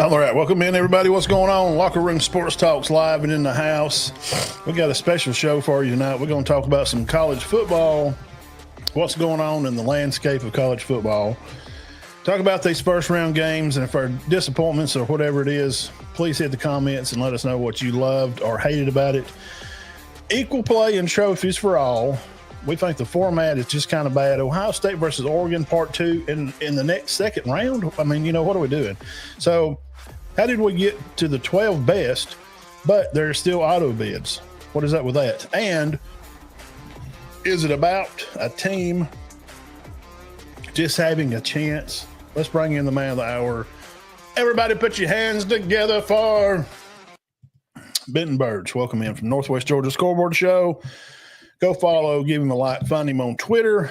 All right, welcome in, everybody. What's going on? Locker Room Sports Talks live and in the house. We got a special show for you tonight. We're going to talk about some college football, what's going on in the landscape of college football. Talk about these first-round games, and if there are disappointments or whatever it is, please hit the comments and let us know what you loved or hated about it. Equal play and trophies for all. We think the format is just kind of bad. Ohio State versus Oregon, part 2 in the next second round. I mean, what are we doing? So how did we get to the 12 best, but there's still auto bids? What is up with that? And is it about a team just having a chance? Let's bring in the man of the hour. Everybody put your hands together for Benton Birge. Welcome in from Northwest Georgia Scoreboard Show. Go follow, give him a like, find him on Twitter,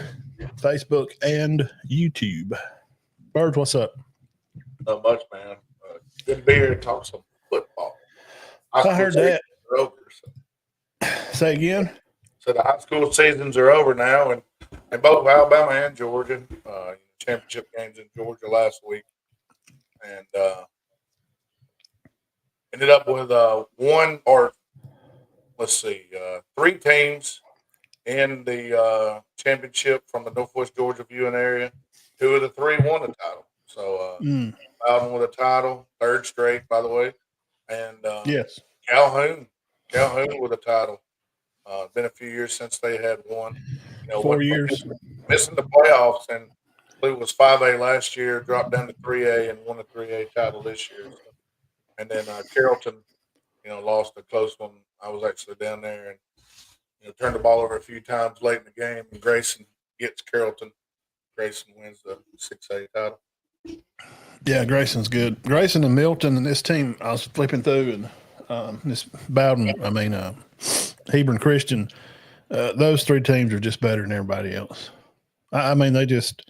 Facebook, and YouTube. Birge, what's up? Not much, man. Good to be here and talk some football. I heard that. Over, so. Say again? So the high school seasons are over now, and both Alabama and Georgia, championship games in Georgia last week, and ended up with three teams in the championship from the Northwest Georgia viewing area. 2 of the 3 won the title. So Bowden with a title, 3rd straight, by the way. And yes, Calhoun with a title. Been a few years since they had won. 4 years. Missing the playoffs, and it was 5A last year, dropped down to 3A and won the 3A title this year. So. And then Carrollton, lost a close one. I was actually down there and turned the ball over a few times late in the game, and Grayson gets Carrollton. Grayson wins the 6A title. Yeah, Grayson's good. Grayson and Milton and this team, I was flipping through, and this Bowden, Hebron Christian, those 3 teams are just better than everybody else. I mean, they just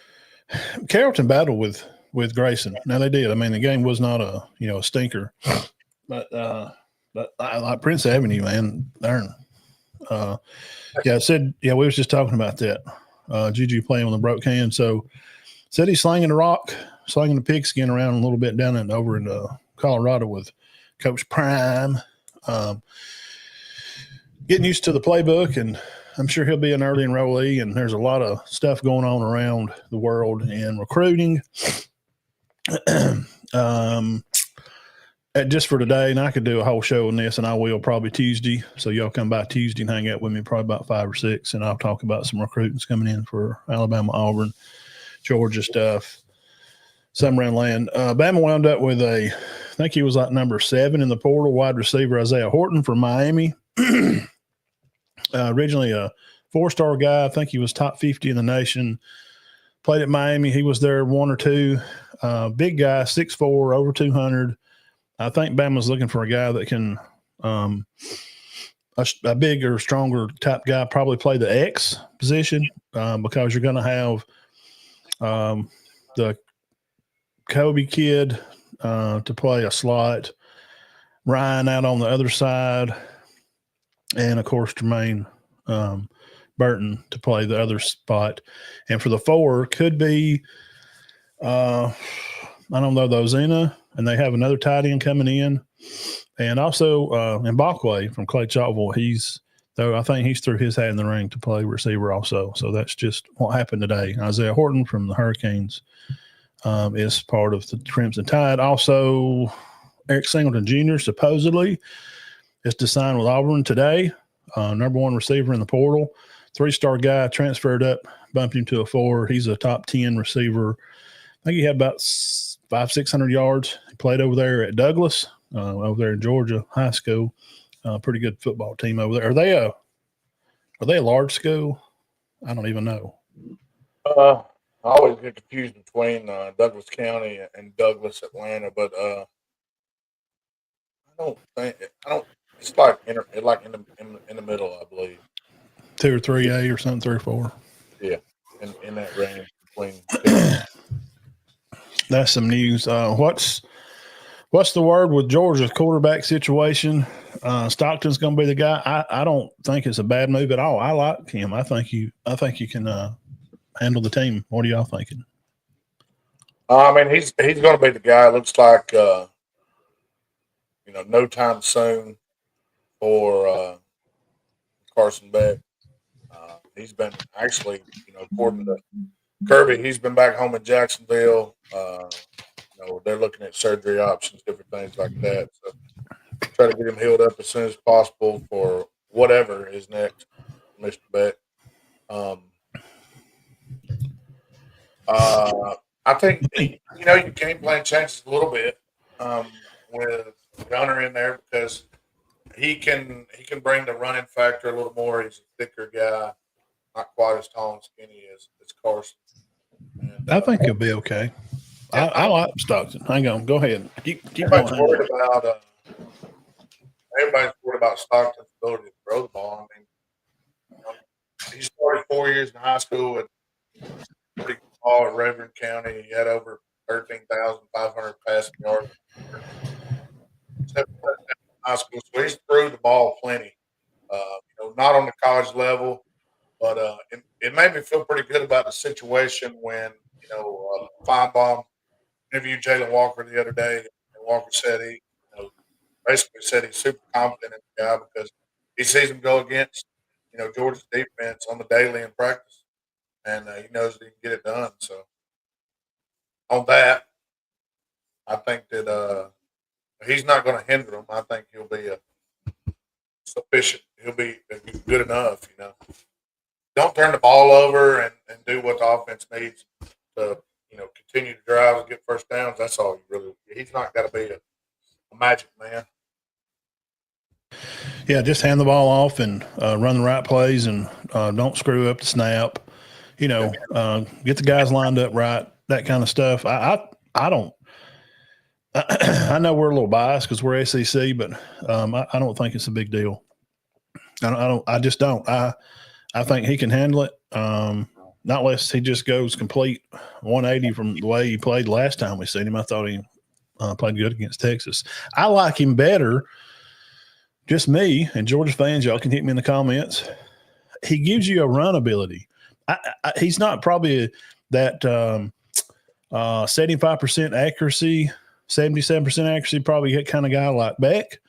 – Carrollton battled with Grayson. Now, they did. I mean, the game was not a stinker. But I like Prince Avenue, man. Darn. We was just talking about that. Juju playing with a broke hand. So said he's slinging the pigskin around a little bit down and over in Colorado with Coach Prime. Getting used to the playbook, and I'm sure he'll be an early enrollee. And there's a lot of stuff going on around the world in recruiting. Just for today, and I could do a whole show on this, and I will probably Tuesday. So y'all come by Tuesday and hang out with me, probably about 5 or 6, and I'll talk about some recruitings coming in for Alabama, Auburn, Georgia stuff, somewhere in land. Bama wound up with I think he was like number 7 in the portal, wide receiver Isaiah Horton from Miami. Originally a 4-star guy. I think he was top 50 in the nation. Played at Miami. He was there 1 or 2. Big guy, 6'4", over 200. I think Bama's looking for a guy that can a bigger, stronger type guy, probably play the X position because you're going to have the Kobe kid to play a slot, Ryan out on the other side, and, of course, Jermaine Burton to play the other spot. And for the 4 could be I don't know, Zena, and they have another tight end coming in. And also Mbakwe from Clay Chalkville, I think he's threw his hat in the ring to play receiver also. So that's just what happened today. Isaiah Horton from the Hurricanes is part of the Crimson Tide. Also, Eric Singleton Jr. supposedly is to sign with Auburn today. Number 1 receiver in the portal. 3-star guy, transferred up, bumped him to a 4. He's a top 10 receiver. I think he had about 500-600 yards. He played over there at Douglas, over there in Georgia high school. Pretty good football team over there. Are they a large school? I don't even know. I always get confused between Douglas County and Douglas, Atlanta, but I don't. It's like in the middle, I believe. 2 or 3A or something, 3 or 4. Yeah, in that range between. That's some news. What's the word with Georgia's quarterback situation? Stockton's going to be the guy. I don't think it's a bad move at all. I like him. I think you can handle the team. What are y'all thinking? I mean, he's going to be the guy. It looks like no time soon for Carson Beck. He's been actually, according to Kirby, he's been back home in Jacksonville. They're looking at surgery options, different things like that. So try to get him healed up as soon as possible for whatever is next, Mr. Beck. I think your game plan changes a little bit with Gunner in there because he can bring the running factor a little more. He's a thicker guy, not quite as tall and skinny as Carson. And, I think he'll be okay. Yeah, I like Stockton. Hang on, go ahead. Keep everybody's going. worried about Stockton's ability to throw the ball. I mean, he started 4 years in high school at pretty good ball at Reverend County. He had over 13,500 passing yards. High school, so he's threw the ball plenty. Not on the college level, but it made me feel pretty good about the situation when Feinbaum interviewed Jalen Walker the other day, and Walker said he basically said he's super confident in the guy because he sees him go against Georgia's defense on the daily in practice, and he knows that he can get it done. So on that, I think that he's not going to hinder him. I think he'll be sufficient. He'll be good enough. Don't turn the ball over and do what the offense needs to continue to drive and get first downs. That's all he's not got to be a magic man. Yeah, just hand the ball off and run the right plays and don't screw up the snap. Get the guys lined up right, that kind of stuff. I don't. I know we're a little biased because we're SEC, but I don't think it's a big deal. I just don't. I think he can handle it. Not unless he just goes complete 180 from the way he played last time we seen him. I thought he played good against Texas. I like him better. Just me and Georgia fans, y'all can hit me in the comments. He gives you a run ability. He's not probably that 75% accuracy, 77% accuracy, probably kind of guy like Beck,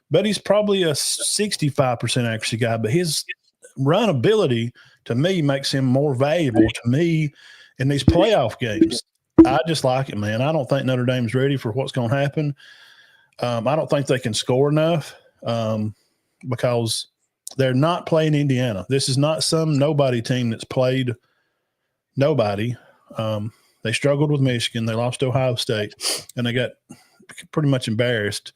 but he's probably a 65% accuracy guy. But his run ability to me makes him more valuable to me in these playoff games. I just like it, man. I don't think Notre Dame's ready for what's going to happen. I don't think they can score enough because they're not playing Indiana. This is not some nobody team that's played nobody. They struggled with Michigan. They lost to Ohio State, and they got pretty much embarrassed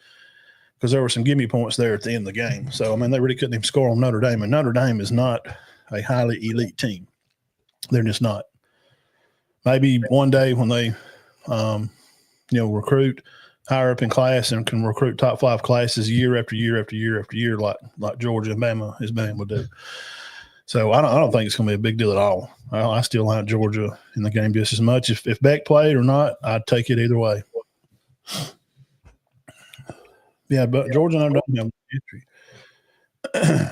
because there were some gimme points there at the end of the game. So, I mean, they really couldn't even score on Notre Dame, and Notre Dame is not a highly elite team. They're just not. Maybe one day when they, recruit higher up in class and can recruit top 5 classes year after year after year after year, like Georgia and Bama has been able to do. So I don't think it's going to be a big deal at all. I still like Georgia in the game just as much. If Beck played or not, I'd take it either way. Yeah, but Georgia and Notre Dame have history.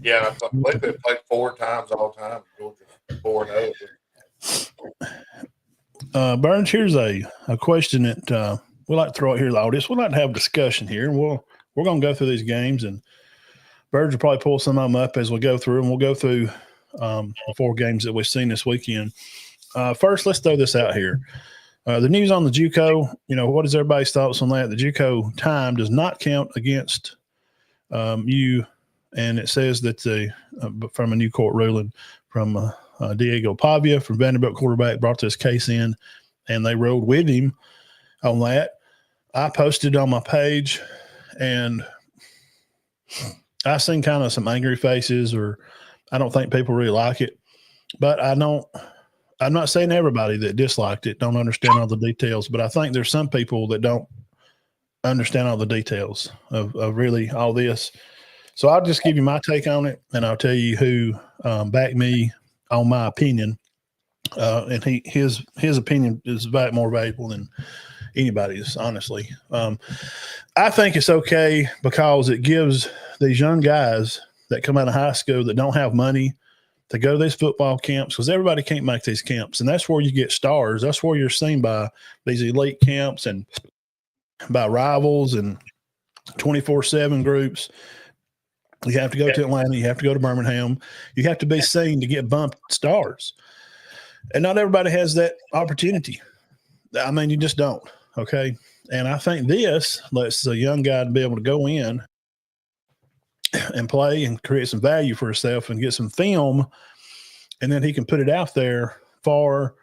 Yeah, I believe they played 4 times all time. Georgia 4-0. Birge, here's a question that we like to throw out here to the audience. We'd like to have a discussion here. We're going to go through these games, and Birge will probably pull some of them up as we go through, and we'll go through the 4 games that we've seen this weekend. First, let's throw this out here. The news on the JUCO, what is everybody's thoughts on that? The JUCO time does not count against you, and it says that from a new court ruling from Diego Pavia from Vanderbilt quarterback brought this case in, and they ruled with him on that. I posted on my page, and I seen kind of some angry faces, or I don't think people really like it, but I'm not saying everybody that disliked it don't understand all the details, but I think there's some people that don't understand all the details of really all this. So I'll just give you my take on it, and I'll tell you who backed me on my opinion. And his opinion is more valuable than anybody's, honestly. I think it's okay because it gives these young guys that come out of high school that don't have money to go to these football camps, because everybody can't make these camps. And that's where you get stars. That's where you're seen by these elite camps and by rivals and 24/7 groups. You have to go to Atlanta. You have to go to Birmingham. You have to be seen to get bumped stars. And not everybody has that opportunity. I mean, you just don't. Okay. And I think this lets a young guy be able to go in and play and create some value for himself and get some film. And then he can put it out there for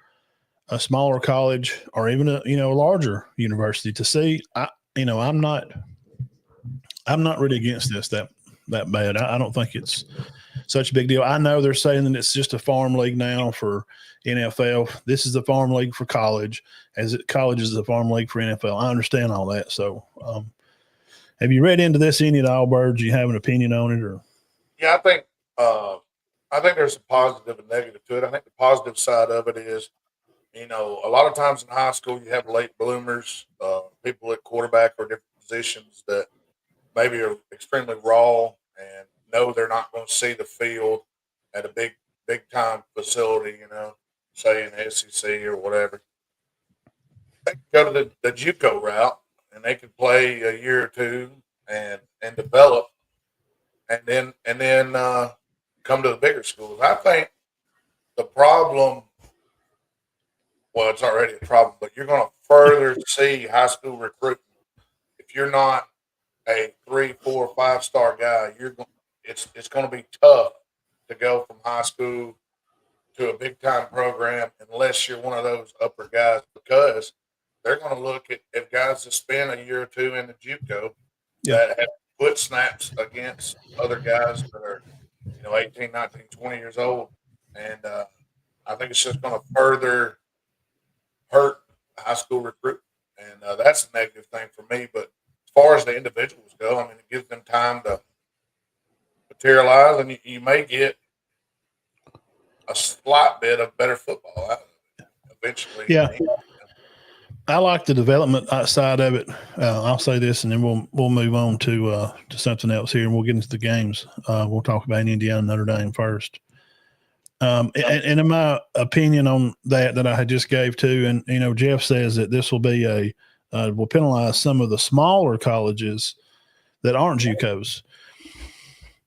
a smaller college or even a larger university to see. I'm not really against this that bad. I don't think it's such a big deal. I know they're saying that it's just a farm league now for NFL. This is the farm league for college, as college is the farm league for NFL. I understand all that. So, have you read into this any at all, Birge? Do you have an opinion on it, or? Yeah, I think there's a positive and negative to it. I think the positive side of it is, a lot of times in high school you have late bloomers, people at quarterback or different positions that maybe are extremely raw and know they're not going to see the field at a big time facility, say in the SEC or whatever. They can go to the JUCO route and they can play a year or two and develop and then come to the bigger schools. I think the problem, well, it's already a problem, but you're going to further see high school recruiting. If you're not a 3, 4, 5-star guy, it's going to be tough to go from high school to a big time program unless you're one of those upper guys, because they're going to look at guys that spend a year or two in the JUCO that have put snaps against other guys that are 18, 19, 20 years old, and I think it's just going to further hurt high school recruit, and that's a negative thing for me. But as far as the individuals go, I mean, it gives them time to materialize, and you may get a slight bit of better football out of it eventually. Yeah. I like the development side of it. I'll say this, and then we'll move on to something else here, and we'll get into the games. We'll talk about Indiana and Notre Dame first. And in my opinion on that I had just gave to, and Jeff says that this will be will penalize some of the smaller colleges that aren't JUCOs.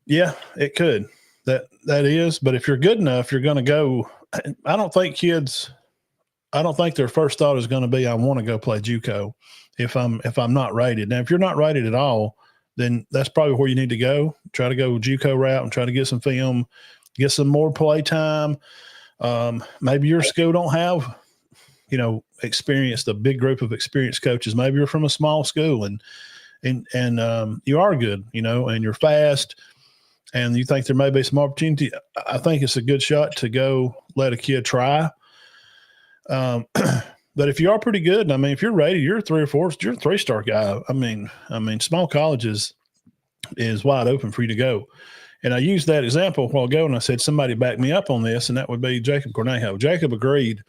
Yeah, it could. That is, but if you're good enough, you're going to go. I don't think their first thought is going to be, I want to go play JUCO if I'm not rated. Now, if you're not rated at all, then that's probably where you need to go. Try to go JUCO route and try to get some film, get some more play time. Maybe your school don't have, a big group of experienced coaches. Maybe you're from a small school and you are good, and you're fast, and you think there may be some opportunity. I think it's a good shot to go let a kid try. But if you are pretty good, I mean, if you're rated, you're a 3 or 4, you're a 3-star guy. I mean, small colleges is wide open for you to go. And I used that example a while ago, and I said somebody backed me up on this, and that would be Jacob Cornejo. Jacob agreed,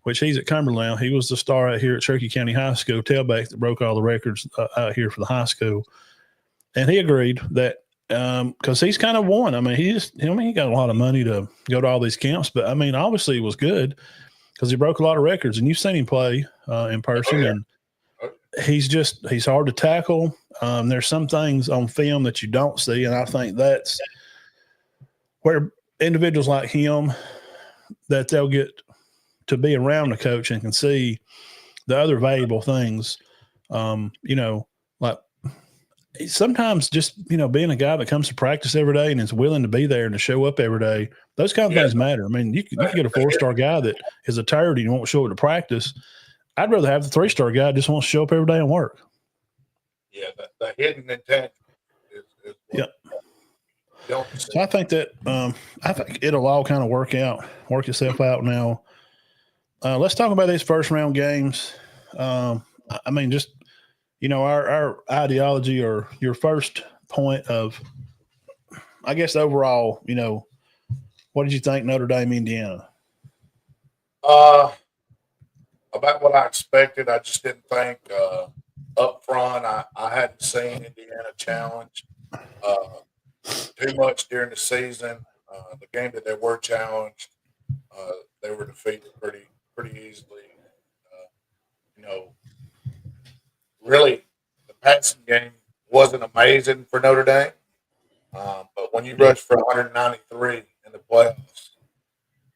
which he's at Cumberland now. He was the star out here at Cherokee County High School, tailback that broke all the records out here for the high school. And he agreed that because he's kind of won. I mean, he got a lot of money to go to all these camps, but I mean, obviously he was good because he broke a lot of records. And you've seen him play in person, and he's hard to tackle. There's some things on film that you don't see, and I think that's where individuals like him, that they'll get to be around the coach and can see the other valuable things. Like sometimes just, being a guy that comes to practice every day and is willing to be there and to show up every day, those kind of things matter. I mean, you can get a 4-star guy that is a tired and won't show up to practice. I'd rather have the 3-star guy that just wants to show up every day and work. Yeah, the hidden intent is So I think that I think it'll all kind of work itself out now. Let's talk about these first round games. I mean, just our ideology, or your first point of, I guess, overall, what did you think Notre Dame, Indiana? About what I expected. I just didn't think up front. I hadn't seen Indiana challenge too much during the season. the game that they were challenged, they were defeated pretty easily. You know, really, the passing game wasn't amazing for Notre Dame, but when you rush for 193 in the playoffs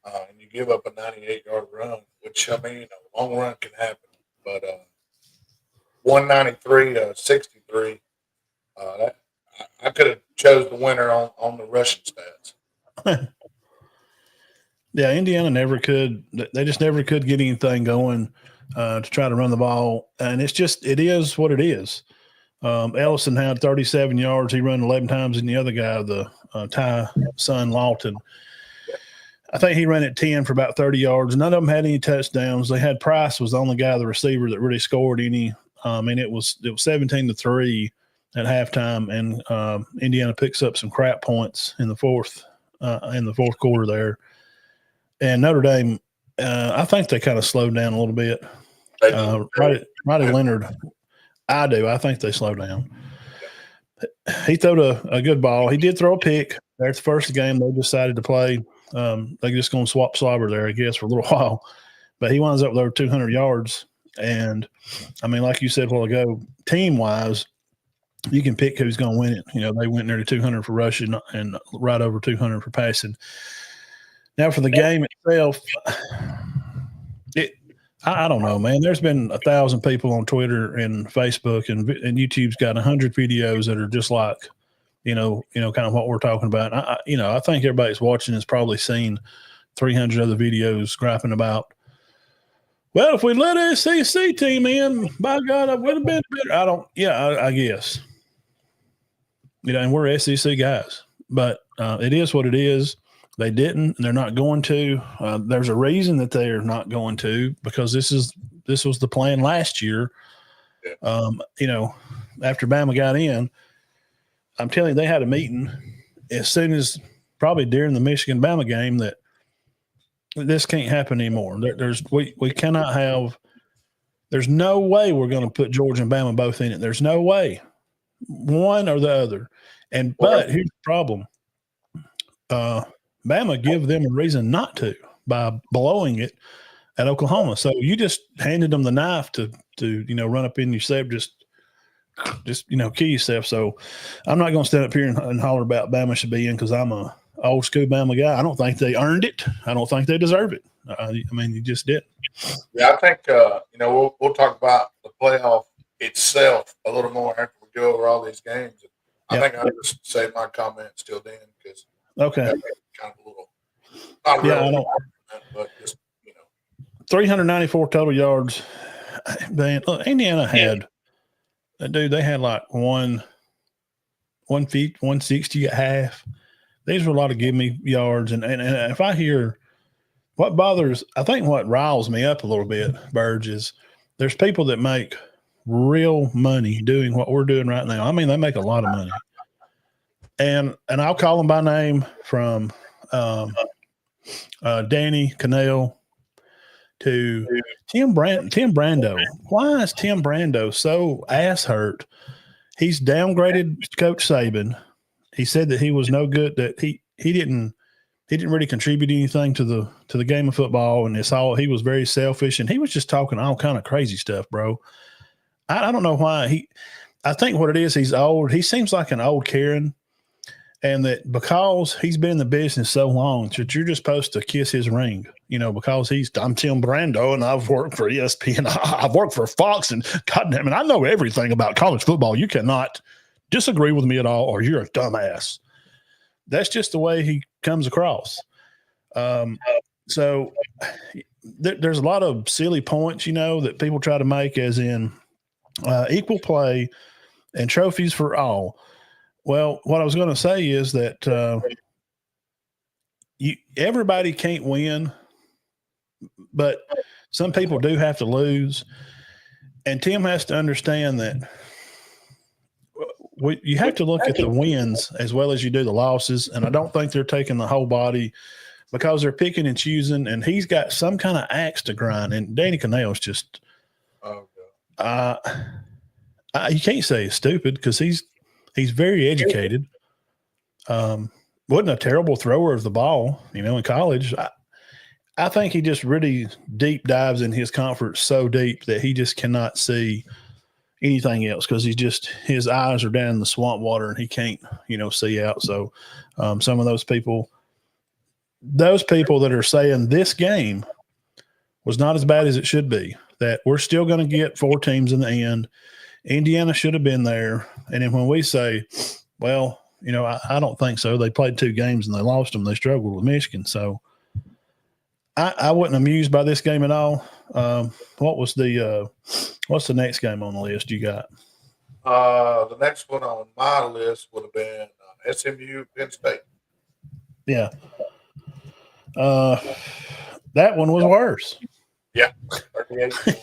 and you give up a 98-yard run, which I mean, a long run can happen, but 193 to 63, that, I could have chose the winner on the rushing stats. Yeah, Indiana never could. They just never could get anything going to try to run the ball, and it is what it is. Ellison had 37 yards. He ran 11 times, and the other guy, the Ty son Lawton, I think he ran at 10 for about 30 yards. None of them had any touchdowns. They had Price was the only guy, the receiver, that really scored any. And it was 17-3 at halftime, and Indiana picks up some crap points in the fourth quarter there. And Notre Dame, I think they kind of slowed down a little bit. Riley Leonard, I think they slowed down. He threw a good ball. He did throw a pick there at the first game. They decided to play. They just going to swap slobber there, I guess, for a little while. But he winds up with over 200 yards. And, I mean, like you said a while ago, team-wise, you can pick who's going to win it. You know, they went near to 200 for rushing and right over 200 for passing. Now, for the game itself, I don't know, man. There's been 1,000 people on Twitter and Facebook, and YouTube's got 100 videos that are just like, you know, kind of what we're talking about. I think everybody's watching has probably seen 300 other videos griping about, well, if we let a SEC team in, by God, I would have been better. I guess. You know, and we're SEC guys, but it is what it is. They didn't, and they're not going to. There's a reason that they are not going to, because this was the plan last year. You know, after Bama got in, I'm telling you, they had a meeting as soon as probably during the Michigan Bama game that this can't happen anymore. We cannot have. There's no way we're going to put Georgia and Bama both in it. There's no way, one or the other. But here's the problem. Bama give them a reason not to by blowing it at Oklahoma. So you just handed them the knife to run up in yourself, just kill yourself. So I'm not going to stand up here and holler about Bama should be in, because I'm a old school Bama guy. I don't think they earned it. I don't think they deserve it. I mean, you just did. Yeah, I think we'll talk about the playoff itself a little more after we go over all these games. I think I'll just save my comments till then, because okay. Kind of a little, not really, I don't. But just 394 total yards. Man, look, Indiana had, they had like 160 at half. These were a lot of give me yards, and if I hear what riles me up a little bit, Birge, is there's people that make real money doing what we're doing right now. I mean, they make a lot of money. And I'll call them by name, from Danny Cannell to Tim Brando. Why is Tim Brando so ass hurt? He's downgraded Coach Saban. He said that he was no good, that he didn't really contribute anything to the game of football, and he was very selfish, and he was just talking all kind of crazy stuff, bro. I don't know why I think what it is, he's old. He seems like an old Karen. And that because he's been in the business so long, that you're just supposed to kiss his ring, because I'm Tim Brando and I've worked for ESPN. I've worked for Fox, and goddamn it, I know everything about college football. You cannot disagree with me at all, or you're a dumbass. That's just the way he comes across. So there's a lot of silly points, that people try to make, as in equal play and trophies for all. Well, what I was going to say is that everybody can't win, but some people do have to lose. And Tim has to understand that you have to look at the wins as well as you do the losses. And I don't think they're taking the whole body, because they're picking and choosing. And he's got some kind of axe to grind. And Danny Cannell's just you can't say he's stupid, because he's very educated. wasn't a terrible thrower of the ball, in college. I think he just really deep dives in his comfort so deep that he just cannot see anything else because his eyes are down in the swamp water and he can't, see out. So some of those people that are saying this game was not as bad as it should be, that we're still going to get 4 teams in the end. Indiana should have been there. And then when we say, well, I don't think so. They played 2 games and they lost them. They struggled with Michigan. So I wasn't amused by this game at all. What's the next game on the list you got? The next one on my list would have been SMU Penn State. Yeah. That one was worse. Yeah. 38-10.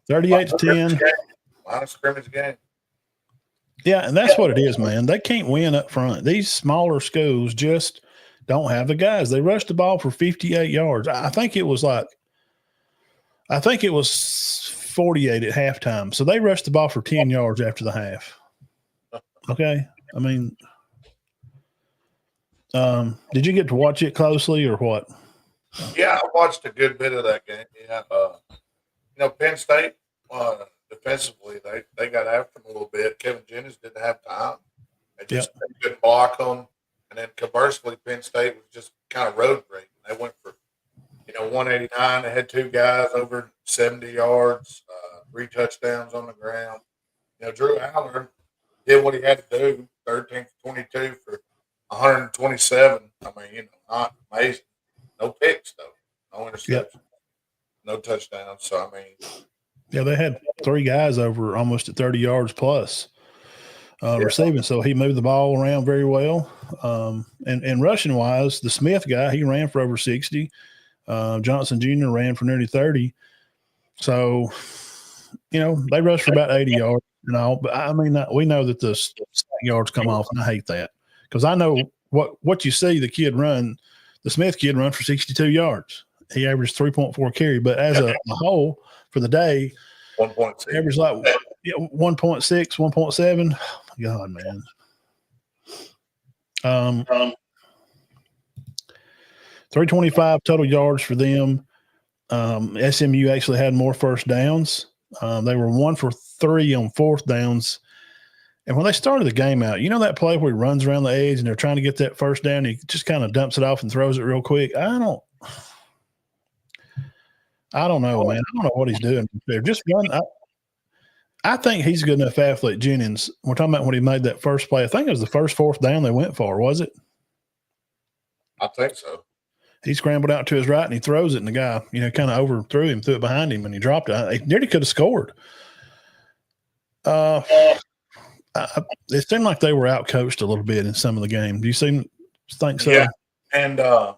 38-10. Minus scrimmage game. Yeah, and that's what it is, man. They can't win up front. These smaller schools just don't have the guys. They rushed the ball for 58 yards. I think it was 48 at halftime. So they rushed the ball for 10 yards after the half. Okay. I mean, did you get to watch it closely or what? Yeah, I watched a good bit of that game. Yeah. Penn State, defensively, they got after him a little bit. Kevin Jennings didn't have time. They just couldn't block them. And then conversely, Penn State was just kind of road breaking. They went for, 189. They had 2 guys over 70 yards, 3 touchdowns on the ground. Drew Aller did what he had to do, 13 for 22 for 127. I mean, not amazing. No picks, though. No interceptions. No touchdowns. So, I mean. Yeah, they had 3 guys over almost at 30 yards plus. Receiving, so he moved the ball around very well. And rushing wise, the Smith guy, he ran for over 60. Johnson Jr. ran for nearly 30. So, they rushed for about 80 yards and all. But I mean, we know that the yards come off, and I hate that because I know what you see the Smith kid run for 62 yards. He averaged 3.4 carry, but as a whole for the day, 1.6. Average 1.6, 1.7. Oh my God, man. 325 total yards for them. SMU actually had more first downs. They were 1 for 3 on 4th downs. And when they started the game out, that play where he runs around the edge and they're trying to get that first down, he just kind of dumps it off and throws it real quick. I don't know, man. I don't know what he's doing. They're just run. I think he's a good enough athlete, Jennings. We're talking about when he made that first play. I think it was the first 4th down they went for, was it? I think so. He scrambled out to his right and he throws it, and the guy, kind of overthrew him, threw it behind him, and he dropped it. He nearly could have scored. It seemed like they were outcoached a little bit in some of the game. Do you think so? Yeah, and I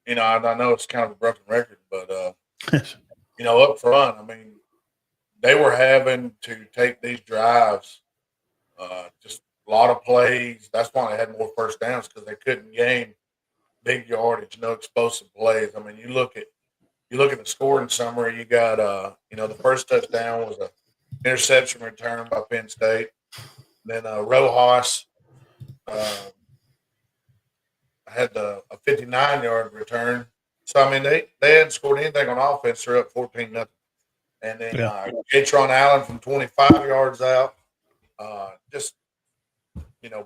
know it's kind of a broken record, but up front, I mean, they were having to take these drives, just a lot of plays. That's why they had more first downs because they couldn't gain big yardage, no explosive plays. I mean, you look at the scoring summary. You got the first touchdown was an interception return by Penn State. Then Rojas had a 59-yard return. So I mean, they hadn't scored anything on offense. They're up 14-0. And then Katron Allen from 25 yards out, just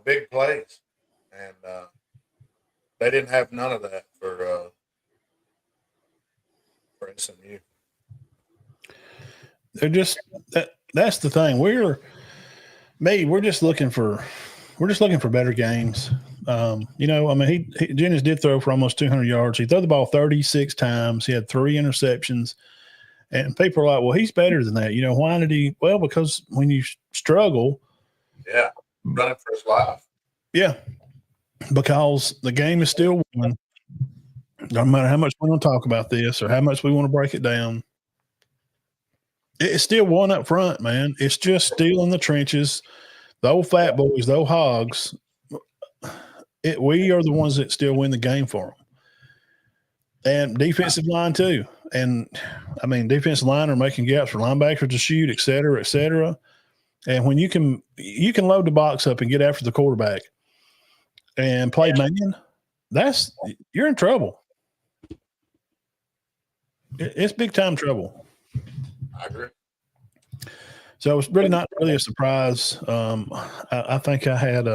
big plays, and they didn't have none of that for SMU. They're just that's the thing. We're just looking for better games. Jennings did throw for almost 200 yards. He threw the ball 36 times. He had 3 interceptions. And people are like, well, he's better than that. Why did he? Well, because when you struggle. Yeah, running for his life. Yeah, because the game is still won. No matter how much we want to talk about this or how much we want to break it down, it's still won up front, man. It's just still in the trenches. The old fat boys, the old hogs, we are the ones that still win the game for them. And defensive line too. And I mean, defensive line are making gaps for linebackers to shoot, et cetera, et cetera. And when you can load the box up and get after the quarterback, and play man, you're in trouble. It's big time trouble. I agree. So it's really not really a surprise. I think I had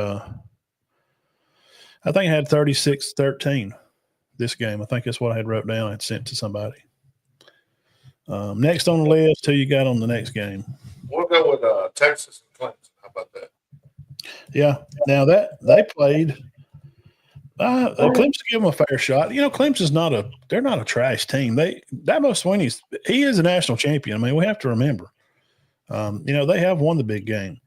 36-13 this game. I think that's what I had wrote down and sent to somebody. Next on the list, who you got on the next game? We'll go with Texas and Clemson. How about that? Yeah. Now that they played, Clemson gave them a fair shot. Clemson's they're not a trash team. Dabo Swinney's, he is a national champion. I mean, we have to remember, they have won the big game.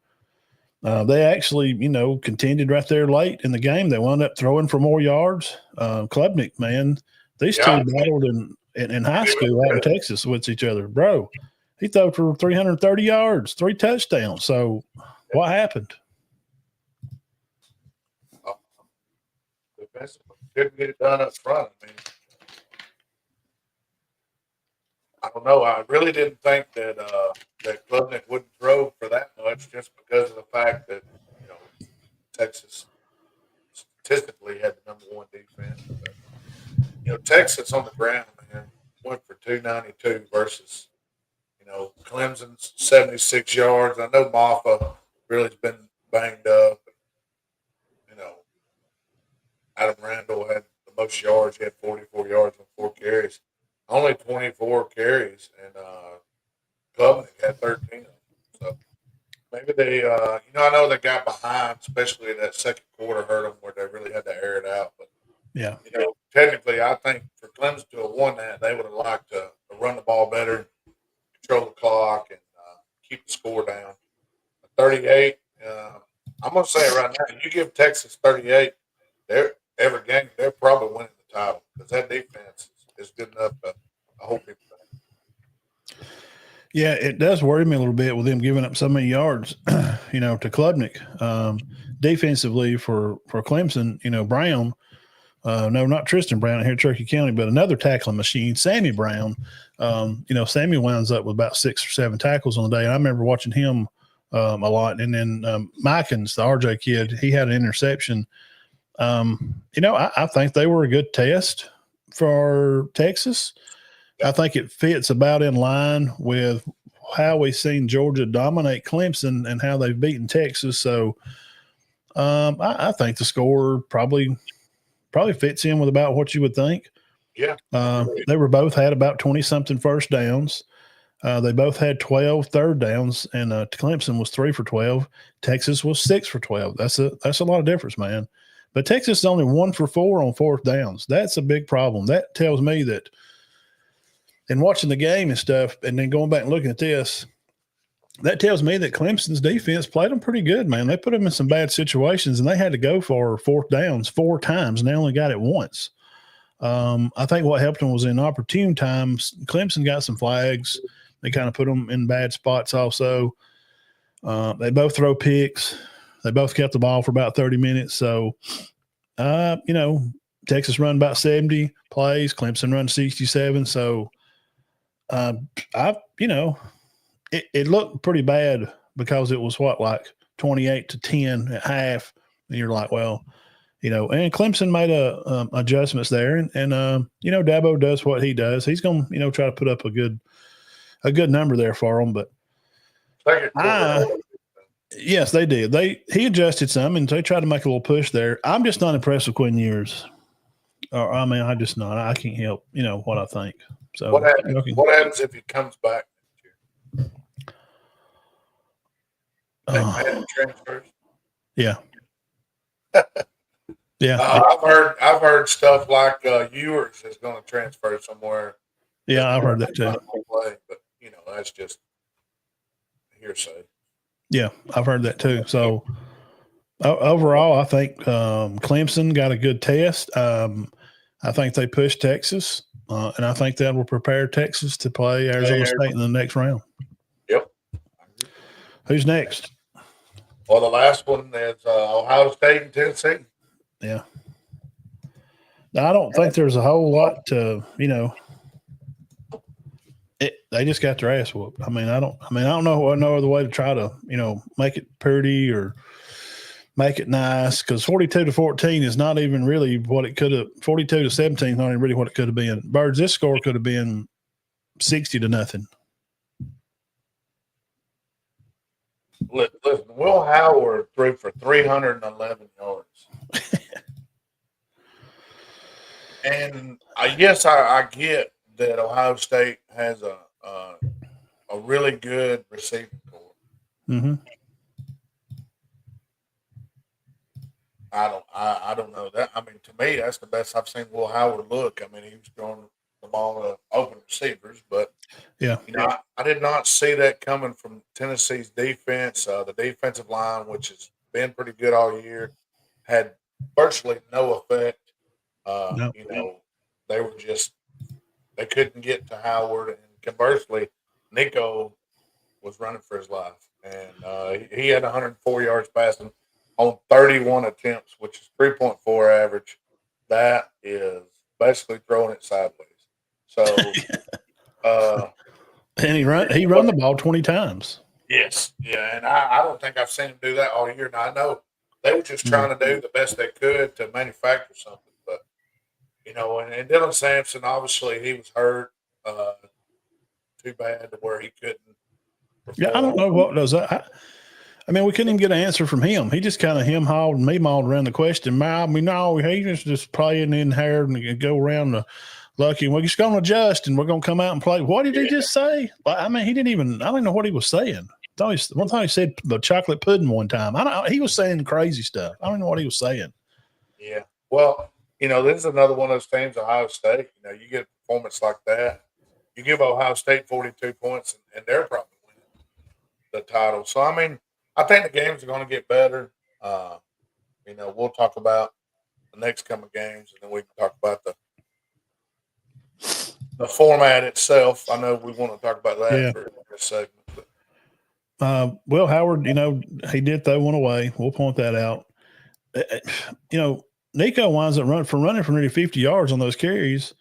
They actually, contended right there late in the game. They wound up throwing for more yards. Klubnik, man, these two battled in high school out in Texas with each other. Bro, he threw for 330 yards, 3 touchdowns. So what happened? Couldn't get it done up front. I mean, I don't know. I really didn't think that Klubnik wouldn't throw for that much, just because of the fact that Texas statistically had the #1 defense. But, Texas on the ground, man, went for 292 versus Clemson's 76 yards. I know Vaca really's been banged up. Adam Randall had the most yards. He had 44 yards on 4 carries. Only 24 carries, and Klubnik had 13 of them. So maybe they, I know they got behind, especially that second quarter hurt them where they really had to air it out. But, yeah, technically, I think for Clemson to have won that, they would have liked to run the ball better, control the clock, and keep the score down. 38, I'm going to say it right now, you give Texas 38, every game, they're probably winning the title because that defense is good enough to hold people back. Yeah, it does worry me a little bit with them giving up so many yards, to Klubnik. Defensively for Clemson, Brown, no, not Tristan Brown here in Cherokee County, but another tackling machine, Sammy Brown. Sammy winds up with about 6 or 7 tackles on the day. And I remember watching him a lot. And then Mikens, the RJ kid, he had an interception. I think they were a good test for Texas. I think it fits about in line with how we've seen Georgia dominate Clemson and how they've beaten Texas. So I think the score probably fits in with about what you would think. Yeah. They were both had about 20-something first downs. They both had 12 third downs, and Clemson was 3 for 12. Texas was 6 for 12. That's a lot of difference, man. But Texas is only 1 for 4 on 4th downs. That's a big problem. That tells me that in watching the game and stuff, and then going back and looking at this, that tells me that Clemson's defense played them pretty good, man. They put them in some bad situations, and they had to go for 4th downs 4 times, and they only got it once. I think what helped them was in opportune times, Clemson got some flags. They kind of put them in bad spots also. They both throw picks. They both kept the ball for about 30 minutes. So, Texas run about 70 plays. Clemson run 67. So, it looked pretty bad because it was like 28-10 at half. And you're like, well, and Clemson made adjustments there. And Dabo does what he does. He's going to, try to put up a good number there for them. But yes, they did. He adjusted some, and they tried to make a little push there. I'm just not impressed with Quinn Ewers. I just not. I can't help, what I think. So what happens if he comes back next year? Transfers? Yeah. Yeah. I've heard stuff like Ewers is going to transfer somewhere. Yeah, I've heard that too. But that's just hearsay. Yeah, I've heard that too. So overall, I think Clemson got a good test. I think they pushed Texas, and I think that will prepare Texas to play Arizona State in the next round. Yep. Who's next? Well, the last one is Ohio State and Tennessee. Yeah. Now, I don't think there's a whole lot to, they just got their ass whooped. I don't know no other way to try to, make it pretty or make it nice, because 42-14 is not even really what it could have. 42-17 is not even really what it could have been. Birds, this score could have been 60-0. Listen, Will Howard threw for 311 yards. And I get that Ohio State has a really good receiving corps. Mm-hmm. I don't know that. I mean, to me, that's the best I've seen Will Howard look. I mean, he was throwing the ball to open receivers, but yeah, I did not see that coming from Tennessee's defense. The defensive line, which has been pretty good all year, had virtually no effect. No. They were they couldn't get to Howard, and conversely, Nico was running for his life, and he had 104 yards passing on 31 attempts, which is 3.4 average. That is basically throwing it sideways. So, and he run the ball 20 times. Yes, yeah, and I don't think I've seen him do that all year. Now I know they were just trying to do the best they could to manufacture something, but and Dylan Sampson, obviously he was hurt too bad to where he couldn't perform. Yeah, I don't know what does that. I mean, we couldn't even get an answer from him. He just kind of him-hawed and me-mawed around the question. He just playing in here and go around the lucky. And we're just going to adjust and we're going to come out and play. What did he just say? I mean, he didn't even – I don't know what he was saying. One time he said the chocolate pudding one time. He was saying crazy stuff. I don't know what he was saying. Yeah. Well, this is another one of those teams, Ohio State. You get a performance like that. You give Ohio State 42 points and they're probably winning the title. So, I mean, I think the games are going to get better. We'll talk about the next coming games, and then we can talk about the format itself. I know we want to talk about that for a segment. Will Howard, he did throw one away. We'll point that out. Nico winds up running for nearly 50 yards on those carries.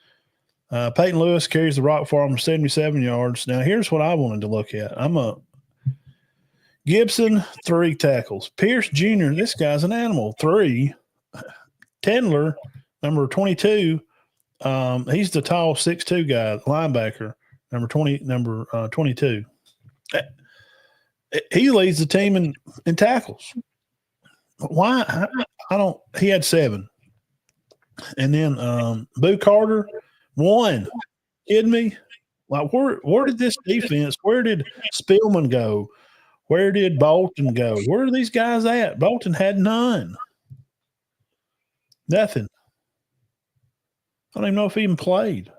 Peyton Lewis carries the rock for him for 77 yards. Now, here's what I wanted to look at. Gibson, 3 tackles. Pierce Jr., this guy's an animal, 3. Tendler, number 22, he's the tall 6'2" guy, linebacker, number 22. He leads the team in tackles. Why? He had 7. And then Boo Carter, 1. Kidding me? Like, where did this defense, where did Spielman go? Where did Bolton go? Where are these guys at? Bolton had none. Nothing. I don't even know if he even played.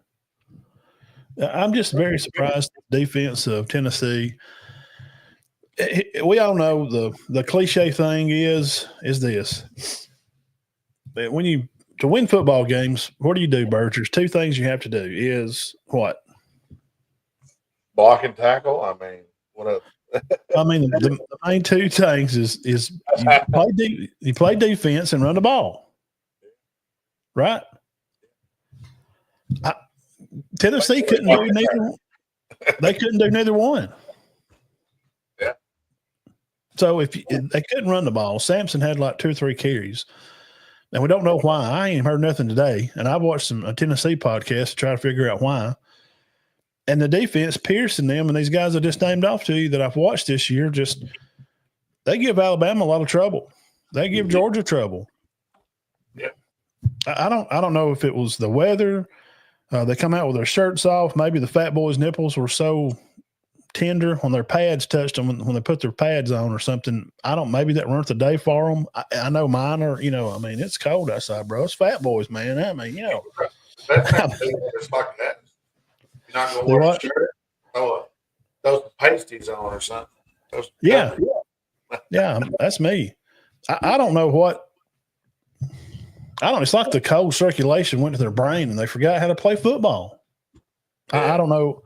I'm just very surprised at the defense of Tennessee. We all know the cliche thing is this. To win football games, what do you do, Birge? There's 2 things you have to do. Is what? Block and tackle. I mean, what else? I mean, the main 2 things is you play defense and run the ball, right? Tennessee couldn't do neither. They couldn't do neither one. Yeah. So if they couldn't run the ball, Sampson had like 2 or 3 carries, and we don't know why. I ain't heard nothing today, and I've watched a Tennessee podcast to try to figure out why. And the defense, Pierce and them, and these guys I just named off to you that I've watched this year, they give Alabama a lot of trouble. They give Georgia trouble. Yeah. I don't know if it was the weather. They come out with their shirts off. Maybe the fat boys' nipples were so tender when their pads touched them when they put their pads on or something. Maybe that weren't the day for them. I know mine are, it's cold outside, bro. It's fat boys, man. It's like that. You're not going to wear a shirt. Those pasties on or something. Yeah, that's me. I don't know what. It's like the cold circulation went to their brain and they forgot how to play football. I don't know.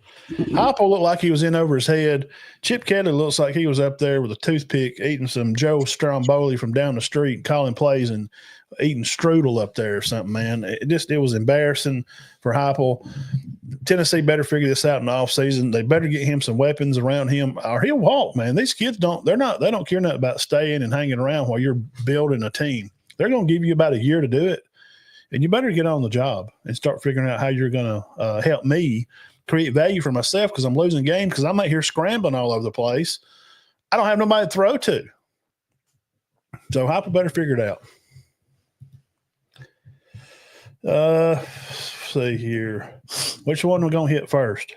Hopple looked like he was in over his head. Chip Kelly looks like he was up there with a toothpick eating some Joe Stromboli from down the street, calling plays and eating strudel up there or something, man. It was embarrassing for Hopple. Tennessee better figure this out in the offseason. They better get him some weapons around him or he'll walk, man. These kids they don't care nothing about staying and hanging around while you're building a team. They're going to give you about a year to do it. And you better get on the job and start figuring out how you're going to help me create value for myself because I'm losing games because I'm out here scrambling all over the place. I don't have nobody to throw to. So Hopper better figure it out. Let's see here. Which one are we going to hit first?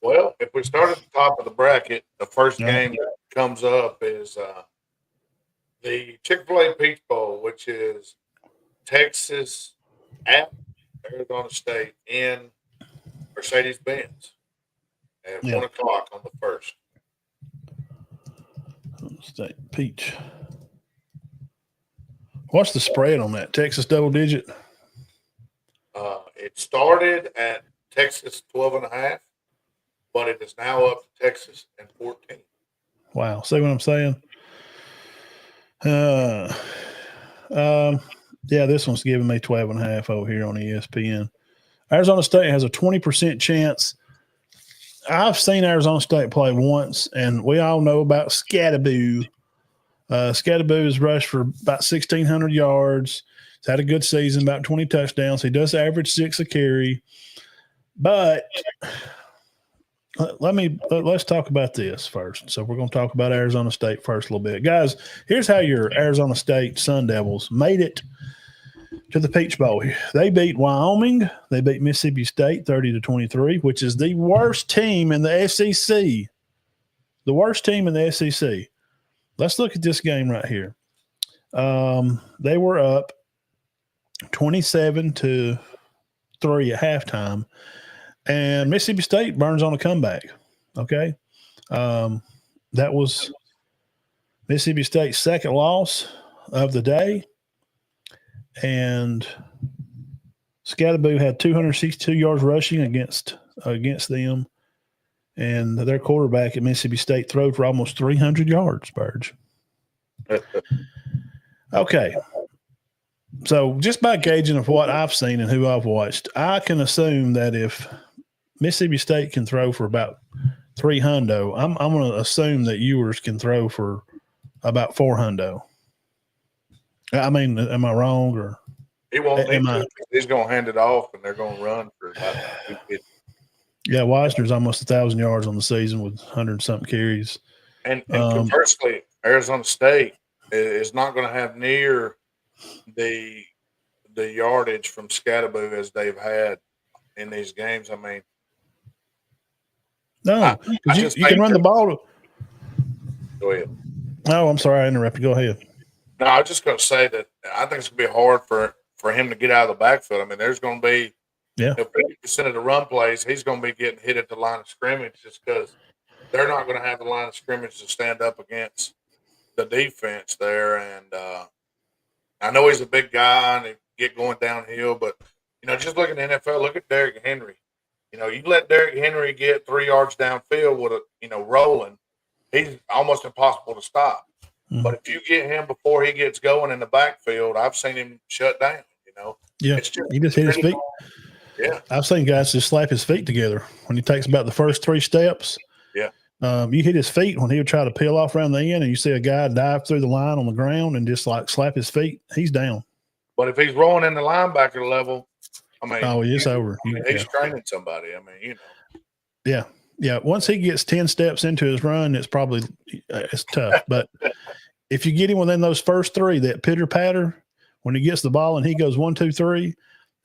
Well, if we start at the top of the bracket, the first game that comes up is the Chick-fil-A Peach Bowl, which is Texas at Arizona State in Mercedes-Benz at 1 o'clock on the first. State Peach. What's the spread on that? Texas double digit? It started at Texas 12.5, but it is now up to Texas and 14. Wow. See what I'm saying? Yeah, this one's giving me 12.5 over here on ESPN. Arizona State has a 20% chance. I've seen Arizona State play once, and we all know about Scatterboo. Scatterboo has rushed for about 1,600 yards. He's had a good season, about 20 touchdowns. He does average 6 a carry. But let's talk about this first. So we're going to talk about Arizona State first a little bit. Guys, here's how your Arizona State Sun Devils made it to the Peach Bowl. They beat Wyoming. They beat Mississippi State 30-23, which is the worst team in the SEC. The worst team in the SEC. Let's look at this game right here. They were up 27-3 at halftime, and Mississippi State burns on a comeback. Okay, that was Mississippi State's second loss of the day, and Scatterboo had 262 yards rushing against them, and their quarterback at Mississippi State threw for almost 300 yards, Birge. Okay. So just by gauging of what I've seen and who I've watched, I can assume that if Mississippi State can throw for about 300, I'm going to assume that Ewers can throw for about 400. I mean, am I wrong or he won't need to? He's going to hand it off, and they're going to run for about 250. Yeah, Wisner's almost 1,000 yards on the season with 100-something carries. And conversely, Arizona State is not going to have near the yardage from Scatterboo as they've had in these games. I mean, no, you can run the ball. Go ahead. Oh, I'm sorry, I interrupted. Go ahead. No, I was just going to say that I think it's going to be hard for him to get out of the backfield. I mean, there's going to be 50% of the run plays, he's going to be getting hit at the line of scrimmage just because they're not going to have the line of scrimmage to stand up against the defense there. And I know he's a big guy and he get going downhill, but, just looking at the NFL, look at Derrick Henry. You let Derrick Henry get 3 yards downfield with rolling, he's almost impossible to stop. Mm-hmm. But if you get him before he gets going in the backfield, I've seen him shut down, Yeah, he just hit his feet. Yeah. I've seen guys just slap his feet together when he takes about the first 3 steps. Yeah. You hit his feet when he would try to peel off around the end, and you see a guy dive through the line on the ground and just like slap his feet, he's down. But if he's rolling in the linebacker level, I mean, it's over. He's training somebody. I mean, Yeah. Yeah. Once he gets 10 steps into his run, it's tough. But if you get him within those first 3, that pitter patter, when he gets the ball and he goes 1, 2, 3,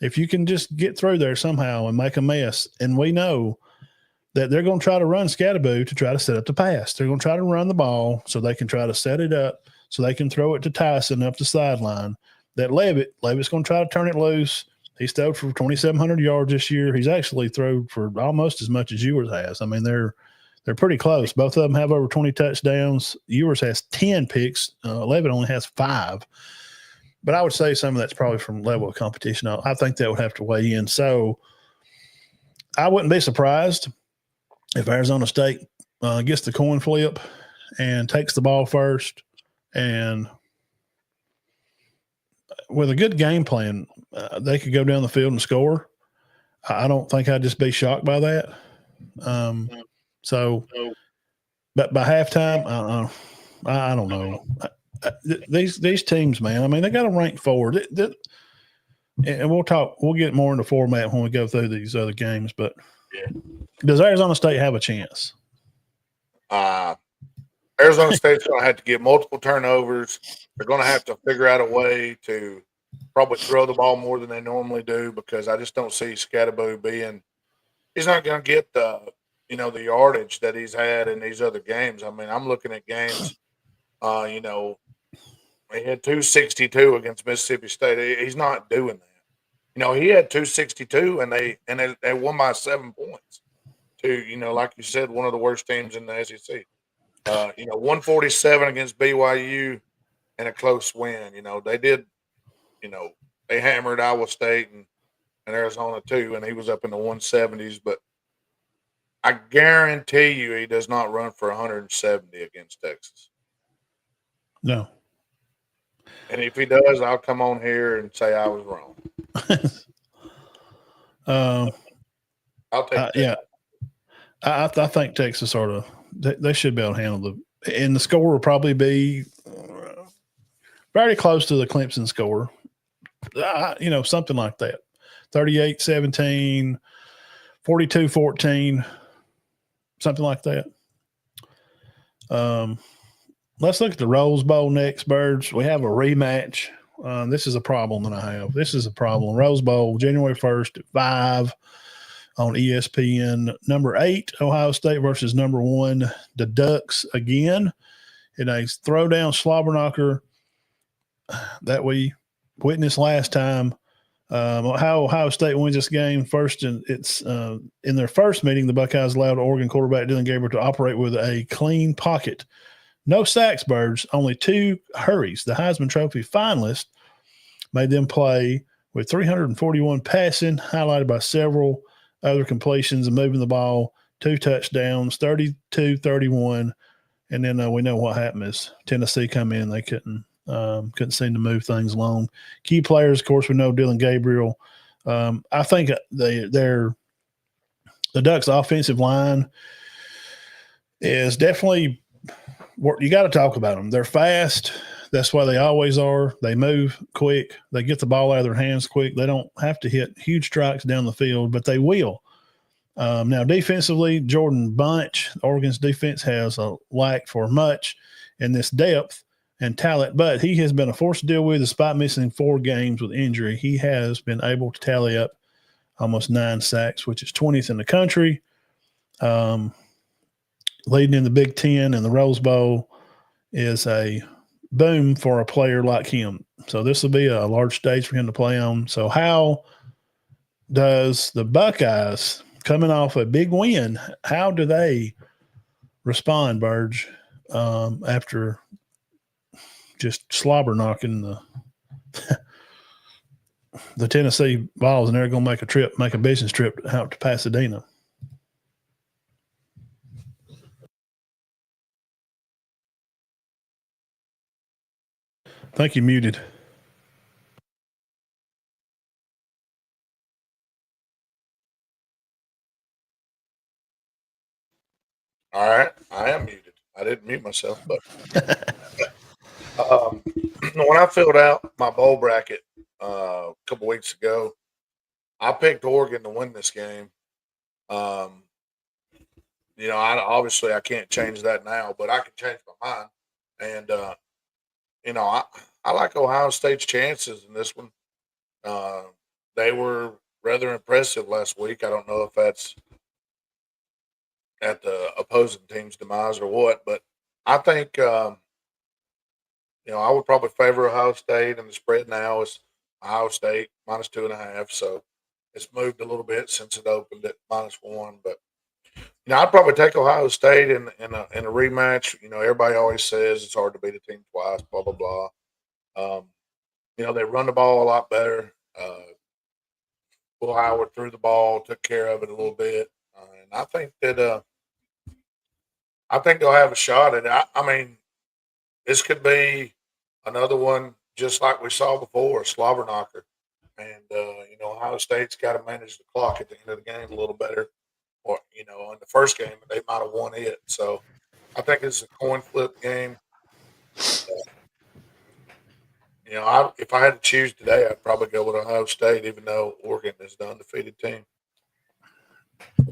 if you can just get through there somehow and make a mess, and we know that they're going to try to run Scatterboo to try to set up the pass. They're going to try to run the ball so they can try to set it up so they can throw it to Tyson up the sideline. That Levitt's going to try to turn it loose. He's thrown for 2,700 yards this year. He's actually thrown for almost as much as Ewers has. I mean, they're pretty close. Both of them have over 20 touchdowns. Ewers has 10 picks. Levitt only has 5. But I would say some of that's probably from level of competition. I think that would have to weigh in. So I wouldn't be surprised if Arizona State gets the coin flip and takes the ball first, and with a good game plan, they could go down the field and score. I don't think I'd just be shocked by that. So, but by halftime, I don't know. These teams, man. I mean, they got to rank forward. And we'll get more into format when we go through these other games. But does Arizona State have a chance? Arizona State's going to have to get multiple turnovers. They're going to have to figure out a way to probably throw the ball more than they normally do, because I just don't see Scatterbo being. He's not going to get the yardage that he's had in these other games. I mean, I'm looking at games. He had 262 against Mississippi State. He's not doing that. He had 262 and they won by 7 points. To like you said, one of the worst teams in the SEC. 147 against BYU and a close win. They did. They hammered Iowa State and Arizona too, and he was up in the 170s. But I guarantee you, he does not run for 170 against Texas. No. And if he does, I'll come on here and say I was wrong. I'll take that. Yeah. I think Texas they should be able to handle and the score will probably be very close to the Clemson score. Something like that. 38-17, 42-14, something like that. Let's look at the Rose Bowl next, Birge. We have a rematch. This is a problem that I have. This is a problem. Rose Bowl, January 1st at 5 on ESPN. Number 8, Ohio State versus number 1, the Ducks again in a throwdown slobber knocker that we witnessed last time. How Ohio State wins this game first, and it's in their first meeting, the Buckeyes allowed Oregon quarterback Dylan Gabriel to operate with a clean pocket. No sacks, Birds, only 2 hurries. The Heisman Trophy finalist made them play with 341 passing, highlighted by several other completions and moving the ball, 2 touchdowns, 32-31. And then we know what happened is Tennessee come in. They couldn't seem to move things along. Key players, of course, we know Dylan Gabriel. I think the Ducks' offensive line is definitely – you got to talk about them. They're fast. That's why they always are. They move quick. They get the ball out of their hands quick. They don't have to hit huge strikes down the field, but they will. Now, defensively, Jordan Bunch, Oregon's defense, has a lack for much in this depth and talent, but he has been a force to deal with despite missing 4 games with injury. He has been able to tally up almost 9 sacks, which is 20th in the country. Leading in the Big Ten and the Rose Bowl is a boom for a player like him. So this will be a large stage for him to play on. So how does the Buckeyes, coming off a big win, how do they respond, Birge, after just slobber knocking the Tennessee Vols, and they're going to make a business trip out to Pasadena? I think you muted. All right, I am muted. I didn't mute myself, but when I filled out my bowl bracket a couple weeks ago, I picked Oregon to win this game. I can't change that now, but I can change my mind. And I like Ohio State's chances in this one. They were rather impressive last week. I don't know if that's at the opposing team's demise or what, but I think I would probably favor Ohio State, and the spread now is Ohio State -2.5. So it's moved a little bit since it opened at -1. But I'd probably take Ohio State in a rematch. Everybody always says it's hard to beat a team twice. Blah blah blah. They run the ball a lot better. Will Howard threw the ball, took care of it a little bit, and I think that I think they'll have a shot at it. I mean, this could be another one just like we saw before, a slobber knocker. And, Ohio State's got to manage the clock at the end of the game a little better. Or, in the first game, they might have won it. So I think it's a coin flip game. If I had to choose today, I'd probably go with Ohio State, even though Oregon is the undefeated team.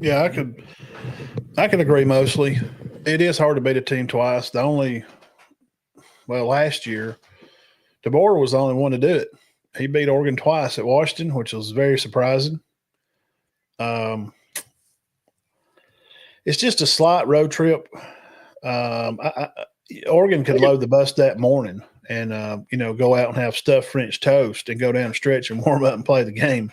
Yeah, I can agree mostly. It is hard to beat a team twice. Last year, DeBoer was the only one to do it. He beat Oregon twice at Washington, which was very surprising. It's just a slight road trip. Oregon could load the bus that morning and, go out and have stuffed French toast and go down and stretch and warm up and play the game,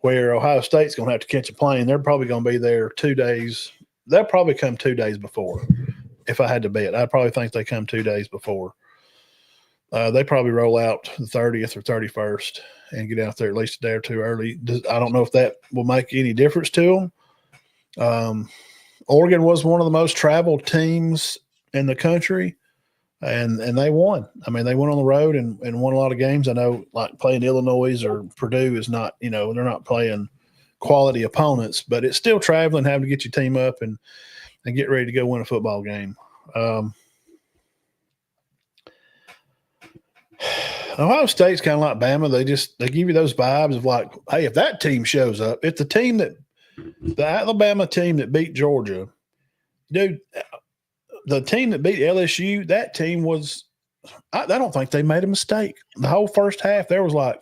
where Ohio State's going to have to catch a plane. They're probably going to be there 2 days. They'll probably come 2 days before. If I had to bet, I'd probably think they come 2 days before. They probably roll out the 30th or 31st and get out there at least a day or two early. I don't know if that will make any difference to them. Oregon was one of the most traveled teams in the country, and they won. I mean, they went on the road and won a lot of games. I know, like playing Illinois or Purdue is not, they're not playing quality opponents, but it's still traveling, having to get your team up and get ready to go win a football game. Ohio State's kind of like Bama. They give you those vibes of like, hey, if that team shows up, if the Alabama team that beat Georgia, dude, the team that beat LSU, that team was, I don't think they made a mistake. The whole first half, there was like,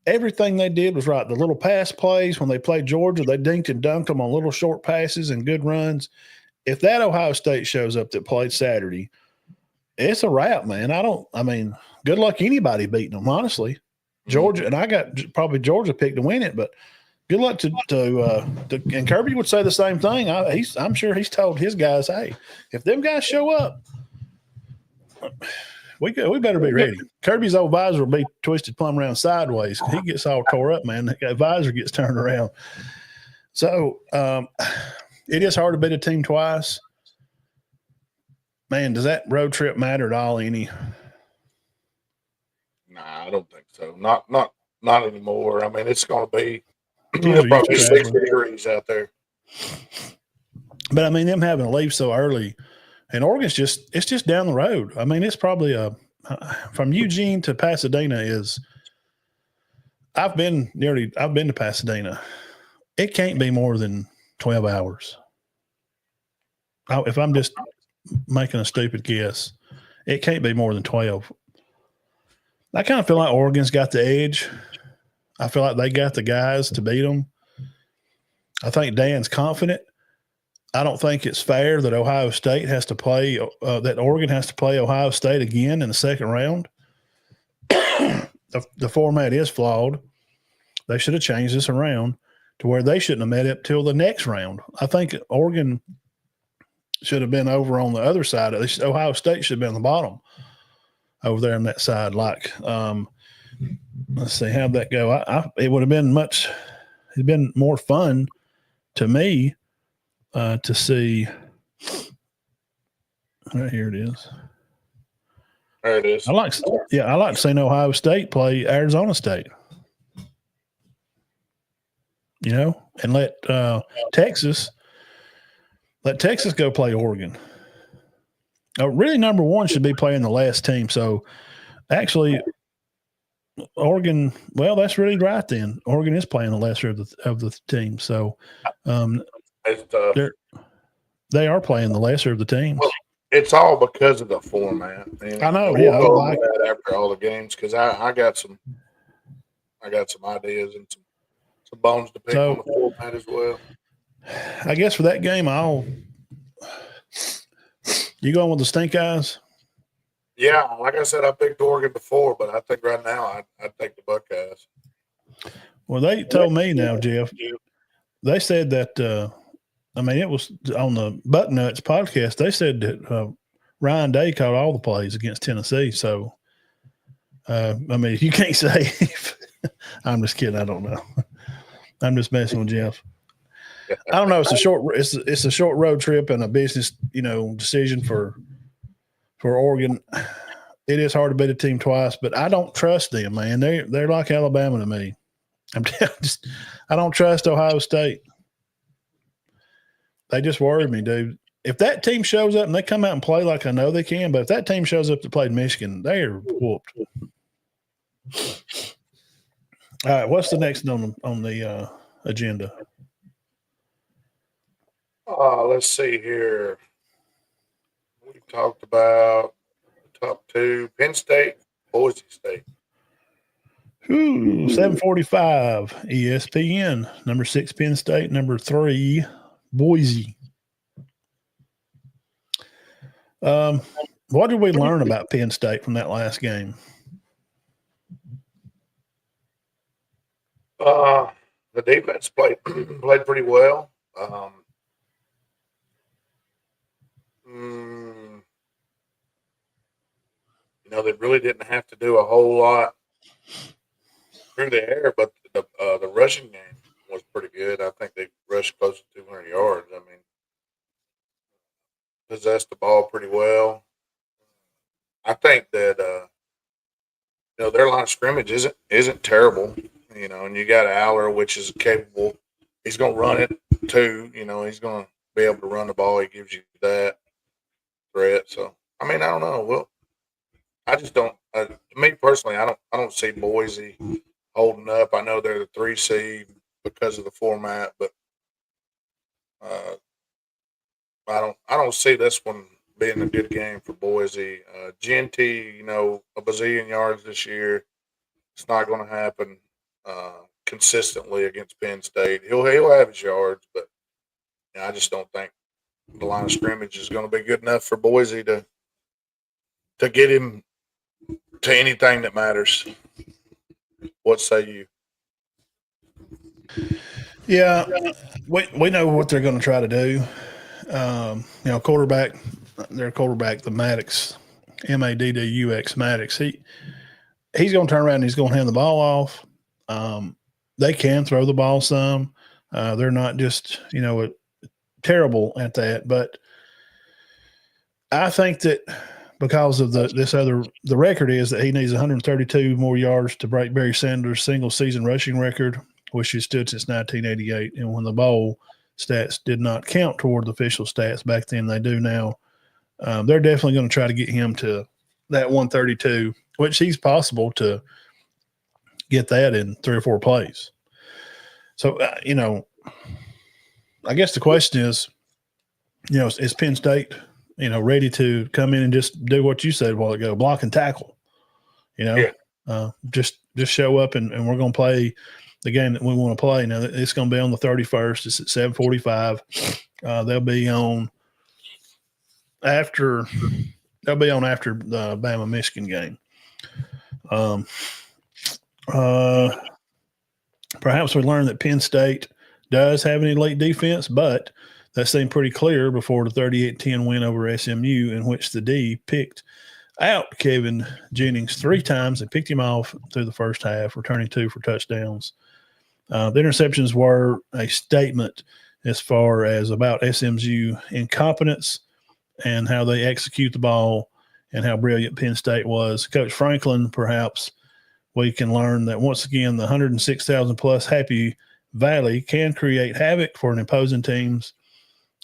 everything they did was right. The little pass plays when they played Georgia, they dinked and dunked them on little short passes and good runs. If that Ohio State shows up that played Saturday, it's a wrap, man. Good luck anybody beating them, honestly. Georgia, and I got probably Georgia picked to win it, but good luck to and Kirby would say the same thing. I'm sure he's told his guys, hey, if them guys show up, we better be ready. Kirby's old visor will be twisted plumb around sideways. He gets all tore up, man. That visor gets turned around. So it is hard to beat a team twice. Man, does that road trip matter at all? Any? Nah, I don't think so. Not anymore. I mean, it's going to be probably 60 degrees out there. But I mean, them having to leave so early, and Oregon's it's just down the road. I mean, it's probably from Eugene to Pasadena is. I've been to Pasadena. It can't be more than 12 hours. If I'm just making a stupid guess, it can't be more than 12. I kind of feel like Oregon's got the edge. I feel like they got the guys to beat them. I think Dan's confident. I don't think it's fair that Ohio State has to play that Oregon has to play Ohio State again in the second round. The format is flawed. They should have changed this around to where they shouldn't have met up till the next round. I think Oregon should have been over on the other side. Ohio State should have been on the bottom over there on that side. Like, let's see, how'd that go? It would have been it'd been more fun to me to see. Right here it is. There it is. I like to see Ohio State play Arizona State. And let Texas go play Oregon. Really, number one should be playing the last team. So, actually, Oregon. Well, that's really right. Then Oregon is playing the lesser of the teams. So, they are playing the lesser of the teams. Well, it's all because of the format. And I know. We'll go over that after all the games because I got some ideas and some bones to pick on the format as well. I guess for that game, you going with the Stink Eyes? Yeah, like I said, I picked Oregon before, but I think right now I'd take the Buckeyes. Well, they told me now, Jeff. They said that. It was on the Bucknuts podcast. They said that Ryan Day caught all the plays against Tennessee. So, you can't say. I'm just kidding. I don't know. I'm just messing with Jeff. I don't know. It's a short road trip and a business, decision for Oregon. It is hard to beat a team twice, but I don't trust them, man. They're like Alabama to me. I don't trust Ohio State. They just worry me, dude. If that team shows up and they come out and play like I know they can, but if that team shows up to play Michigan, they are whooped. All right, what's the next on the agenda? Let's see here. We talked about the top two: Penn State, Boise State. 7:45 ESPN. Number 6 Penn State. Number 3 Boise. What did we learn about Penn State from that last game? The defense played pretty well. They really didn't have to do a whole lot through the air, but the rushing game was pretty good. I think they rushed close to 200 yards. I mean, possessed the ball pretty well. I think that their line of scrimmage isn't terrible. And you got Aller, which is capable. He's going to run it too. He's going to be able to run the ball. He gives you that threat. So I mean, I don't know. Well, I just don't. Me personally, I don't see Boise holding up. I know they're the 3 seed because of the format, but I don't see this one being a good game for Boise. Genty, a bazillion yards this year. It's not going to happen consistently against Penn State. He'll have his yards, but I just don't think the line of scrimmage is going to be good enough for Boise to get him to anything that matters. What say you? Yeah, we know what they're going to try to do. Quarterback, their quarterback, the Maddox, Maddux, Maddox. He's going to turn around and he's going to hand the ball off. They can throw the ball some. They're not just terrible at that, but I think that because of the record is that he needs 132 more yards to break Barry Sanders' single season rushing record, which has stood since 1988. And when the bowl stats did not count toward the official stats back then, they do now. They're definitely going to try to get him to that 132, which he's possible to get that in 3 or 4 plays. So, I guess the question is, is Penn State, ready to come in and just do what you said a while ago, block and tackle, just show up and we're going to play the game that we want to play. Now it's going to be on the 31st. It's at 7:45. They'll be on after the Bama Michigan game. Perhaps we learned that Penn State does have an elite defense, but that seemed pretty clear before the 38-10 win over SMU, in which the D picked out Kevin Jennings 3 times and picked him off through the first half, returning 2 for touchdowns. The interceptions were a statement as far as about SMU incompetence and how they execute the ball and how brilliant Penn State was. Coach Franklin, perhaps we can learn that once again, the 106,000 plus Happy Valley can create havoc for an opposing teams.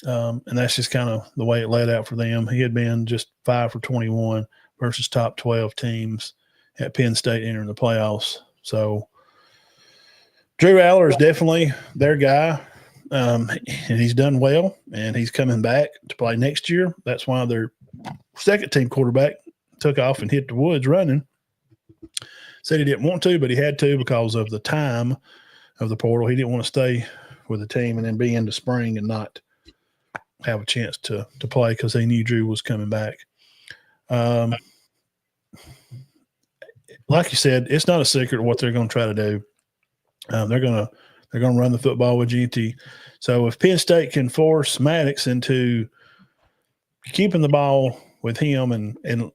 And that's just kind of the way it laid out for them. He had been just 5 for 21 versus top 12 teams at Penn State entering the playoffs. So Drew Aller is definitely their guy. And he's done well, and he's coming back to play next year. That's why their second team quarterback took off and hit the woods running. Said he didn't want to, but he had to because of the time of the portal. He didn't want to stay with the team and then be into spring and not have a chance to play because he knew Drew was coming back. Like you said, it's not a secret what they're going to try to do. They're going to run the football with GT. So if Penn State can force Maddox into keeping the ball with him and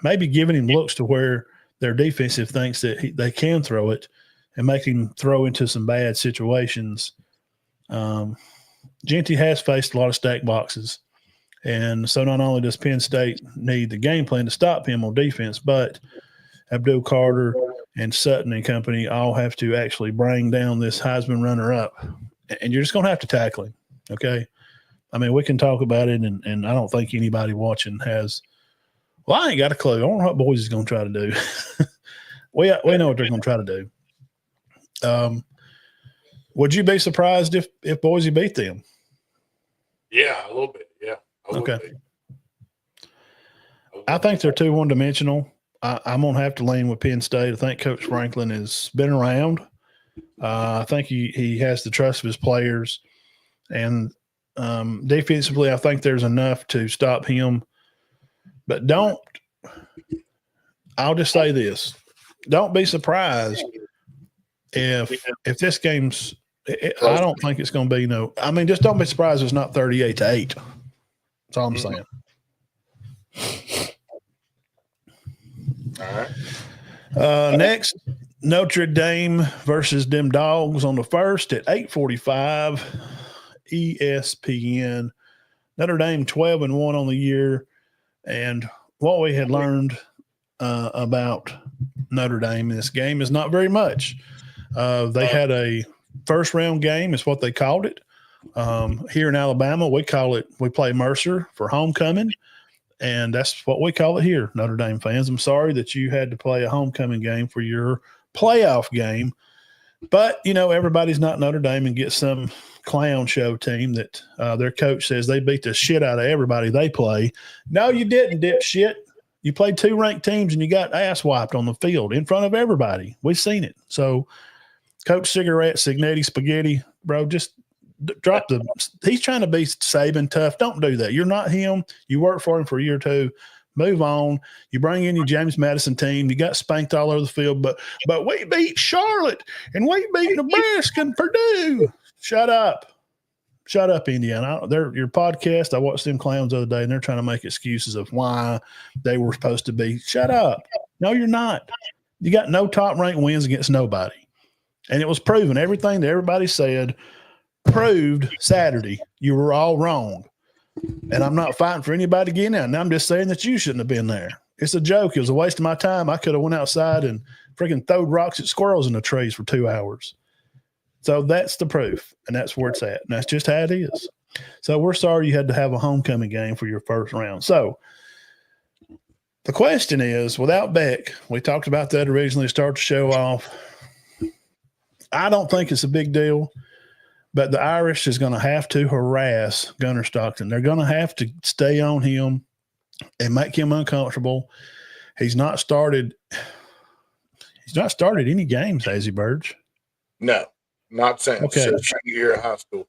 maybe giving him looks to where their defensive thinks that they can throw it and make him throw into some bad situations, Genty has faced a lot of stack boxes. And so not only does Penn State need the game plan to stop him on defense, but Abdul Carter and Sutton and company all have to actually bring down this Heisman runner-up. And you're just going to have to tackle him, okay? I mean, we can talk about it, and I don't think anybody watching has – well, I ain't got a clue. I don't know what Boise is going to try to do. we know what they're going to try to do. Would you be surprised if Boise beat them? Yeah, a little bit, yeah. Okay. I think they're too one-dimensional. I'm going to have to lean with Penn State. I think Coach Franklin has been around. I think he has the trust of his players. And defensively, I think there's enough to stop him. But I'll just say this. Don't be surprised if this game's – I don't think it's going to be just don't be surprised if it's not 38-8. That's all I'm saying. All right. Next, Notre Dame versus them Dogs on the first at 8:45 ESPN. Notre Dame 12-1 on the year, and what we had learned about Notre Dame in this game is not very much. They had a first-round game, is what they called it. Here in Alabama, we play Mercer for homecoming. And that's what we call it here, Notre Dame fans. I'm sorry that you had to play a homecoming game for your playoff game. But, everybody's not Notre Dame and get some clown show team that their coach says they beat the shit out of everybody they play. No, you didn't, dipshit. You played 2 ranked teams and you got ass wiped on the field in front of everybody. We've seen it. So, Coach Cigarette, Signetti, Spaghetti, bro, just drop he's trying to be Saban tough. Don't do that. You're not him. You work for him for a year or two. Move on. You bring in your James Madison team. You got spanked all over the field, but we beat Charlotte and we beat Nebraska and Purdue. Shut up. Shut up, Indiana. Your podcast, I watched them clowns the other day, and they're trying to make excuses of why they were supposed to be. Shut up. No, you're not. You got no top-ranked wins against nobody. And it was proven. Everything that everybody said proved Saturday you were all wrong. And I'm not fighting for anybody to get in. I'm just saying that you shouldn't have been there. It's a joke. It was a waste of my time. I could have went outside and freaking throwed rocks at squirrels in the trees for 2 hours. So that's the proof, and that's where it's at. And that's just how it is. So we're sorry you had to have a homecoming game for your first round. So the question is, without Beck, we talked about that originally to start the show off. I don't think it's a big deal. But the Irish is going to have to harass Gunnar Stockton. They're going to have to stay on him and make him uncomfortable. He's not started any games, has he, Birge? No, not since year of high school.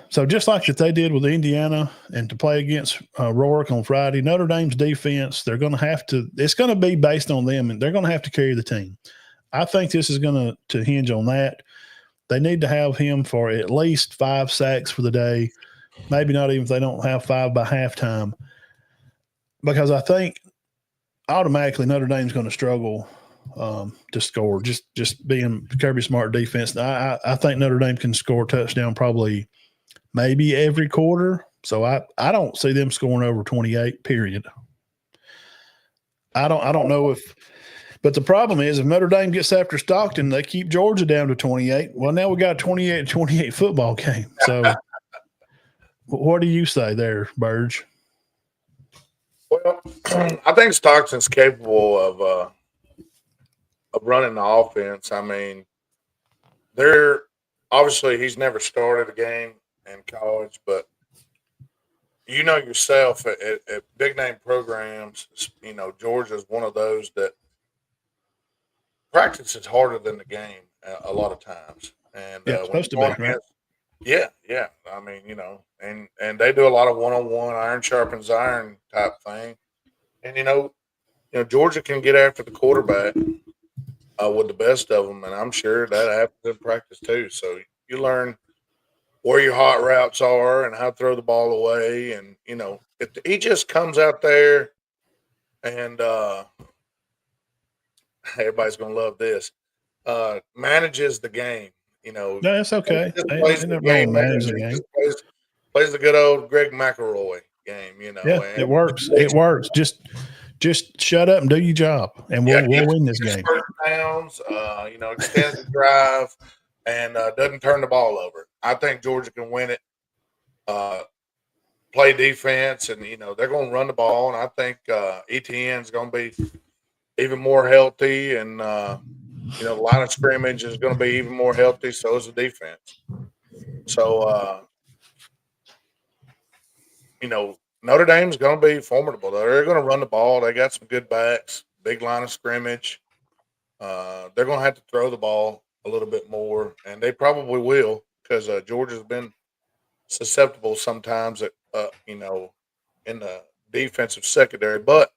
So just like that they did with Indiana and to play against Rourke on Friday, Notre Dame's defense, they're going to have to – it's going to be based on them, and they're going to have to carry the team. I think this is going to hinge on that. They need to have him for at least 5 sacks for the day, maybe not even if they don't have 5 by halftime, because I think automatically Notre Dame's going to struggle to score, just being Kirby Smart defense. I think Notre Dame can score a touchdown probably maybe every quarter, so I don't see them scoring over 28, period. I don't know if – but the problem is if Notre Dame gets after Stockton, they keep Georgia down to 28. Well, now we got a 28-28 football game. So what do you say there, Birge? Well, I think Stockton's capable of running the offense. I mean, obviously he's never started a game in college, but you know yourself at big name programs, Georgia's one of those that practice is harder than the game a lot of times. And it's supposed to be, right? Yeah. I mean, and they do a lot of one-on-one, iron sharpens iron type thing. And, Georgia can get after the quarterback with the best of them, and I'm sure that happens in practice too. So you learn where your hot routes are and how to throw the ball away. And, if he just comes out there and everybody's going to love this, manages the game No, that's okay. just Ain't plays nothing the wrong game with managing the managing. game. Just plays the good old Greg McElroy game. Yeah, And it works. It works. Just shut up and do your job, and we'll win this game. First downs, extends the drive, and doesn't turn the ball over. I think Georgia can win it. Play defense, and they're going to run the ball, and I think ETN is going to be even more healthy, and the line of scrimmage is going to be even more healthy. So is the defense. So Notre Dame's going to be formidable. They're going to run the ball. They got some good backs, big line of scrimmage. They're going to have to throw the ball a little bit more, and they probably will because Georgia's been susceptible sometimes at in the defensive secondary. But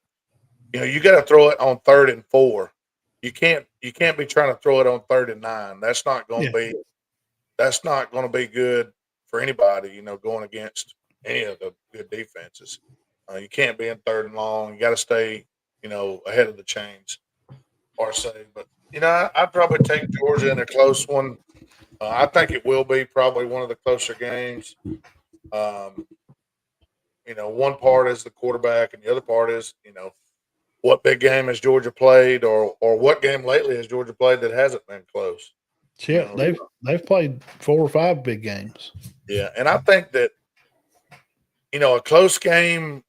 you got to throw it on 3rd and 4. You can't be trying to throw it on 3rd and 9. That's not going to be good for anybody. Going against any of the good defenses. You can't be in 3rd and long. You got to stay ahead of the chains. Or say, but I'd probably take Georgia in a close one. I think it will be probably one of the closer games. One part is the quarterback, and the other part is what big game has Georgia played, or what game lately has Georgia played that hasn't been close. Yeah, they've played 4 or 5 big games. Yeah, and I think that a close game.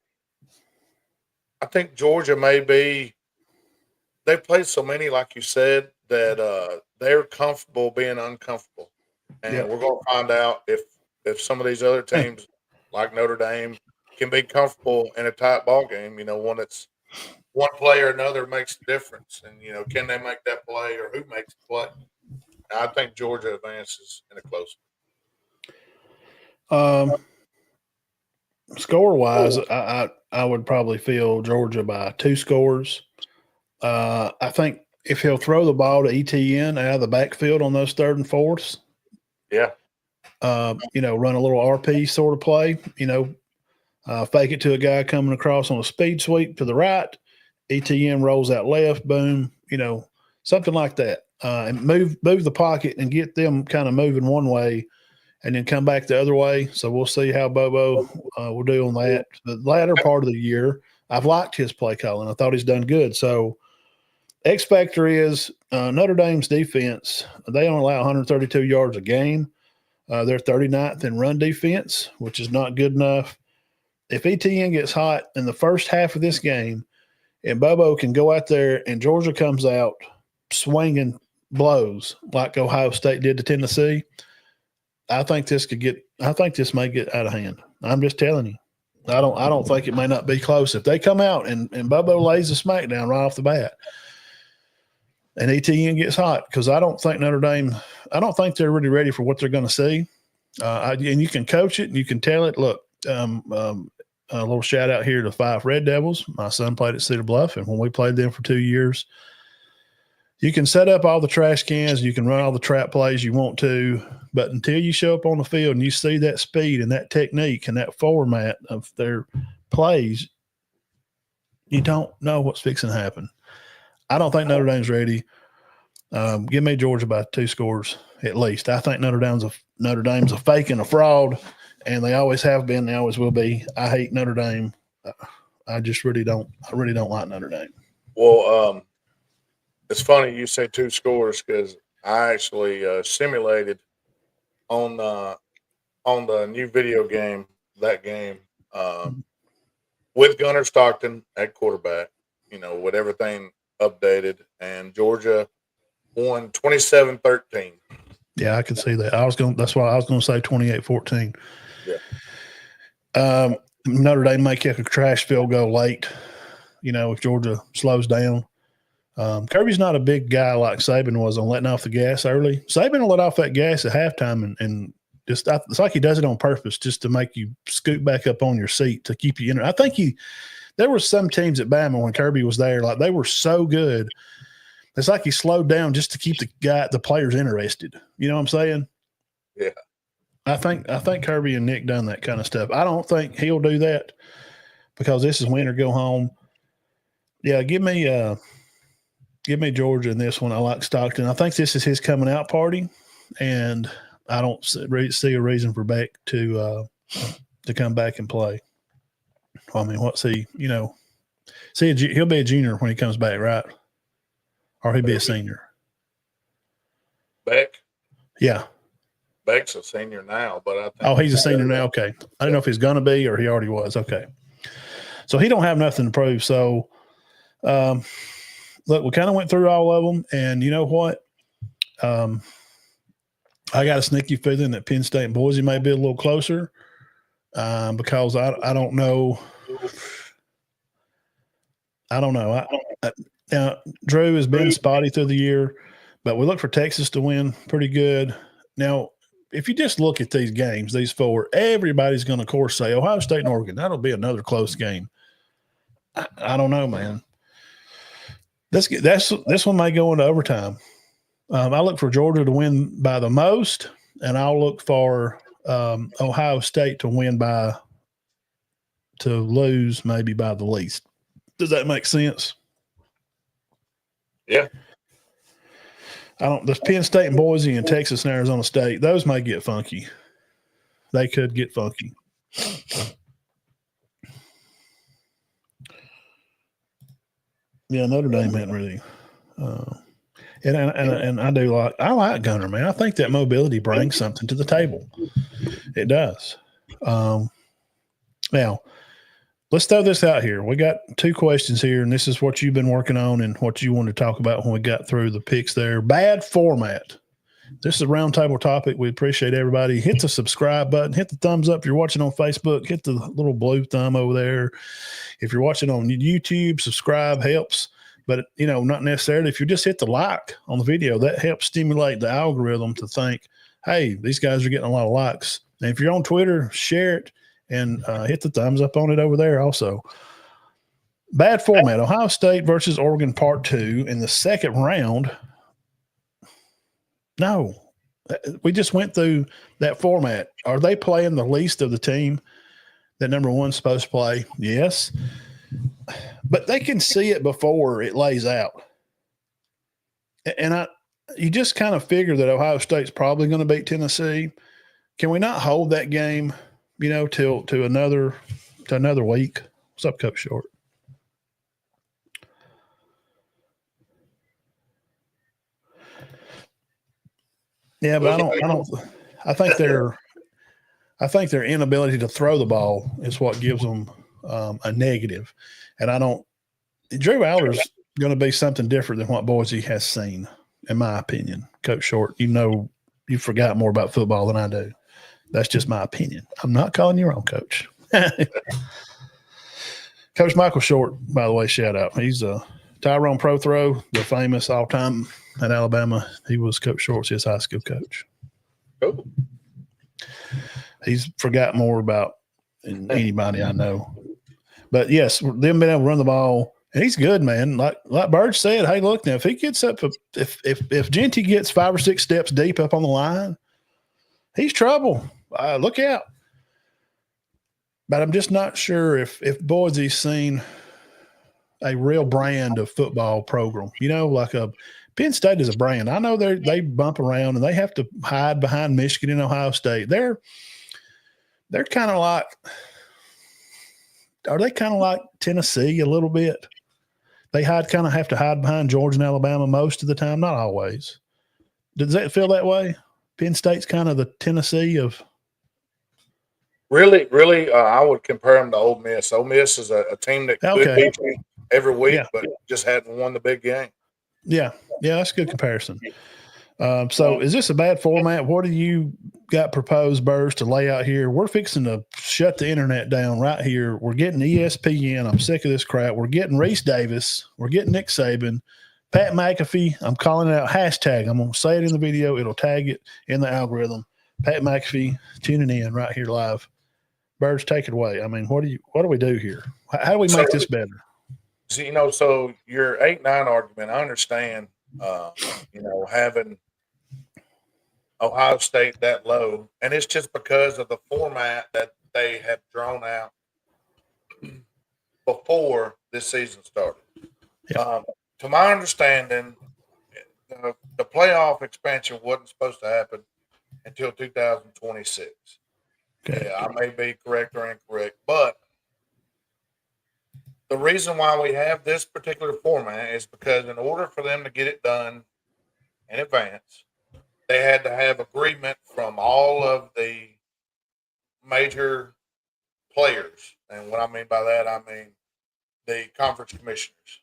I think Georgia may be. They've played so many, like you said, that they're comfortable being uncomfortable, and we're going to find out if some of these other teams, like Notre Dame, can be comfortable in a tight ball game. One that's one play or another makes a difference, and can they make that play or who makes the play? I think Georgia advances in a close one. Score wise, I would probably feel Georgia by 2 scores. I think if he'll throw the ball to ETN out of the backfield on those 3rd and 4ths, run a little RP sort of play, fake it to a guy coming across on a speed sweep to the right, ETN rolls out left, boom, something like that, and move the pocket and get them kind of moving one way, and then come back the other way. So we'll see how Bobo will do on that. The latter part of the year, I've liked his play calling. I thought he's done good. So X factor is Notre Dame's defense. They only allow 132 yards a game. They're 39th in run defense, which is not good enough. If ETN gets hot in the first half of this game and Bobo can go out there and Georgia comes out swinging blows like Ohio State did to Tennessee, I think this may get out of hand. I'm just telling you. I don't think it may not be close. If they come out and Bobo lays the smackdown right off the bat and ETN gets hot, because I don't think they're really ready for what they're going to see. And you can coach it and you can tell it. Look, a little shout out here to 5 Red Devils. My son played at Cedar Bluff, and when we played them for 2 years, you can set up all the trash cans, you can run all the trap plays you want to, but until you show up on the field and you see that speed and that technique and that format of their plays, you don't know what's fixing to happen. I don't think Notre Dame's ready. Give me Georgia by 2 scores at least. I think Notre Dame's a fake and a fraud, and they always have been. They always will be. I hate Notre Dame. I really don't like Notre Dame. Well, it's funny you say 2 scores because I actually simulated on the new video game that game with Gunnar Stockton at quarterback. With everything updated, and Georgia won 27-13. Yeah, I can see that. That's why I was going to say 28-14. Yeah. Notre Dame may kick a trash field goal late. If Georgia slows down. Kirby's not a big guy like Saban was on letting off the gas early. Saban will let off that gas at halftime and just it's like he does it on purpose just to make you scoot back up on your seat to keep you in. I think there were some teams at Bama when Kirby was there, like they were so good. It's like he slowed down just to keep the players interested. You know what I'm saying? Yeah. I think Kirby and Nick done that kind of stuff. I don't think he'll do that because this is win or go home. Yeah, give me Georgia in this one. I like Stockton. I think this is his coming out party. and I don't see a reason for Beck to come back and play. I mean, what's he? See, he'll be a junior when he comes back, right? Or he'll be a senior. Beck? Yeah. Beck's a senior now, but I think he's a senior now. Okay. I didn't know if he's going to be or he already was. Okay. So he don't have nothing to prove. So, look, we kind of went through all of them, and you know what? I got a sneaky feeling that Penn State and Boise may be a little closer because I don't know. I don't know. Drew has been spotty through the year, but we look for Texas to win pretty good. Now, if you just look at these games, these four, everybody's going to, of course, say Ohio State and Oregon. That'll be another close game. I don't know, man. This one may go into overtime. I look for Georgia to win by the most, and I'll look for Ohio State to lose maybe by the least. Does that make sense? Yeah. The Penn State and Boise and Texas and Arizona State, those may get funky. They could get funky. Yeah, Notre Dame hadn't really. And I like Gunner, man. I think that mobility brings something to the table. It does. Now, let's throw this out here. We got 2 questions here, and this is what you've been working on and what you wanted to talk about when we got through the picks there. Bad format. This is a roundtable topic. We appreciate everybody. Hit the subscribe button. Hit the thumbs up if you're watching on Facebook. Hit the little blue thumb over there. If you're watching on YouTube, subscribe helps. But, not necessarily. If you just hit the like on the video, that helps stimulate the algorithm to think, hey, these guys are getting a lot of likes. And if you're on Twitter, share it and hit the thumbs up on it over there also. Bad format. Ohio State versus Oregon Part 2 in the second round. No. We just went through that format. Are they playing the least of the team that number one's supposed to play? Yes. But they can see it before it lays out. And you just kind of figure that Ohio State's probably going to beat Tennessee. Can we not hold that game, till another week? What's up, Coach Short? Yeah, but I think their inability to throw the ball is what gives them a negative. And Drew Aller's going to be something different than what Boise has seen, in my opinion. Coach Short, you forgot more about football than I do. That's just my opinion. I'm not calling you wrong, Coach. Coach Michael Short, by the way, shout out. He's a Tyrone Prothrow, the famous all-time at Alabama. He was Coach Short's his high school coach. Cool. He's forgot more about anybody I know. But, yes, them being able to run the ball, and he's good, man. Like Birge said, hey, look, now, if he gets up – if Genty gets 5 or 6 steps deep up on the line, he's trouble. Look out. But I'm just not sure if Boise's seen a real brand of football program. Like a Penn State is a brand. I know they bump around and they have to hide behind Michigan and Ohio State. They're kind of like – are they kind of like Tennessee a little bit? They have to hide behind Georgia and Alabama most of the time, not always. Does that feel that way? Penn State's kind of the Tennessee of – Really, I would compare them to Ole Miss. Ole Miss is a team that could beat you every week, but just hadn't won the big game. Yeah, that's a good comparison. So is this a bad format? What do you got proposed, Birge, to lay out here? We're fixing to shut the internet down right here. We're getting ESPN. I'm sick of this crap. We're getting Reese Davis. We're getting Nick Saban. Pat McAfee, I'm calling it out, hashtag. I'm going to say it in the video. It'll tag it in the algorithm. Pat McAfee tuning in right here live. Birge, take it away. I mean, what do we do here? How do we make this better? So your 8-9 argument, I understand, having Ohio State that low, and it's just because of the format that they have drawn out before this season started. Yeah. To my understanding, the playoff expansion wasn't supposed to happen until 2026. Okay. Yeah, I may be correct or incorrect, but the reason why we have this particular format is because in order for them to get it done in advance, they had to have agreement from all of the major players. And what I mean by that, I mean the conference commissioners.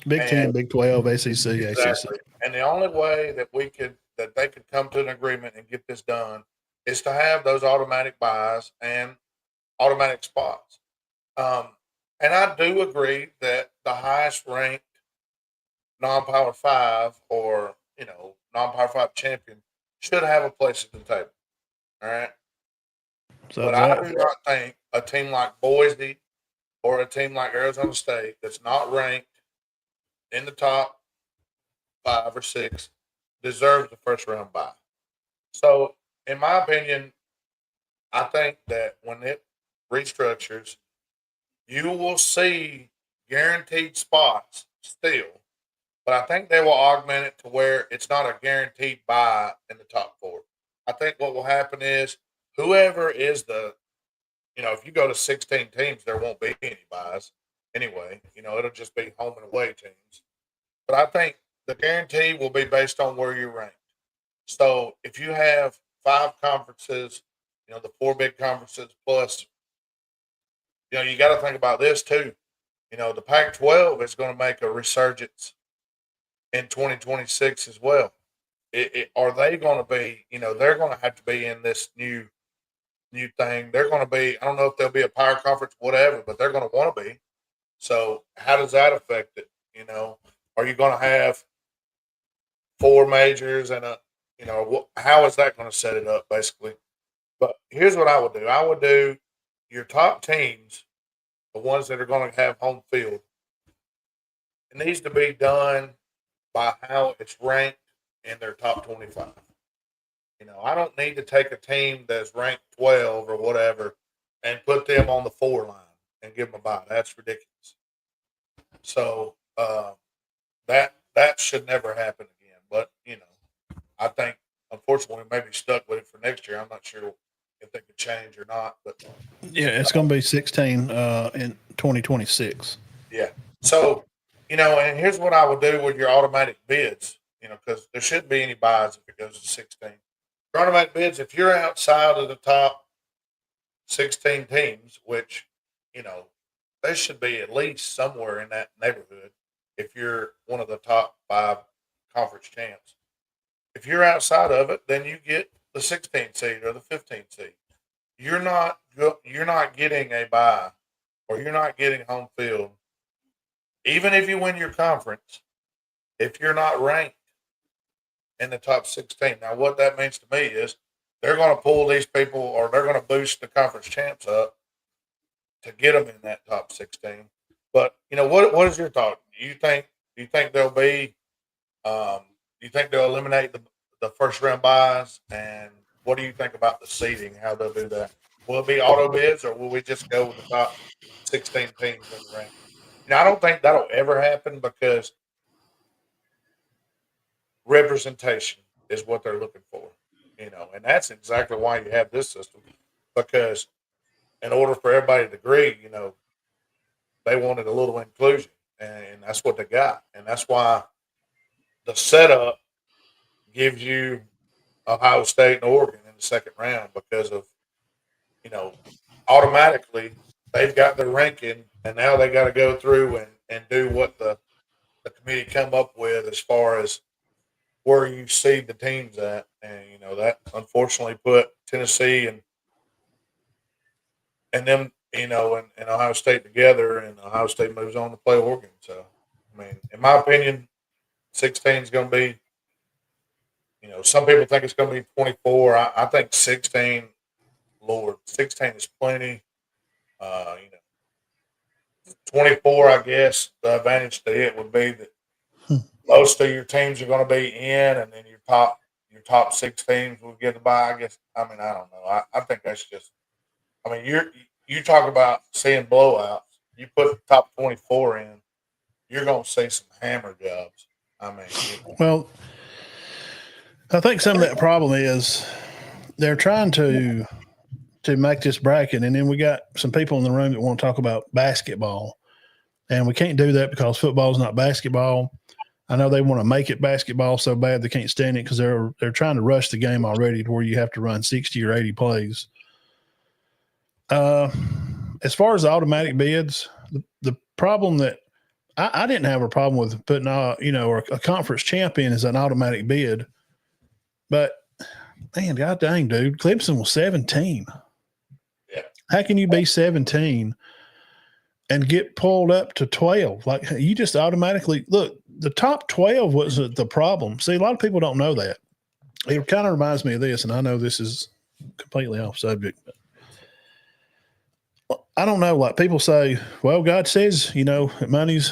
Big 10, Big 12, ACC, Exactly. ACC. And the only way that they could come to an agreement and get this done is to have those automatic buys and automatic spots. Um, and I do agree that the highest ranked non-power five or non-power five champion should have a place at the table. All right. So But I do not think a team like Boise or a team like Arizona State that's not ranked in the top 5 or 6 deserves the first round bye. So, in my opinion, I think that when it restructures, you will see guaranteed spots still, but I think they will augment it to where it's not a guaranteed bye in the top 4. I think what will happen is whoever is if you go to 16 teams, there won't be any buys anyway. It'll just be home and away teams. But I think the guarantee will be based on where you're ranked. So if you have 5 conferences, the 4 big conferences plus, you got to think about this too. The Pac-12 is going to make a resurgence in 2026 as well. Are they going to be? They're going to have to be in this new thing. They're going to be. I don't know if they'll be a power conference, whatever, but they're going to want to be. So how does that affect it? Are you going to have 4 majors and how is that going to set it up basically? But here's what I would do. I would do your top teams, the ones that are going to have home field. It needs to be done by how it's ranked in their top 25. I don't need to take a team that's ranked 12 or whatever and put them on the 4 line and give them a bye. That's ridiculous. So that should never happen again. But I think unfortunately we may be stuck with it for next year. I'm not sure if they could change or not. But yeah, it's going to be 16 in 2026. Yeah. So and here's what I would do with your automatic bids. Because there shouldn't be any buys if it goes to 16. Your automatic bids, if you're outside of the top 16 teams, which they should be at least somewhere in that neighborhood. If you're one of the top 5 conference champs, if you're outside of it, then you get the 16th seed or the 15th seed. You're not getting a bye, or you're not getting home field, even if you win your conference. If you're not ranked in the top 16, now what that means to me is they're going to pull these people, or they're going to boost the conference champs up to get them in that top 16. But what is your thought? Do you think they'll be? Do you think they'll eliminate the first round buys? And what do you think about the seeding? How they'll do that? Will it be auto bids, or will we just go with the top 16 teams in the rank? I don't think that'll ever happen because representation is what they're looking for. And that's exactly why you have this system, because in order for everybody to agree, they wanted a little inclusion, and that's what they got. And that's why the setup gives you Ohio State and Oregon in the second round, because of, automatically they've got their ranking, and now they got to go through and do what the committee come up with as far as where you seed the teams at. And, that unfortunately put Tennessee and them, and Ohio State together, and Ohio State moves on to play Oregon. So, in my opinion, 16 is going to be, some people think it's going to be 24. I think 16, Lord, 16 is plenty. 24, I guess the advantage to it would be that most of your teams are going to be in, and then your top 6 teams will get the bye. I guess. I don't know. I think that's just. You talk about seeing blowouts. You put the top 24 in, you're going to see some hammer jobs. Well, I think some of that problem is they're trying to make this bracket, and then we got some people in the room that want to talk about basketball, and we can't do that because football is not basketball. I know they want to make it basketball so bad they can't stand it because they're trying to rush the game already to where you have to run 60 or 80 plays. As far as the automatic bids, the problem that I didn't have a problem with putting a conference champion as an automatic bid, but man, god dang, dude, Clemson was 17. Yeah. How can you be 17 and get pulled up to 12? Like, you just automatically look. The top 12 wasn't the problem. See, a lot of people don't know that. It kind of reminds me of this, and I know this is completely off subject, but I don't know. Like, people say, well, God says, money's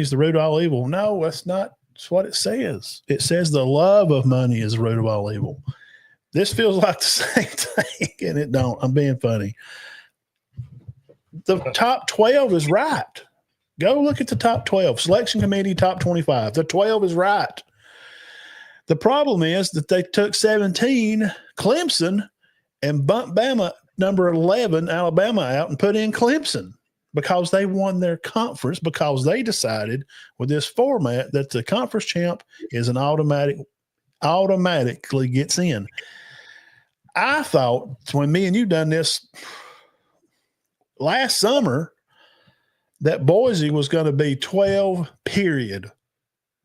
the root of all evil. No, that's not what it says. It says the love of money is the root of all evil. This feels like the same thing, and it don't. I'm being funny. The top 12 is right. Go look at the top 12. Selection committee, top 25. The 12 is right. The problem is that they took 17, Clemson, and bumped Bama, number 11, Alabama, out and put in Clemson because they won their conference, because they decided with this format that the conference champ is an automatically gets in. I thought when me and you done this last summer that Boise was going to be 12, period.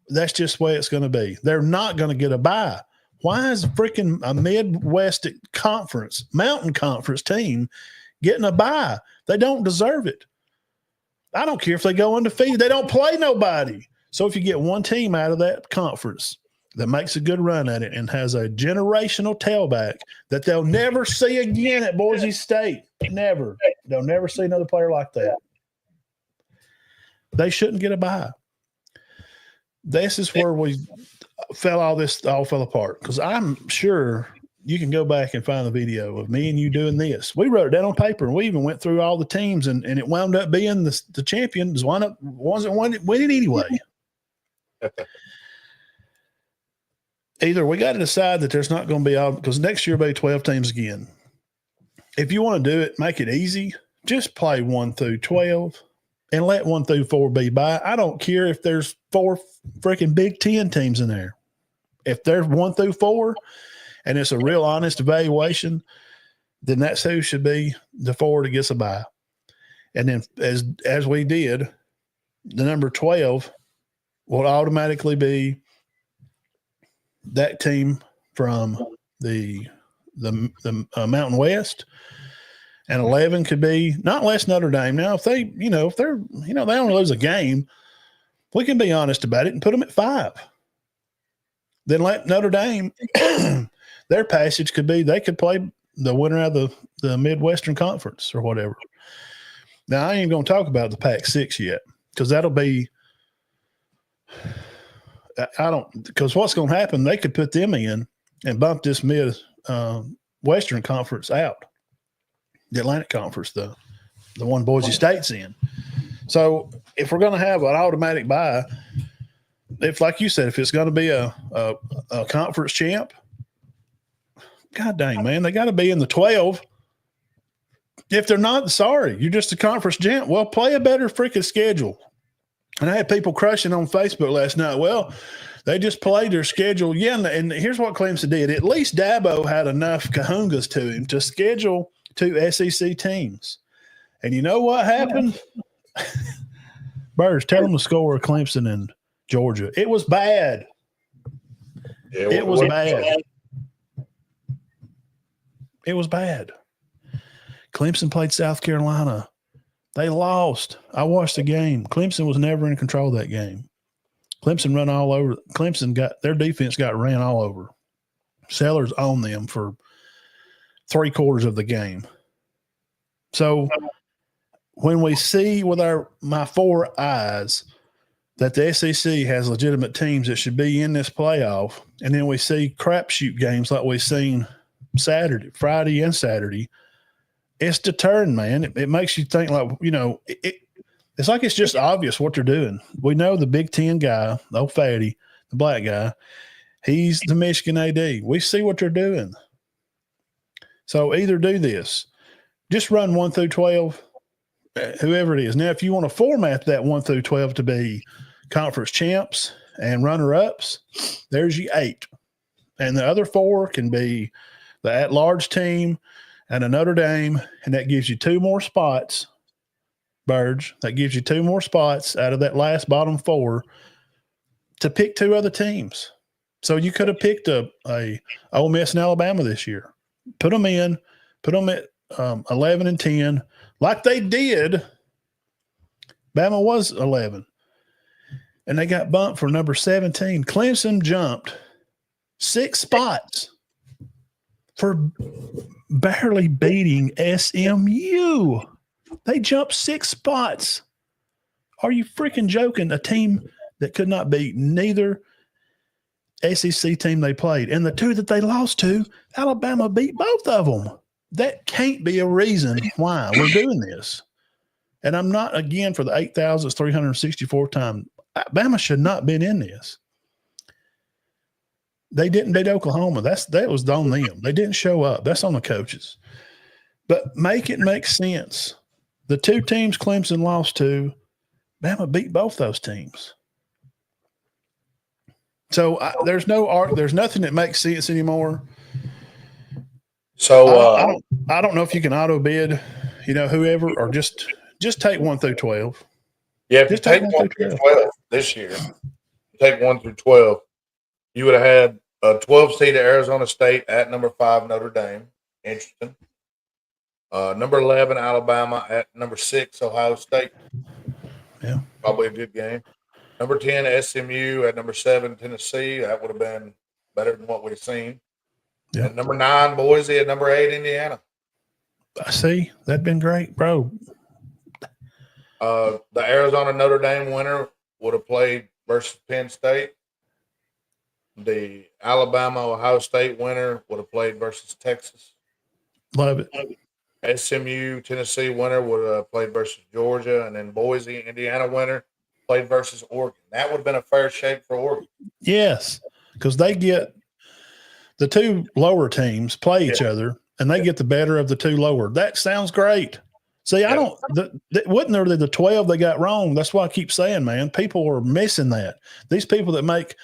That's just the way it's going to be. They're not going to get a bye. Why is freaking a Midwest conference, mountain conference team getting a bye? They don't deserve it. I don't care if they go undefeated. They don't play nobody. So if you get one team out of that conference that makes a good run at it and has a generational tailback that they'll never see again at Boise State, never. They'll never see another player like that. They shouldn't get a bye. This is where all fell apart, because I'm sure you can go back and find the video of me and you doing this. We wrote it down on paper, and we even went through all the teams, and it wound up being the champions wasn't winning anyway. Either we got to decide that there's not going to be all, because next year will be 12 teams again. If you want to do it, make it easy. Just play 1 through 12. And let 1 through 4 be by. I don't care if there's 4 freaking Big Ten teams in there. If there's 1 through 4 and it's a real honest evaluation, then that's who should be the 4 that gets a bye. And then as we did, the number 12 will automatically be that team from the Mountain West. And 11 could be not less Notre Dame. Now, if they only lose a game, we can be honest about it and put them at 5. Then let Notre Dame, their passage could be they could play the winner out of the Midwestern Conference or whatever. Now, I ain't going to talk about the Pac-6 yet, because that'll be because what's going to happen, they could put them in and bump this Western Conference out. The Atlantic Conference, the one Boise State's in. So if we're going to have an automatic bye, if, like you said, if it's going to be a conference champ, god dang, man, they got to be in the 12. If they're not, sorry, you're just a conference champ. Well, play a better freaking schedule. And I had people crushing on Facebook last night. Well, they just played their schedule. Yeah, and here's what Clemson did. At least Dabo had enough kahungas to him to schedule 2 SEC teams. And you know what happened? Birge, tell them the score of Clemson and Georgia. It was bad. Yeah, it was bad. It was bad. Clemson played South Carolina. They lost. I watched the game. Clemson was never in control of that game. Clemson run all over. Their defense got ran all over. Sellers owned them for 3/4 of the game. So when we see with my 4 eyes that the SEC has legitimate teams that should be in this playoff, and then we see crapshoot games like we've seen Friday and Saturday, it's deterring, man. It makes you think like, it's like it's just obvious what they're doing. We know the Big Ten guy, the old fatty, the black guy, He's the Michigan AD. We see what they're doing. So either do this. Just run 1 through 12, whoever it is. Now, if you want to format that 1 through 12 to be conference champs and runner-ups, there's your 8. And the other 4 can be the at-large team and a Notre Dame, and that gives you 2 more spots, Birge. That gives you 2 more spots out of that last bottom 4 to pick 2 other teams. So you could have picked a Ole Miss and Alabama this year. Put them at 11 and 10, like they did. Bama was 11, and they got bumped for number 17. Clemson jumped 6 spots for barely beating SMU. They jumped 6 spots. Are you freaking joking? A team that could not beat neither SEC team they played. And the 2 that they lost to, Alabama beat both of them. That can't be a reason why we're doing this. And I'm not, again, for the 8,364th time, Alabama should not have been in this. They didn't beat Oklahoma. That was on them. They didn't show up. That's on the coaches. But make it make sense. The 2 teams Clemson lost to, Bama beat both those teams. So there's nothing that makes sense anymore. So I don't know if you can auto bid, whoever, or just take 1 through 12. Yeah, if you take 1 through 12 this year, take 1 through 12, you would have had a 12 seed at Arizona State at number 5 Notre Dame. Interesting. Number 11 Alabama at number 6 Ohio State. Yeah, probably a good game. Number 10 SMU at number 7 Tennessee. That would have been better than what we've seen. Yeah. And number 9 Boise at number 8 Indiana. I see. That'd been great, bro. The Arizona Notre Dame winner would have played versus Penn State. The Alabama Ohio State winner would have played versus Texas. Love it. SMU Tennessee winner would have played versus Georgia, and then Boise Indiana winner played versus Oregon. That would have been a fair shake for Oregon. Yes, because they get the 2 lower teams play each other, and they get the better of the 2 lower. That sounds great. See, I don't – wasn't there the 12 they got wrong? That's why I keep saying, man, people are missing that. These people that make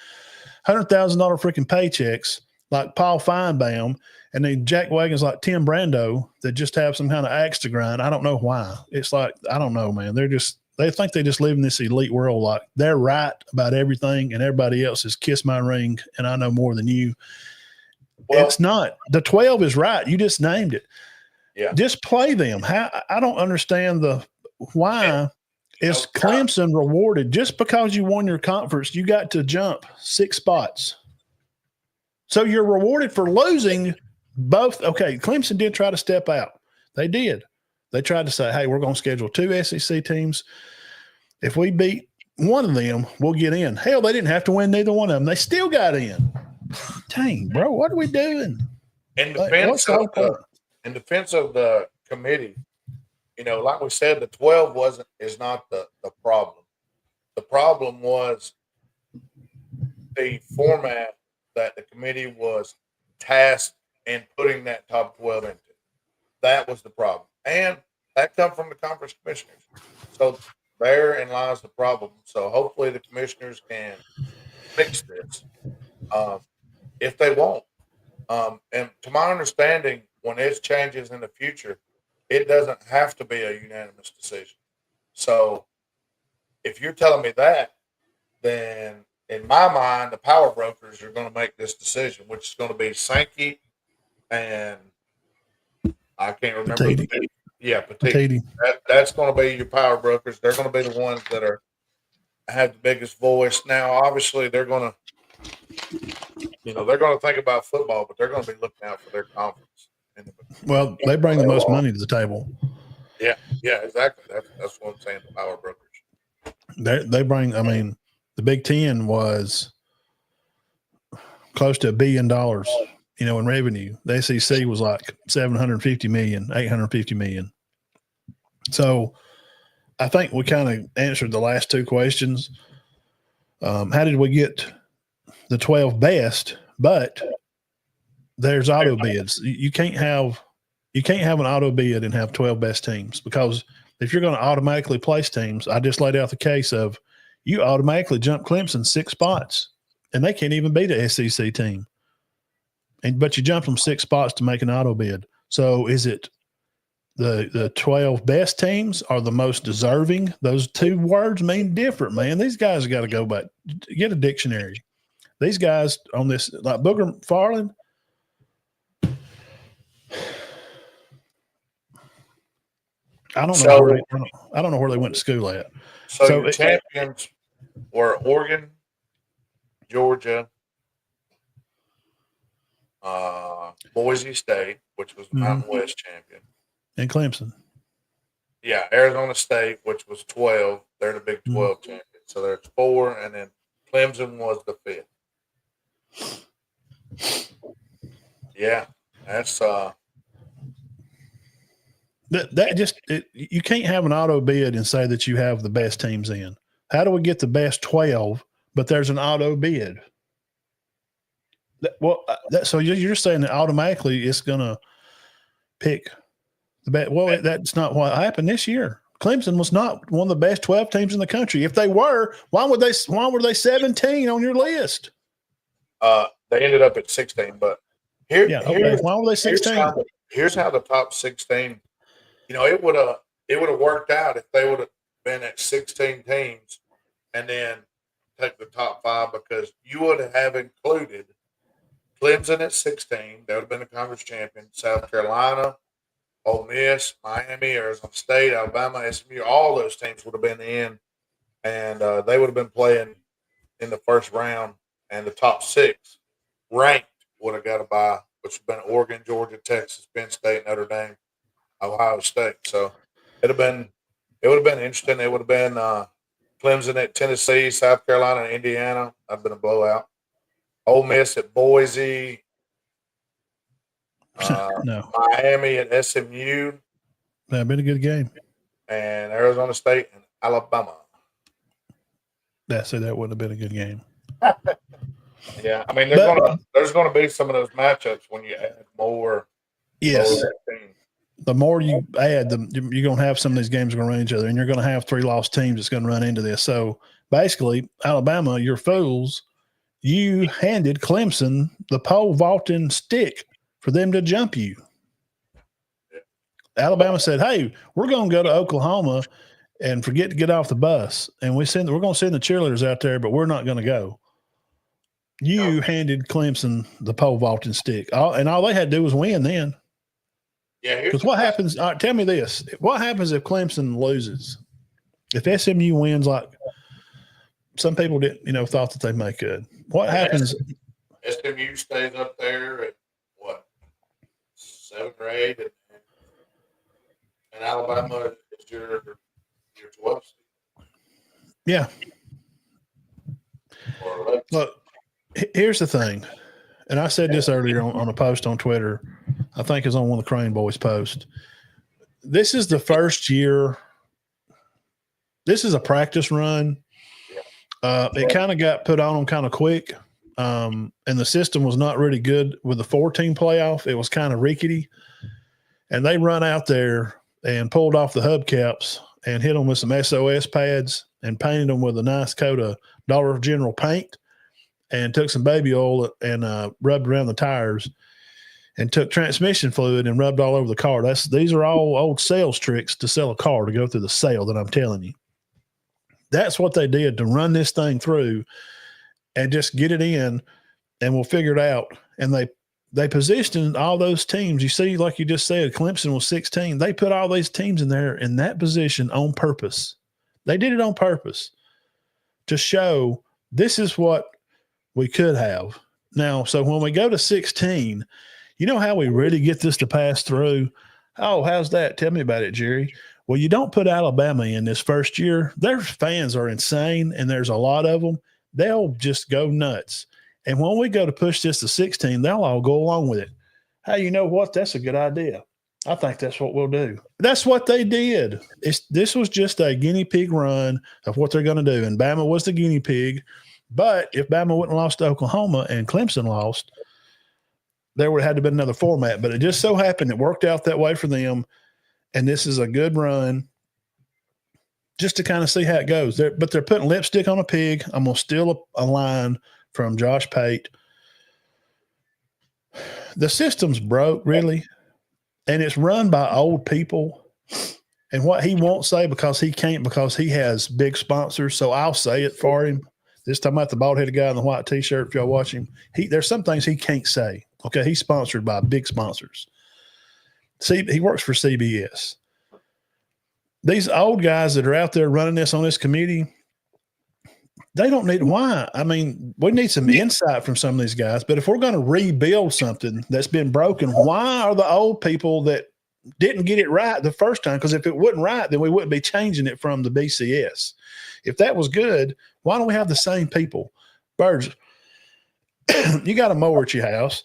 $100,000 freaking paychecks like Paul Feinbaum and then jack wagons like Tim Brando that just have some kind of axe to grind. I don't know why. It's like, I don't know, man. They think they just live in this elite world like they're right about everything and everybody else is kiss my ring and I know more than you. Well, it's not. The 12 is right. You just named it. Yeah. Just play them. I don't understand why is Clemson rewarded just because you won your conference, you got to jump 6 spots. So you're rewarded for losing both. Okay, Clemson did try to step out. They did. They tried to say, hey, we're going to schedule 2 SEC teams. If we beat one of them, we'll get in. Hell, they didn't have to win neither one of them. They still got in. Dang, bro, what are we doing? In defense of the committee, like we said, the 12 is not the problem. The problem was the format that the committee was tasked in putting that top 12 into. That was the problem. And that comes from the conference commissioners. So therein lies the problem. So hopefully the commissioners can fix this. If they won't. And to my understanding, when it changes in the future, it doesn't have to be a unanimous decision. So if you're telling me that, then in my mind, the power brokers are going to make this decision, which is going to be Sankey and I can't remember. Petiti. That's going to be your power brokers. They're going to be the ones that have the biggest voice. Now, obviously, they're going to think about football, but they're going to be looking out for their conference. Well, they bring the most money to the table. Yeah, exactly. That's what I'm saying. The power brokers. They bring. I mean, the Big Ten was close to $1 billion. In revenue. The SEC was like 750 million, 850 million. So I think we kind of answered the last 2 questions. How did we get the 12 best, but there's auto bids. You can't have an auto bid and have 12 best teams, because if you're going to automatically place teams, I just laid out the case of you automatically jump Clemson 6 spots, and they can't even beat a SEC team. But you jump them 6 spots to make an auto bid. So is it the 12 best teams are the most deserving? Those two words mean different, man. These guys got to go back, get a dictionary. These guys on this, like Booger Farland, I don't know where they went to school at. So your champions were Oregon, Georgia, Boise State, which was the Mountain West champion, and Clemson. Yeah, Arizona State, which was 12. They're the Big 12 champions. So there's 4, and then Clemson was the 5th. Yeah, that's you can't have an auto bid and say that you have the best teams in. How do we get the best 12, but there's an auto bid? So you're saying that automatically it's going to pick the best. Well, that's not what happened this year. Clemson was not one of the best 12 teams in the country. If they were, why were they 17 on your list? They ended up at 16, but why were they 16? Here's how the top 16. It would have worked out if they would have been at 16 teams, and then take the top 5, because you would have included Clemson at 16. They would have been the conference champion. South Carolina, Ole Miss, Miami, Arizona State, Alabama, SMU. All those teams would have been in, and they would have been playing in the first round. And the top 6 ranked would have got a bye, which would have been Oregon, Georgia, Texas, Penn State, Notre Dame, Ohio State. So it would have been interesting. It would have been Clemson at Tennessee, South Carolina, and Indiana. That'd been a blowout. Ole Miss at Boise, Miami at SMU. That'd been a good game. And Arizona State and Alabama. That wouldn't have been a good game. Yeah, I mean, there's going to be some of those matchups when you add more. Yes. The more you add, you're going to have some of these games going to run each other, and you're going to have 3 lost teams that's going to run into this. So basically, Alabama, you're fools. You handed Clemson the pole vaulting stick for them to jump you. Alabama said, "Hey, we're going to go to Oklahoma and forget to get off the bus, and we're going to send the cheerleaders out there, but we're not going to go." You handed Clemson the pole vaulting stick, and all they had to do was win then. Yeah, because what happens? Tell me this: what happens if Clemson loses? If SMU wins, like some people didn't, thought that they might could. What happens? SMU stays up there at what, 7 or 8, and Alabama is your 12th seed. Yeah. Look, here's the thing, and I said this earlier on a post on Twitter. I think it's on one of the Crane Boys posts. This is the first year. This is a practice run. It kind of got put on them kind of quick, and the system was not really good with the 4-team playoff. It was kind of rickety, and they run out there and pulled off the hubcaps and hit them with some SOS pads and painted them with a nice coat of Dollar General paint, and took some baby oil and rubbed around the tires, and took transmission fluid and rubbed all over the car. These are all old sales tricks to sell a car, to go through the sale that I'm telling you. That's what they did to run this thing through and just get it in, and we'll figure it out. And they positioned all those teams. You see, like you just said, Clemson was 16. They put all these teams in there in that position on purpose. They did it on purpose to show this is what we could have. Now, so when we go to 16, you know how we really get this to pass through? Oh, how's that? Tell me about it, Jerry. Well, you don't put Alabama in this first year. Their fans are insane, and there's a lot of them. They'll just go nuts. And when we go to push this to 16, they'll all go along with it. Hey, you know what? That's a good idea. I think that's what we'll do. That's what they did. This was just a guinea pig run of what they're going to do. And Bama was the guinea pig. But if Bama wouldn't have lost to Oklahoma and Clemson lost, there would have had to be another format. But it just so happened it worked out that way for them. And this is a good run just to kind of see how it goes. But they're putting lipstick on a pig. I'm going to steal a line from Josh Pate. The system's broke, really, and it's run by old people. And what he won't say because he can't, because he has big sponsors. So I'll say it for him. This time about the bald-headed guy in the white T-shirt, if y'all watch him, there's some things he can't say. Okay, he's sponsored by big sponsors. See, he works for CBS. These old guys that are out there running this on this committee, they don't need why. I mean, we need some insight from some of these guys. But if we're going to rebuild something that's been broken, why are the old people that didn't get it right the first time? Because if it wasn't right, then we wouldn't be changing it from the BCS. If that was good, why don't we have the same people? Birge, you got a mower at your house,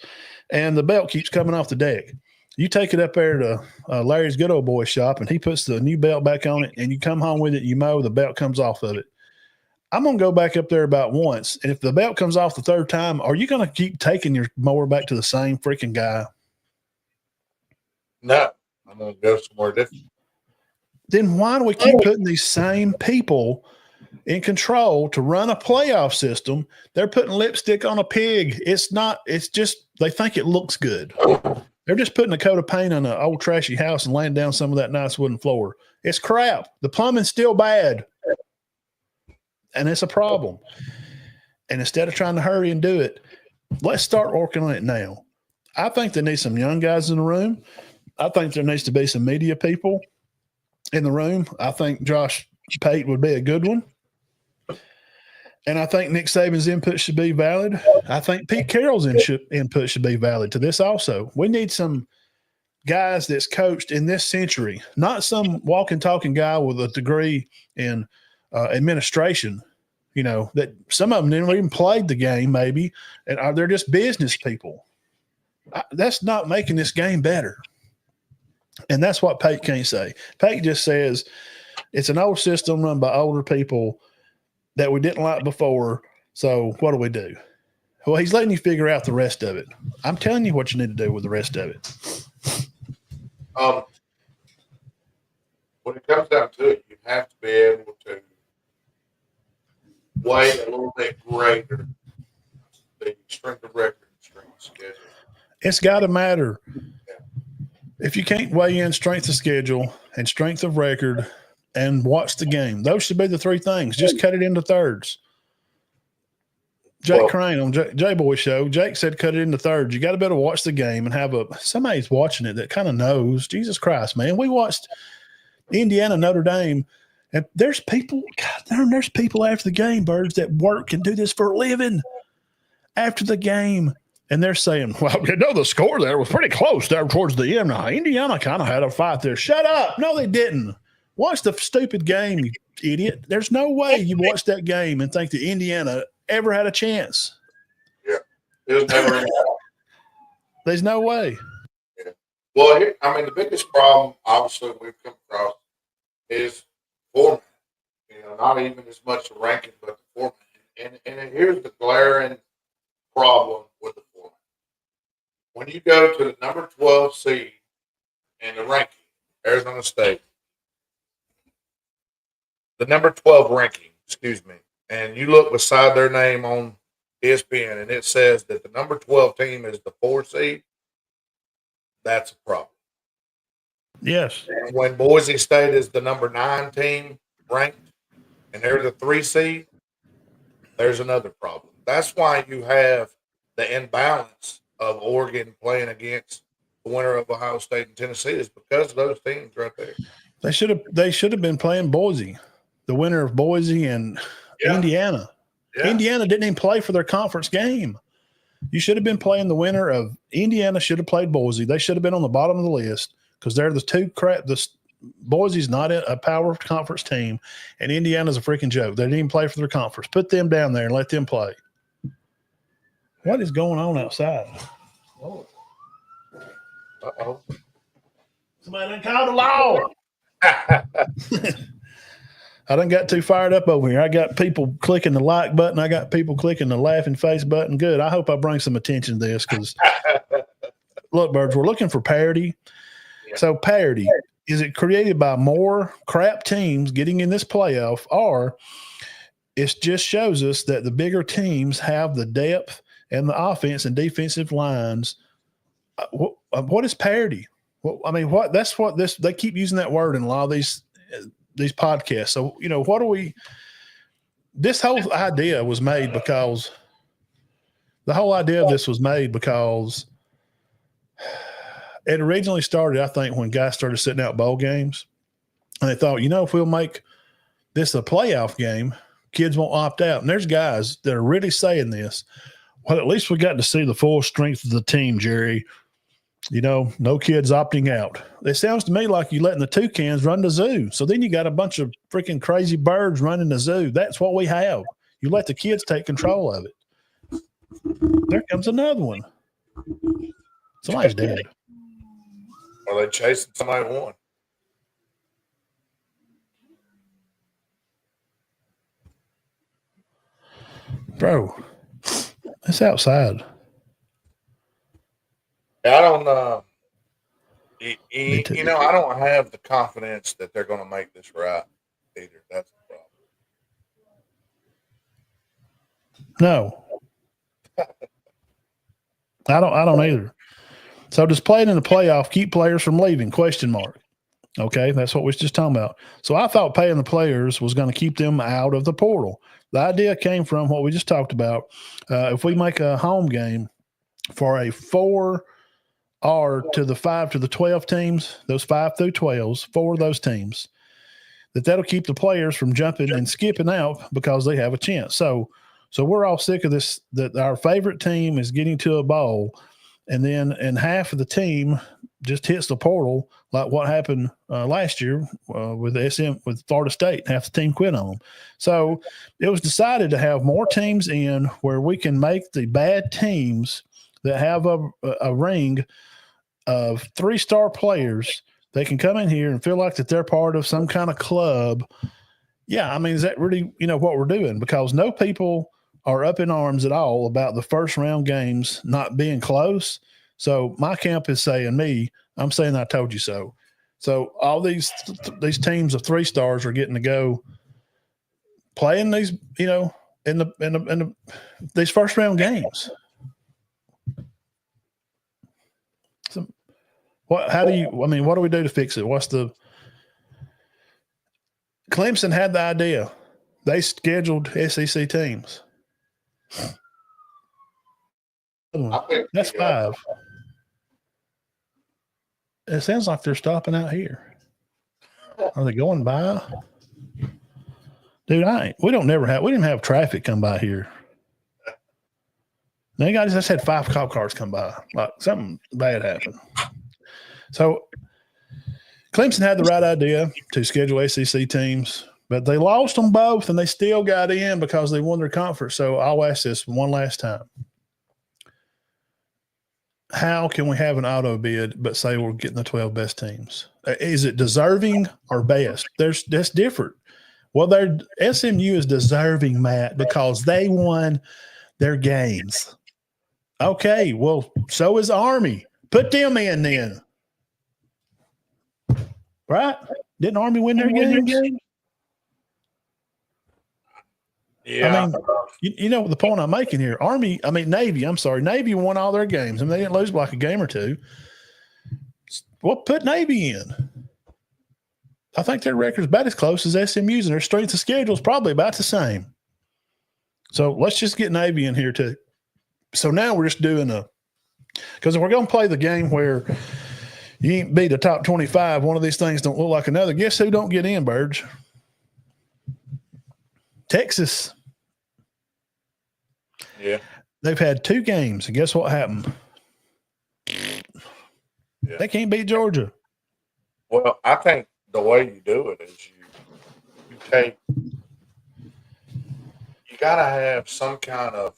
and the belt keeps coming off the deck. You take it up there to Larry's good old boy shop, and he puts the new belt back on it, and you come home with it, you mow, the belt comes off of it. I'm going to go back up there about once, and if the belt comes off the third time, are you going to keep taking your mower back to the same freaking guy? No, I'm going to go somewhere different. Then why do we keep putting these same people in control to run a playoff system? They're putting lipstick on a pig. It's just they think it looks good. They're just putting a coat of paint on an old trashy house and laying down some of that nice wooden floor. It's crap. The plumbing's still bad. And it's a problem. And instead of trying to hurry and do it, let's start working on it now. I think there needs some young guys in the room. I think there needs to be some media people in the room. I think Josh Pate would be a good one. And I think Nick Saban's input should be valid. I think Pete Carroll's input should be valid to this also. We need some guys that's coached in this century, not some walking, talking guy with a degree in administration, that some of them didn't even played the game maybe, and they're just business people. That's not making this game better. And that's what Pate can't say. Pate just says it's an old system run by older people that we didn't like before. So what do? Well, he's letting you figure out the rest of it. I'm telling you what you need to do with the rest of it. When it comes down to it, you have to be able to weigh a little bit greater the strength of record and strength of schedule. It's got to matter. If you can't weigh in strength of schedule and strength of record and watch the game, those should be the three things. Just cut it into thirds. Jake Crane on J-Boy Show, Jake said cut it into thirds. You got to be able to watch the game and have somebody's watching it that kind of knows. Jesus Christ, man. We watched Indiana, Notre Dame, and there's people after the game, Birds, that work and do this for a living after the game. And they're saying, well, the score there was pretty close there towards the end. Now, Indiana kind of had a fight there. Shut up. No, they didn't. Watch the stupid game, you idiot. There's no way you watch that game and think that Indiana ever had a chance. Yeah. It was never There's no way. Yeah. Well, the biggest problem, obviously, we've come across is format. Not even as much the ranking, but the format. And here's the glaring problem with the format. When you go to the number 12 seed in the ranking, Arizona State, the number 12 ranking, and you look beside their name on ESPN and it says that the number 12 team is the 4 seed, that's a problem. Yes. And when Boise State is the number 9 team ranked and they're the 3 seed, there's another problem. That's why you have the imbalance of Oregon playing against the winner of Ohio State and Tennessee is because of those teams right there. They should have been playing Boise, the winner of Boise and Indiana. Yeah. Indiana didn't even play for their conference game. You should have been playing the winner of Indiana. Should have played Boise. They should have been on the bottom of the list because they're the two crap. Boise's not a power conference team, and Indiana's a freaking joke. They didn't even play for their conference. Put them down there and let them play. What is going on outside? Oh. Uh-oh. Somebody done called the law. I done got too fired up over here. I got people clicking the like button. I got people clicking the laughing face button. Good. I hope I bring some attention to this because, look, Birge, we're looking for parity. Yeah. So parity, is it created by more crap teams getting in this playoff, or it just shows us that the bigger teams have the depth and the offense and defensive lines? What is parity? Well, I mean, that's what this, they keep using that word in a lot of these podcasts. So, what do we, this whole idea was made because the whole idea of this was made because it originally started, I think, when guys started sitting out bowl games and they thought, if we'll make this a playoff game, kids won't opt out. And there's guys that are really saying this. Well, at least we got to see the full strength of the team, Jerry. No kids opting out. It sounds to me like you're letting the toucans run the zoo. So then you got a bunch of freaking crazy birds running the zoo. That's what we have. You let the kids take control of it. There comes another one. Somebody's dead. Or they chasing somebody won. Bro, it's outside. I don't know. I don't have the confidence that they're going to make this right either. That's the problem. No. I don't either. So does playing in the playoff keep players from leaving? Question mark. Okay, that's what we was just talking about. So I thought paying the players was going to keep them out of the portal. The idea came from what we just talked about. If we make a home game for a 4 or to the 5 to the 12 teams, those 5 through 12s, 4 of those teams, that'll keep the players from jumping and skipping out because they have a chance. So we're all sick of this, that our favorite team is getting to a bowl, and half of the team just hits the portal, like what happened last year with Florida State. Half the team quit on them. So it was decided to have more teams in where we can make the bad teams that have a ring of 3-star players. They can come in here and feel like that they're part of some kind of club. Yeah, I mean, is that really, what we're doing? Because no people are up in arms at all about the first round games not being close. So my camp is saying I'm saying I told you so. So all these teams of 3 stars are getting to go playing these, in these first round games. So what do we do to fix it? Clemson had the idea. They scheduled SEC teams. That's 5. It sounds like they're stopping out here. Are they going by? Dude, we didn't have traffic come by here. They just had 5 cop cars come by. Like something bad happened. So Clemson had the right idea to schedule SEC teams, but they lost them both and they still got in because they won their conference. So I'll ask this one last time. How can we have an auto bid but say we're getting the 12 best teams? Is it deserving or best? That's different. Well, SMU is deserving, Matt, because they won their games. Okay, well, so is Army. Put them in then. Right? Didn't Army win their games? Yeah. I mean, you know the point I'm making here. Navy won all their games. I mean, they didn't lose by like a game or two. Well, put Navy in. I think their record's about as close as SMU's, and their strength of schedule is probably about the same. So let's just get Navy in here too. So now we're just doing because if we're going to play the game where you ain't beat the top 25, one of these things don't look like another. Guess who don't get in, Birge? Texas. Yeah. They've had 2 games, and guess what happened? Yeah. They can't beat Georgia. Well, I think the way you do it is you got to have some kind of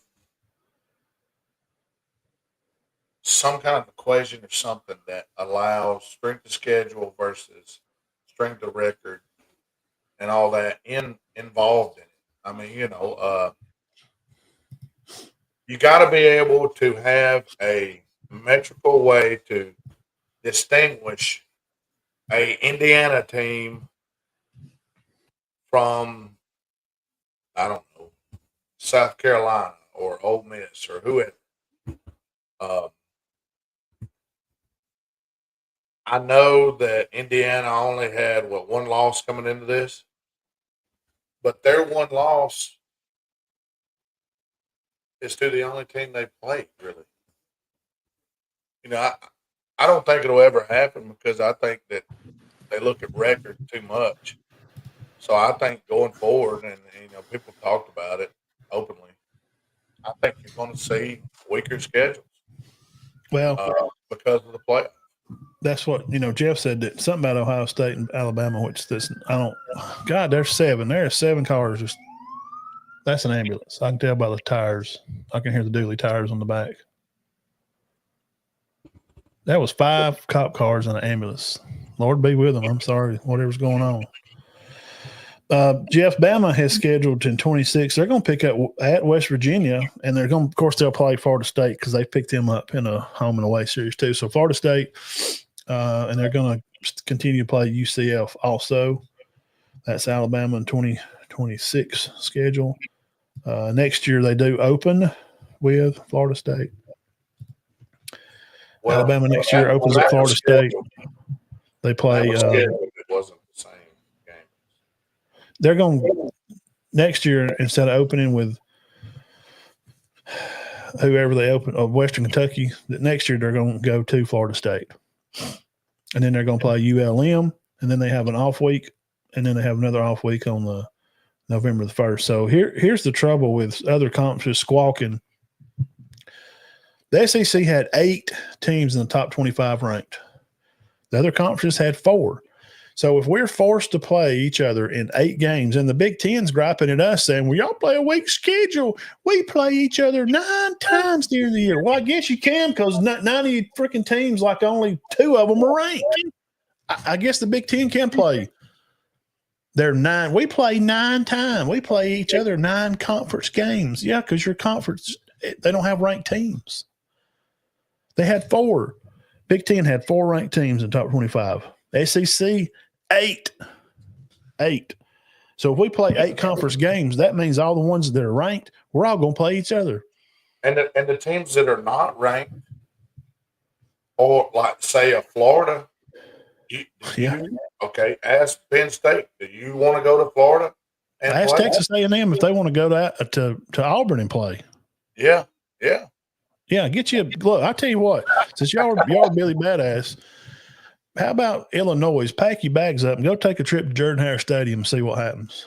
equation or something that allows strength of schedule versus strength of record and all that involved in it. I mean, you got to be able to have a metrical way to distinguish a Indiana team from, I don't know, South Carolina or Ole Miss or whoever. I know that Indiana only had one loss coming into this, but their one loss is to the only team they played, really. I don't think it'll ever happen because I think that they look at record too much. So I think going forward, and people talked about it openly, I think you're going to see weaker schedules. Well, because of the playoff. That's what Jeff said that something about Ohio State and Alabama, which God, there's 7. There are 7 cars. That's an ambulance. I can tell by the tires. I can hear the dually tires on the back. That was 5 cop cars and an ambulance. Lord be with them. I'm sorry, whatever's going on. Jeff, Bama has scheduled in 26. They're going to pick up at West Virginia, and they're going. Of course, they'll play Florida State because they picked them up in a home and away series too. So Florida State, and they're going to continue to play UCF also. That's Alabama in 2026 schedule. Next year they do open with Florida State. Well, Alabama next year opens at Florida State. They play. It wasn't the same game. They're going next year instead of opening with whoever they open of Western Kentucky. Next year they're going to go to Florida State, and then they're going to play ULM, and then they have an off week, and then they have another off week on the November the 1st. So here's the trouble with other conferences squawking. The SEC had 8 teams in the top 25 ranked. The other conferences had 4. So if we're forced to play each other in 8 games, and the Big Ten's griping at us saying, well, y'all play a weak schedule. We play each other 9 times during the year. Well, I guess you can because 90 freaking teams, like only 2 of them are ranked. I guess the Big Ten can play. They're 9. We play 9 times. We play each other 9 conference games. Yeah, because your conference, they don't have ranked teams. They had 4. Big Ten had 4 ranked teams in top 25. SEC, 8. 8. So if we play 8 conference games, that means all the ones that are ranked, we're all going to play each other. And the teams that are not ranked, or like say a Florida, okay, ask Penn State, do you want to go to Florida? And ask Texas A&M if they want to go to Auburn and play. Yeah. Yeah, get you – look, I tell you what, since y'all are Billy Badass, how about Illinois? Pack your bags up and go take a trip to Jordan-Hare Stadium and see what happens.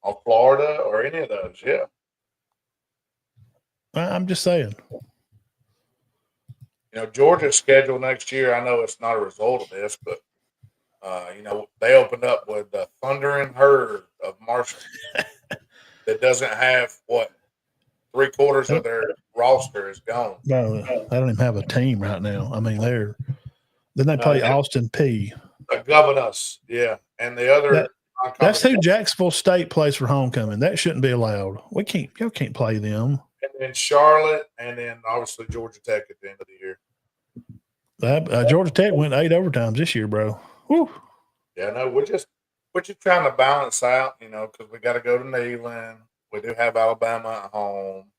Or Florida or any of those, yeah. I'm just saying. Georgia's schedule next year, I know it's not a result of this, but, they opened up with the Thundering Herd of Marshall that doesn't have, 3/4 of their roster is gone. No, they don't even have a team right now. I mean, then they play Austin P. Governors, yeah, and the other. That's who Jacksonville State plays for homecoming. That shouldn't be allowed. Y'all can't play them. And then Charlotte, and then obviously Georgia Tech at the end of the year. Georgia Tech went 8 overtimes this year, bro. Whew. Yeah, no, we're just trying to balance out, because we got to go to Neyland. We do have Alabama at home.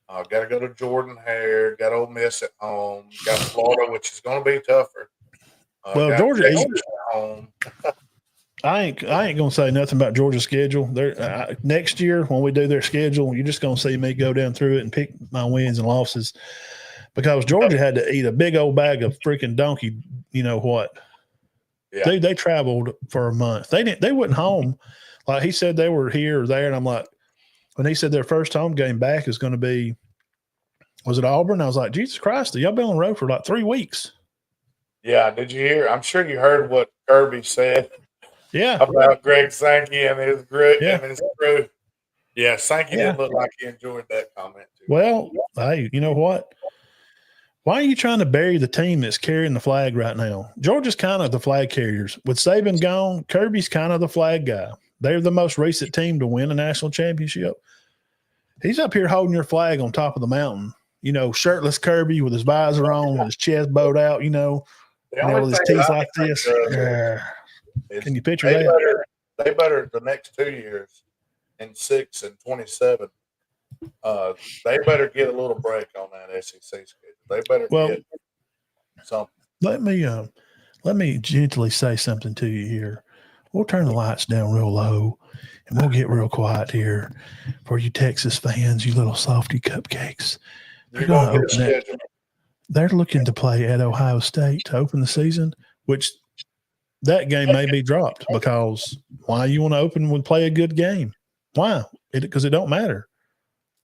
Got to go to Jordan-Hare. Got Ole Miss at home. Got Florida, which is going to be tougher. Well, Georgia at home. I ain't gonna say nothing about Georgia's schedule. Next year when we do their schedule, you're just gonna see me go down through it and pick my wins and losses, because Georgia had to eat a big old bag of freaking donkey. You know what? Yeah. They traveled for a month. They went home. Like he said, they were here or there, and I'm like, when he said their first home game back is going to be, was it Auburn? I was like, Jesus Christ, y'all been on the road for like 3 weeks. Yeah, did you hear? I'm sure you heard what Kirby said. Yeah, about Greg Sankey and his crew. Yeah, Sankey didn't look like he enjoyed that comment too. Well, hey, you know what? Why are you trying to bury the team that's carrying the flag right now? Georgia's kind of the flag carriers. With Saban gone, Kirby's kind of the flag guy. They're the most recent team to win a national championship. He's up here holding your flag on top of the mountain. You know, shirtless Kirby with his visor on, with his chest bowed out, with his teeth like this. Can you picture that? They better the next 2 years in 6 and 27. They better get a little break on that SEC schedule. They better get something. Let me gently say something to you here. We'll turn the lights down real low, and we'll get real quiet here for you Texas fans, you little softy cupcakes. They're looking to play at Ohio State to open the season, which that game may be dropped because why you want to open and play a good game? Why? Because it don't matter.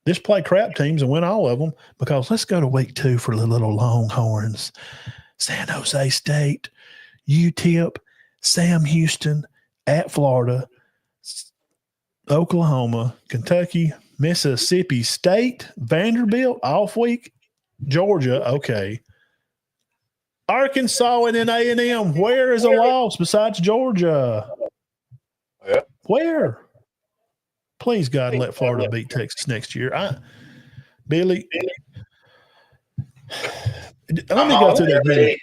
Just play crap teams and win all of them because let's go to week 2 for the little Longhorns. San Jose State, UTEP, Sam Houston, at Florida, Oklahoma, Kentucky, Mississippi State, Vanderbilt, off week, Georgia, okay. Arkansas and then A&M. Where is a loss besides Georgia? Yep. Where? Please, God, let Florida beat Texas next year. Billy, let me go through that again.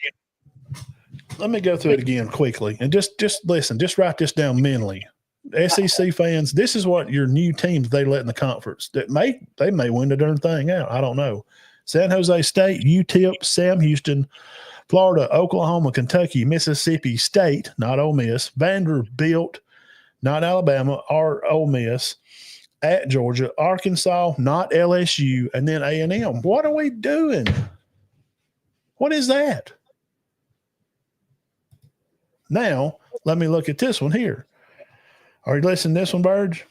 Let me go through it again quickly and just listen. Just write this down mentally. SEC fans, this is what your new teams they let in the conference. They may win the darn thing out. I don't know. San Jose State, UTEP, Sam Houston, Florida, Oklahoma, Kentucky, Mississippi State, not Ole Miss, Vanderbilt, not Alabama, or Ole Miss, at Georgia, Arkansas, not LSU, and then A&M. What are we doing? What is that? Now, let me look at this one here. Are you listening to this one, Birge?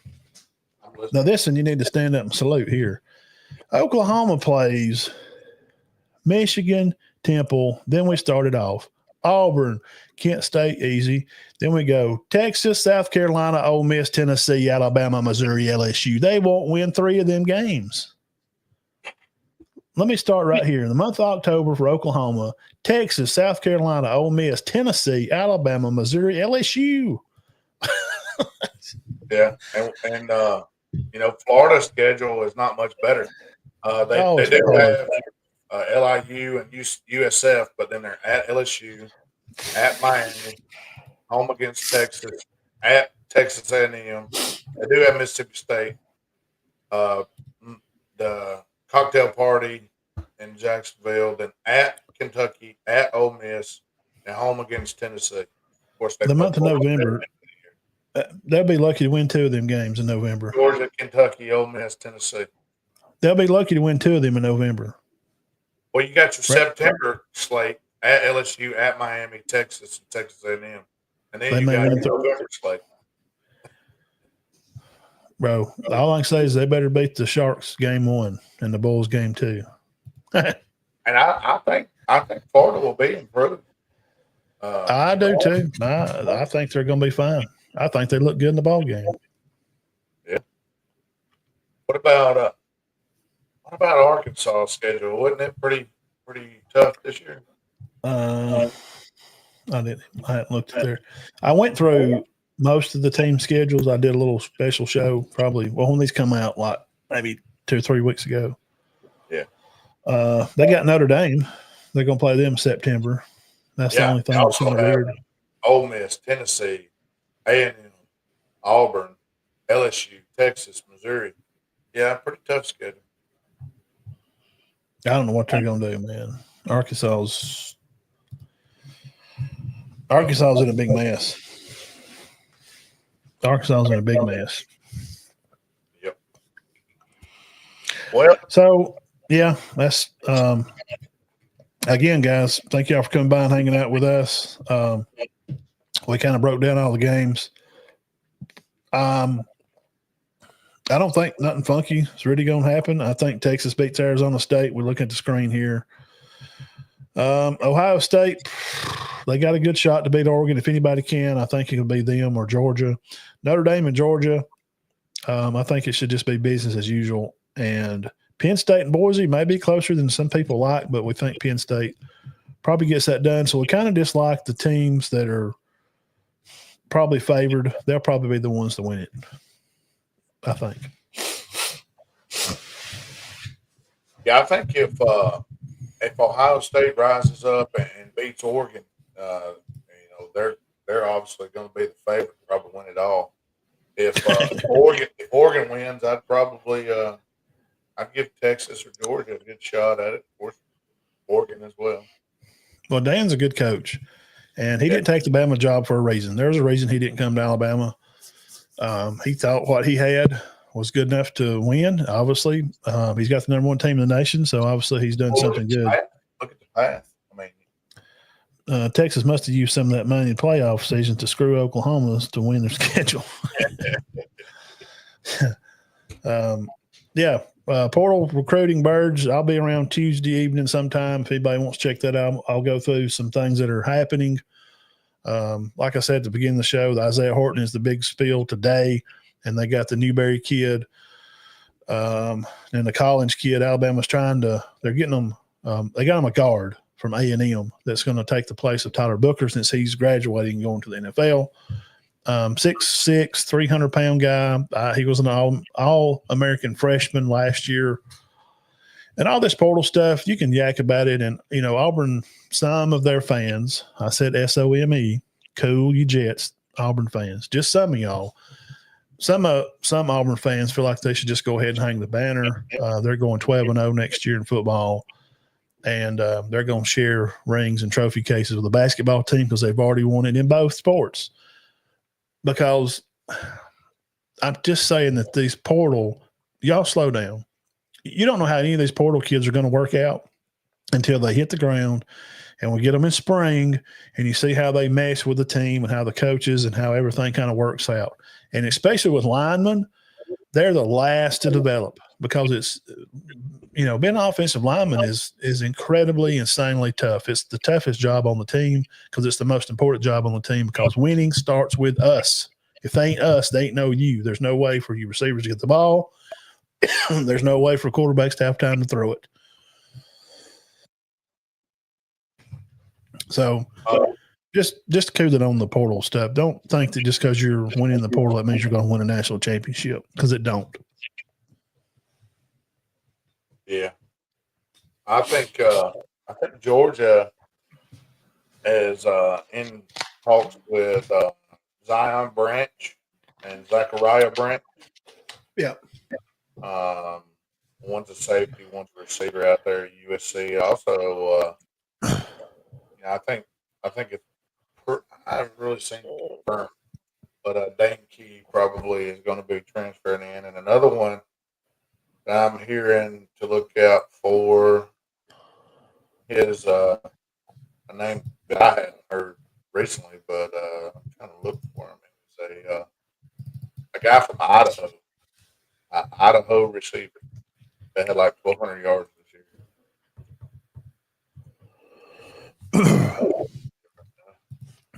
Now, this one you need to stand up and salute here. Oklahoma plays Michigan, Temple. Then we started off Auburn, Kent State, easy. Then we go Texas, South Carolina, Ole Miss, Tennessee, Alabama, Missouri, LSU. They won't win 3 of them games. Let me start right here. In the month of October for Oklahoma, Texas, South Carolina, Ole Miss, Tennessee, Alabama, Missouri, LSU. Yeah, and Florida's schedule is not much better. They do have LIU and USF, but then they're at LSU, at Miami, home against Texas, at Texas A&M. They do have Mississippi State, the cocktail party in Jacksonville, then at Kentucky, at Ole Miss, and home against Tennessee. Of course, the month of November. They'll be lucky to win 2 of them games in November. Georgia, Kentucky, Ole Miss, Tennessee. They'll be lucky to win 2 of them in November. Well, you got your September slate at LSU, at Miami, Texas, and Texas A&M. And then you got your November slate. Bro, all I can say is they better beat the Sharks game 1 and the Bulls game 2. And I think Florida will be improved. I do too. I think they're going to be fine. I think they look good in the ball game. Yeah. What about Arkansas' schedule? Wasn't it pretty tough this year? I hadn't looked at there. I went through most of the team schedules. I did a little special show probably when these come out, like maybe 2 or 3 weeks ago. Yeah. They got Notre Dame. They're going to play them in September. That's the only thing that's kind of weird. Ole Miss, Tennessee, A&M, Auburn, LSU, Texas, Missouri. Yeah, pretty tough schedule. I don't know what they're going to do, man. Arkansas's in a big mess. Arkansas's in a big mess. Yep. Well, so yeah, that's again, guys. Thank y'all for coming by and hanging out with us. We kind of broke down all the games. I don't think nothing funky is really going to happen. I think Texas beats Arizona State. We're looking at the screen here. Ohio State, they got a good shot to beat Oregon if anybody can. I think it'll be them or Georgia. Notre Dame and Georgia, I think it should just be business as usual. And Penn State and Boise may be closer than some people like, but we think Penn State probably gets that done. So we kind of dislike the teams that are probably favored. They'll probably be the ones to win it, I think. Yeah, I think if Ohio State rises up and beats Oregon, they're obviously going to be the favorite to probably win it all. If Oregon wins, I'd probably I'd give Texas or Georgia a good shot at it. Of course, Oregon as well. Well, Dan's a good coach, and he didn't take the Bama job for a reason. There's a reason he didn't come to Alabama. He thought what he had was good enough to win. Obviously, he's got the number one team in the nation, so obviously he's done something good. Look at the path. I mean, Texas must have used some of that money in playoff season to screw Oklahoma to win their schedule. Portal recruiting, Birge. I'll be around Tuesday evening sometime. If anybody wants to check that out, I'll go through some things that are happening. Like I said at the beginning of the show, the Isaiah Horton is the big spiel today, and they got the Newberry kid and the Collins kid. Alabama's they're getting them. They got him a guard from A&M that's going to take the place of Tyler Booker since he's graduating and going to the NFL. 6'6", 300-pound guy. He was an all-American freshman last year. And all this portal stuff, you can yak about it. And, Auburn, some of their fans, I said SOME, cool, you Jets, Auburn fans, just some of y'all. Some Auburn fans feel like they should just go ahead and hang the banner. They're going 12-0 next year in football. And they're going to share rings and trophy cases with the basketball team because they've already won it in both sports. Because I'm just saying that these portal, y'all slow down. You don't know how any of these portal kids are going to work out until they hit the ground and we get them in spring and you see how they mesh with the team and how the coaches and how everything kind of works out. And especially with linemen, they're the last to develop because it's, being an offensive lineman is incredibly, insanely tough. It's the toughest job on the team because it's the most important job on the team because winning starts with us. If they ain't us, they ain't no you. There's no way for you receivers to get the ball. There's no way for quarterbacks to have time to throw it. So just cool it on the portal stuff. Don't think that just because you're winning the portal, that means you're going to win a national championship because it don't. Yeah, I think Georgia is in talks with Zion Branch and Zachariah Branch. Yeah. One's a safety, one's a receiver out there at USC. Also, I think I haven't really seen it confirmed, but Dane Key probably is going to be transferring in, and another one that I'm hearing to look out for is a name that I hadn't heard recently, but I'm trying to look for him. It's a guy from Idaho, Idaho receiver that had like 1,200 yards this year.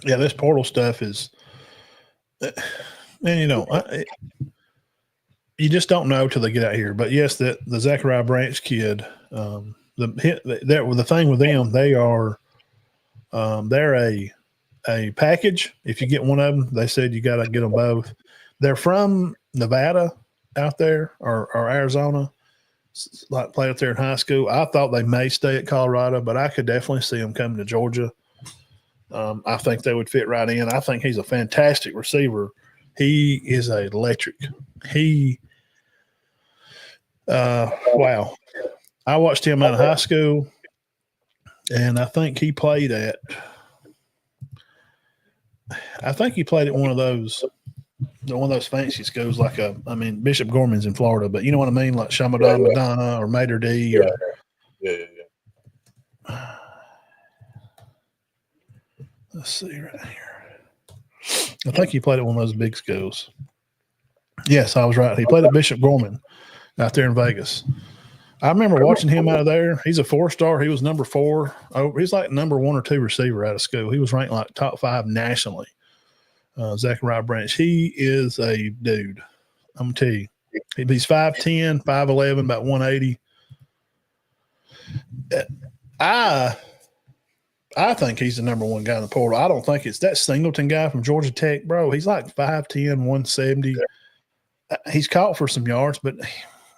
Yeah, this portal stuff is, and you just don't know till they get out here. But yes, the Zachariah Branch kid, the thing with them, they're a package. If you get one of them, they said you got to get them both. They're from Nevada out there or Arizona, like played up there in high school. I thought they may stay at Colorado, but I could definitely see them coming to Georgia. I think they would fit right in. I think he's a fantastic receiver. He is electric. Wow. I watched him out of high school, and I think he played at one of those fancy schools Bishop Gorman's in Florida, but you know what I mean? Like Shamadan Madonna or Mater D. Yeah. Let's see right here. I think he played at one of those big schools. Yes, I was right. He played at Bishop Gorman out there in Vegas. I remember watching him out of there. He's a 4-star. He was number 4. Oh, he's like number 1 or 2 receiver out of school. He was ranked like top 5 nationally. Zachariah Branch. He is a dude. I'm going to tell you. He's 5'10", 5'11", about 180. I think he's the number one guy in the portal. I don't think it's that Singleton guy from Georgia Tech, bro. He's like 5'10", 170. He's caught for some yards, but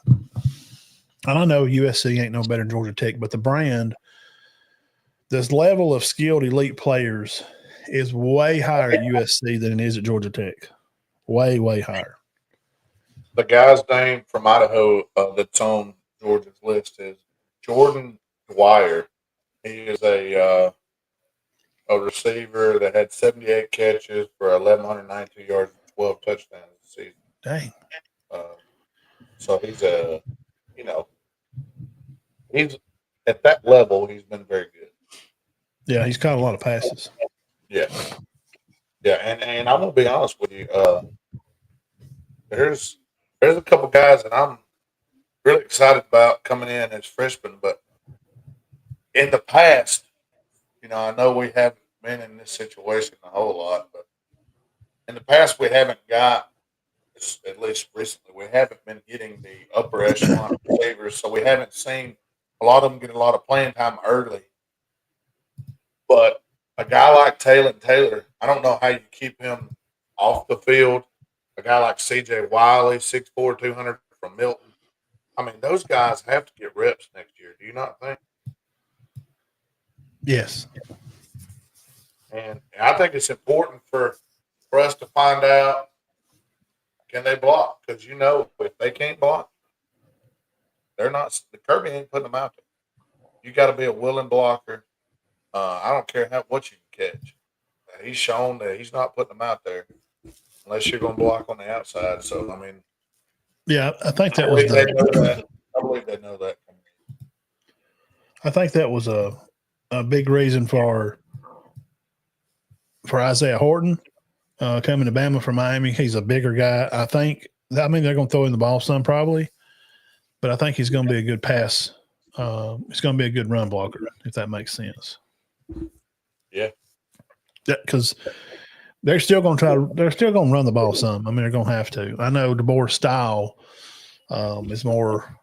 and I know USC ain't no better than Georgia Tech, but the brand, this level of skilled elite players is way higher at USC than it is at Georgia Tech. Way, way higher. The guy's name from Idaho that's on Georgia's list is Jordan Dwyer. He is a receiver that had 78 catches for 1,192 yards and 12 touchdowns this season. Dang. So he's he's at that level. He's been very good. Yeah, he's caught a lot of passes. Yeah, and I'm gonna be honest with you. There's a couple guys that I'm really excited about coming in as freshmen, but in the past, I know we haven't been in this situation a whole lot, but in the past we haven't got, at least recently, we haven't been getting the upper echelon receivers, so we haven't seen a lot of them get a lot of playing time early. But a guy like Taylor, I don't know how you keep him off the field. A guy like C.J. Wiley, 6'4", 200 from Milton. I mean, those guys have to get reps next year. Do you not think? Yes. And I think it's important for us to find out, can they block? Because if they can't block, they're not. The Kirby ain't putting them out there. You got to be a willing blocker. I don't care what you can catch. He's shown that he's not putting them out there unless you're going to block on the outside. So I mean, yeah, I think that I was believe they know that. I believe they know that. I think that was a big reason for Isaiah Horton coming to Bama from Miami. He's a bigger guy. I mean, they're going to throw in the ball some probably, but I think he's going to be a good pass. He's going to be a good run blocker, if that makes sense. Yeah. Because they're still going to run the ball some. I mean, they're going to have to. I know DeBoer's style is more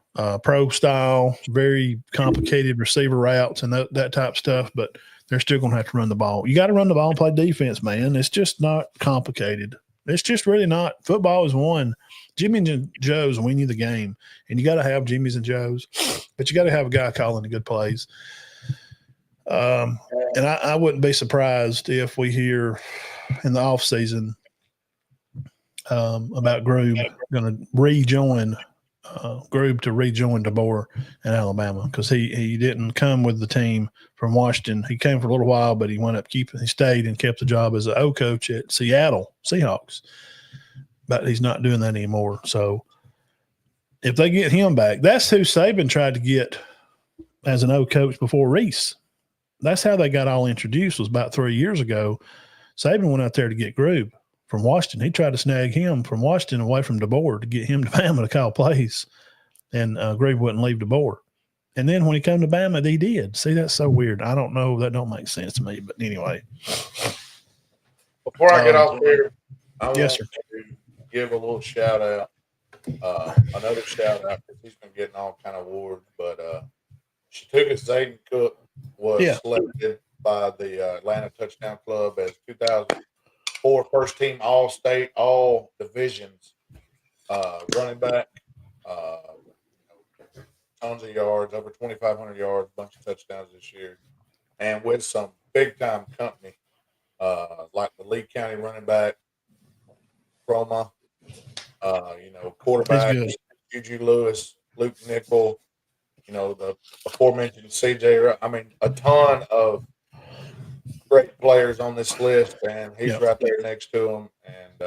pro style, very complicated receiver routes and that type of stuff, but they're still going to have to run the ball. You got to run the ball and play defense, man. It's just not complicated. It's just really not. Football is one. Jimmy and Joe's win you the game, and you got to have Jimmys and Joes, but you got to have a guy calling the good plays. And I wouldn't be surprised if we hear in the offseason about Grube going to rejoin DeBoer in Alabama, because he didn't come with the team from Washington. He came for a little while, but he stayed and kept the job as an O coach at Seattle Seahawks. But he's not doing that anymore. So if they get him back, that's who Saban tried to get as an O coach before Reese. That's how they got all introduced, was about 3 years ago. Saban went out there to get Grube from Washington. He tried to snag him from Washington away from DeBoer to get him to Bama to call plays, and Grube wouldn't leave DeBoer. And then when he came to Bama, he did. See, that's so weird. I don't know. That don't make sense to me. But anyway. Before I get off here, I want to give a little shout out. Another shout out, because he's been getting all kind of awards. But Chattooga Zayden Cook was selected by the Atlanta Touchdown Club as 2004 first team All State, all divisions running back. Tons of yards, over 2,500 yards, bunch of touchdowns this year, and with some big time company like the Lee County running back, Roma, quarterback, Juju Lewis, Luke Nickel, the aforementioned CJ. I mean, a ton of great players on this list, and he's right there next to him. And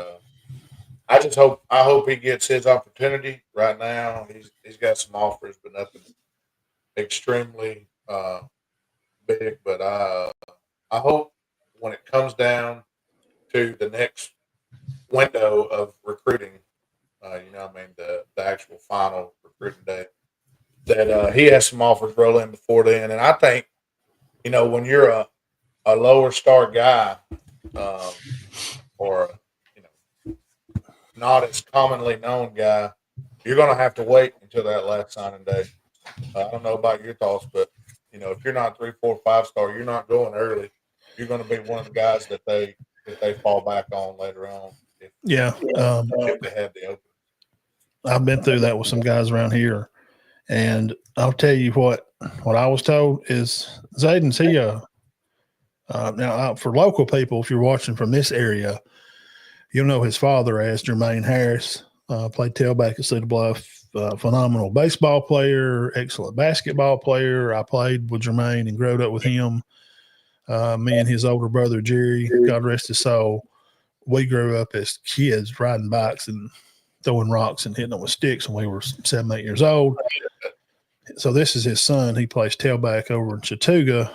I hope he gets his opportunity. Right now, he's got some offers, but nothing extremely big. But I hope when it comes down to the next window of recruiting, the actual final recruiting day, that he has some offers roll in before then. And I think, when you're a lower star guy, or not as commonly known guy, you're going to have to wait until that last signing day. I don't know about your thoughts, but if you're not 3, 4, 5 star, you're not going early. You're going to be one of the guys that they fall back on later on. Yeah. If they have the open. I've been through that with some guys around here. And I'll tell you what I was told is Zayden's now for local people, if you're watching from this area, you'll know his father as Jermaine Harris, played tailback at Cedar Bluff, phenomenal baseball player, excellent basketball player. I played with Jermaine and grew up with him. Me and his older brother, Jerry, God rest his soul, we grew up as kids riding bikes and throwing rocks and hitting them with sticks when we were 7, 8 years old. So this is his son. He plays tailback over in Chattooga,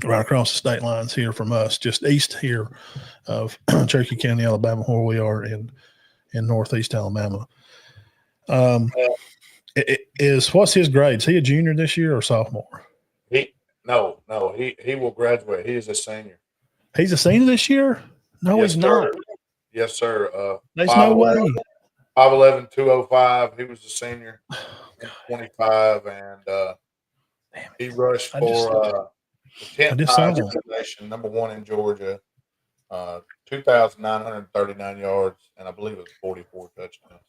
right across the state lines here from us, just east here of Cherokee County, Alabama, where we are in northeast Alabama. What's his grade? Is he a junior this year or sophomore? No, he will graduate. He is a senior. He's a senior this year? No, yes, he's sir. not. Yes, sir. There's no way. 5'11", 205. He was a senior, 25, and he rushed for the 10th highest organization, number 1 in Georgia, 2,939 yards, and I believe it was 44 touchdowns.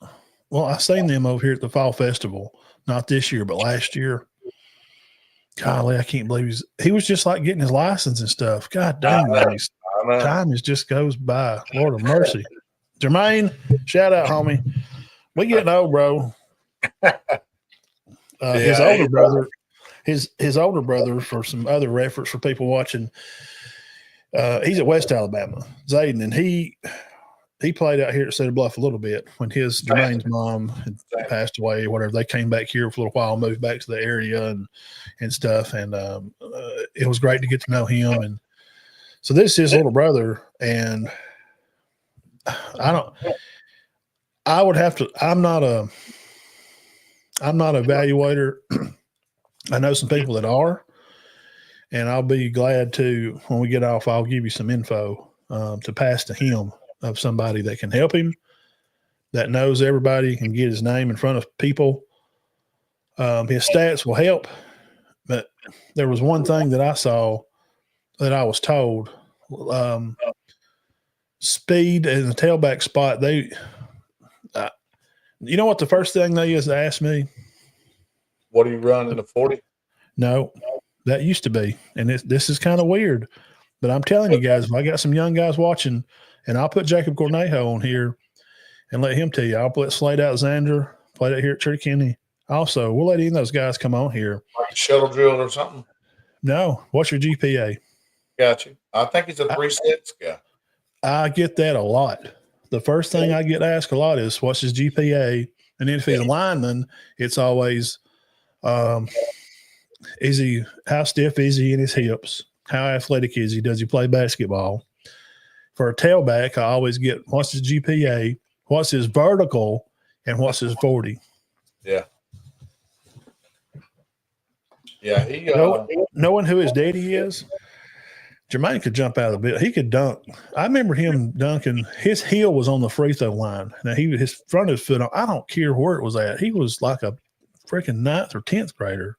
Well, I seen them over here at the Fall Festival, not this year, but last year. Golly, I can't believe he was just like getting his license and stuff. God dang, time just goes by. Lord of mercy. Jermaine, shout out, homie. We getting old, bro. His older brother, his older brother, for some other reference for people watching, he's at West Alabama, Zayden, and he played out here at Cedar Bluff a little bit when Jermaine's mom had passed away or whatever. They came back here for a little while, moved back to the area and stuff. And it was great to get to know him. And so this is his little brother. And I'm not a evaluator. I know some people that are, and I'll be glad to, when we get off, I'll give you some info to pass to him of somebody that can help him, that knows everybody, can get his name in front of people. His stats will help, but there was one thing that I saw that I was told, speed in the tailback spot. You know what the first thing they used to ask me? What do you run in the 40? No, that used to be. And this is kind of weird, but I'm telling you guys, if I got some young guys watching, and I'll put Jacob Cornejo on here and let him tell you. I'll let Slade Alexander play that here at Cherokee County. Also, we'll let any of those guys come on here. Like shuttle drill or something? No. What's your GPA? Got you. I think he's a 3.6 guy. I get that a lot. The first thing I get asked a lot is, what's his GPA? And then if he's a lineman, it's always, how stiff is he in his hips? How athletic is he? Does he play basketball? For a tailback, I always get, what's his GPA, what's his vertical, and what's his 40. Yeah. Yeah, knowing who his daddy is, Jermaine could jump out of the bit. He could dunk. I remember him dunking. His heel was on the free throw line. Now, his front of his foot on, I don't care where it was at. He was like a freaking 9th or 10th grader.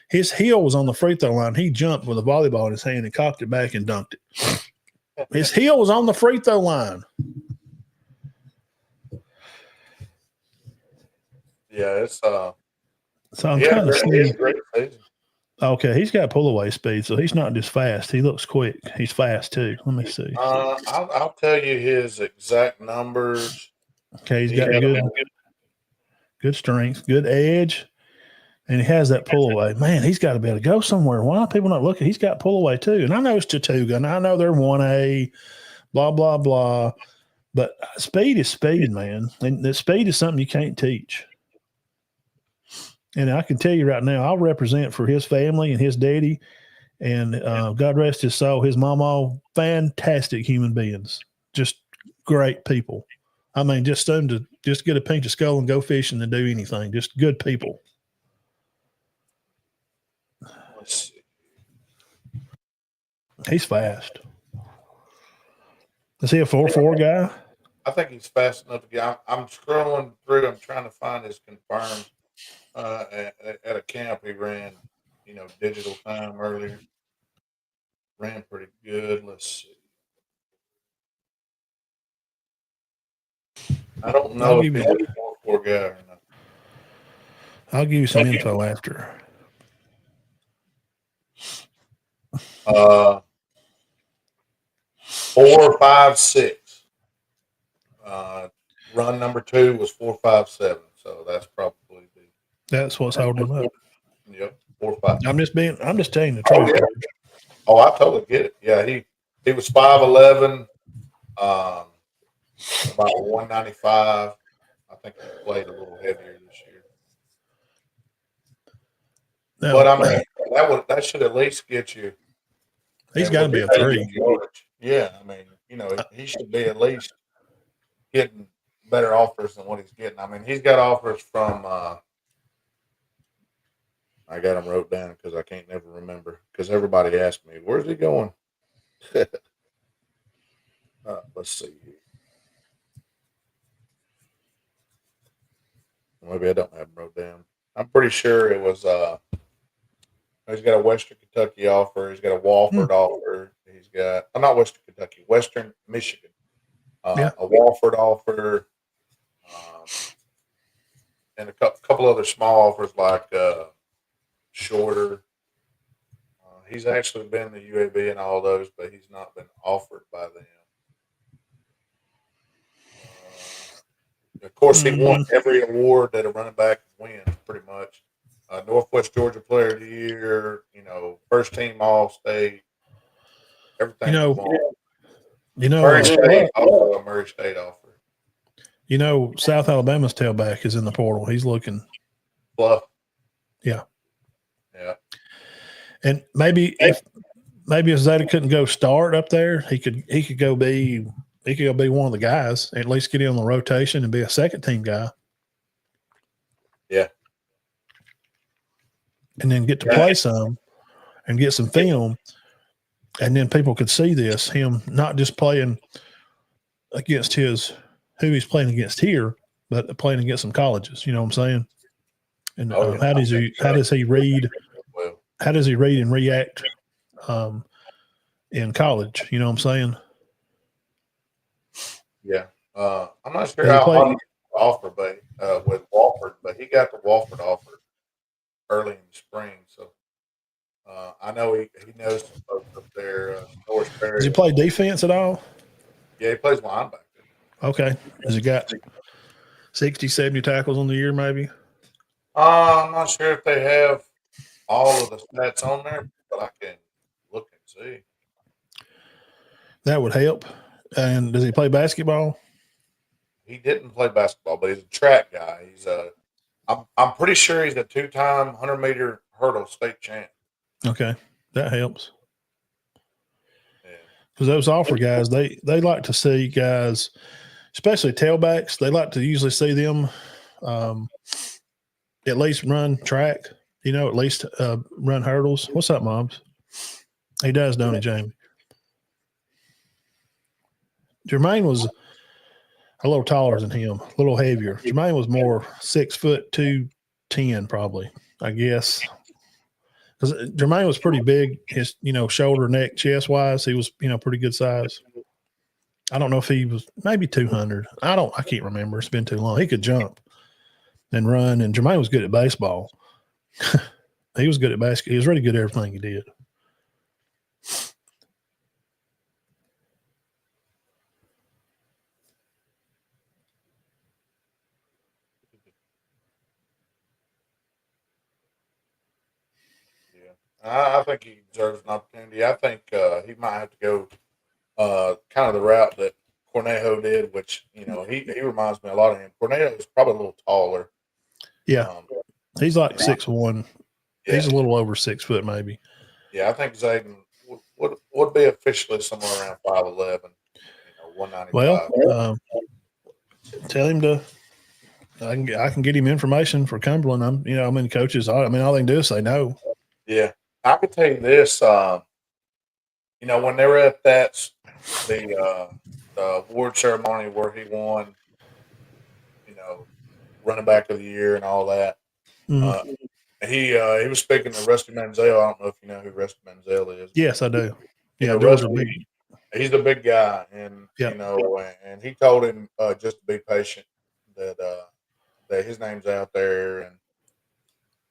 His heel was on the free throw line. He jumped with a volleyball in his hand and cocked it back and dunked it. His heel was on the free throw line. Yeah, it's so I'm trying to see. Great season. Okay, he's got pull away speed, so he's not just fast. He looks quick. He's fast too. Let me see. I'll tell you his exact numbers. Okay, he's got good strength, good edge, and he has that pull away. Man, he's got to be able to go somewhere. Why are people not looking? He's got pull away too. And I know it's Chattooga, and I know they're 1A, blah, blah, blah. But speed is speed, man. And the speed is something you can't teach. And I can tell you right now, I'll represent for his family and his daddy, and God rest his soul, his mama, fantastic human beings, just great people. I mean, just them to just get a pinch of skull and go fishing and do anything, just good people. Let's see. He's fast. Is he a 4.4 guy? I think he's fast enough to get. I'm scrolling through. I'm trying to find his confirmed At a camp, he ran, digital time earlier. Ran pretty good. Let's see. I don't I'll know if give he's you. a 4.4 guy or not. I'll give you some info after. 4.56. Run number 2 was 4.57. So that's probably That's what's holding him up. yep, 4.5. I'm just telling you the Oh truth. yeah. Oh, I totally get it. Yeah, he was 5'11", about 195. I think he played a little heavier this year. But Now, I mean, that should at least get you. he's And got to with be the a age of 3. George, yeah, I mean, he should be at least getting better offers than what he's getting. I mean, he's got offers from. I got them wrote down because I can't never remember because everybody asked me, "Where's he going?" Let's see. Maybe I don't have them wrote down. I'm pretty sure it was. He's got a Western Kentucky offer. He's got a Hmm. Walford offer. He's got not Western Kentucky, Western Michigan. Yeah. A Walford offer, and a couple other small offers like Shorter. He's actually been to UAB and all those, but he's not been offered by them. Of course, he won Mm-hmm. every award that a running back wins, pretty much. Northwest Georgia Player of the Year, first team All State, You everything he know, won. you know, Murray State, also a Murray State offer. South Alabama's tailback is in the portal. He's looking. Bluff. Yeah. Yeah. And maybe if Zeta couldn't go start up there, he could go be one of the guys, at least get in on the rotation and be a second team guy. Yeah. And then get to play some and get some film. And then people could see this, him not just playing against who he's playing against here, but playing against some colleges. You know what I'm saying? And how does he read? Well, How does he read and react in college? You know what I'm saying? yeah. I'm not sure Does he how play? hard he offer, but with Walford, but he got the Walford offer early in the spring. So I know he knows some folks up there. Norris Does he Perry. play defense at all? Yeah, he plays linebacker. Okay. Has he got 60, 70 tackles on the year, maybe? I'm not sure if they have all of the stats on there, but I can look and see. That would help. And does he play basketball? He didn't play basketball, but he's a track guy. I'm pretty sure he's a 2-time 100-meter hurdle state champ. Okay. That helps. Yeah. Because those offer guys, they like to see guys, especially tailbacks, they like to usually see them at least run track, at least run hurdles. What's up, Mobs? He does, don't he, Jamie? Jermaine was a little taller than him, a little heavier. Jermaine was more 6'2", 210", probably, I guess. Because Jermaine was pretty big, his shoulder, neck, chest wise, he was pretty good size. I don't know if he was maybe 200. I can't remember. It's been too long. He could jump and run, and Jermaine was good at baseball. He was good at basketball. He was really good at everything he did. Yeah. I think he deserves an opportunity. I think he might have to go kind of the route that Cornejo did, which he reminds me a lot of him. Cornejo is probably a little taller. Yeah, he's like 6'1". Yeah. He's a little over 6 foot, maybe. Yeah, I think Zayden would be officially somewhere around 5'11", 195. Well, tell him to. I can get him information for Cumberland. I'm in coaches. All they can do is say no. Yeah, I could tell you this. When they were at the award ceremony where he won, running back of the year and all that. He was speaking to Rusty Manziel. I don't know if you know who Rusty Manziel is. Yes, I do. Yeah, Rusty, Georgia big. He's the big guy, and Yep. you know, and he told him just to be patient. That his name's out there, and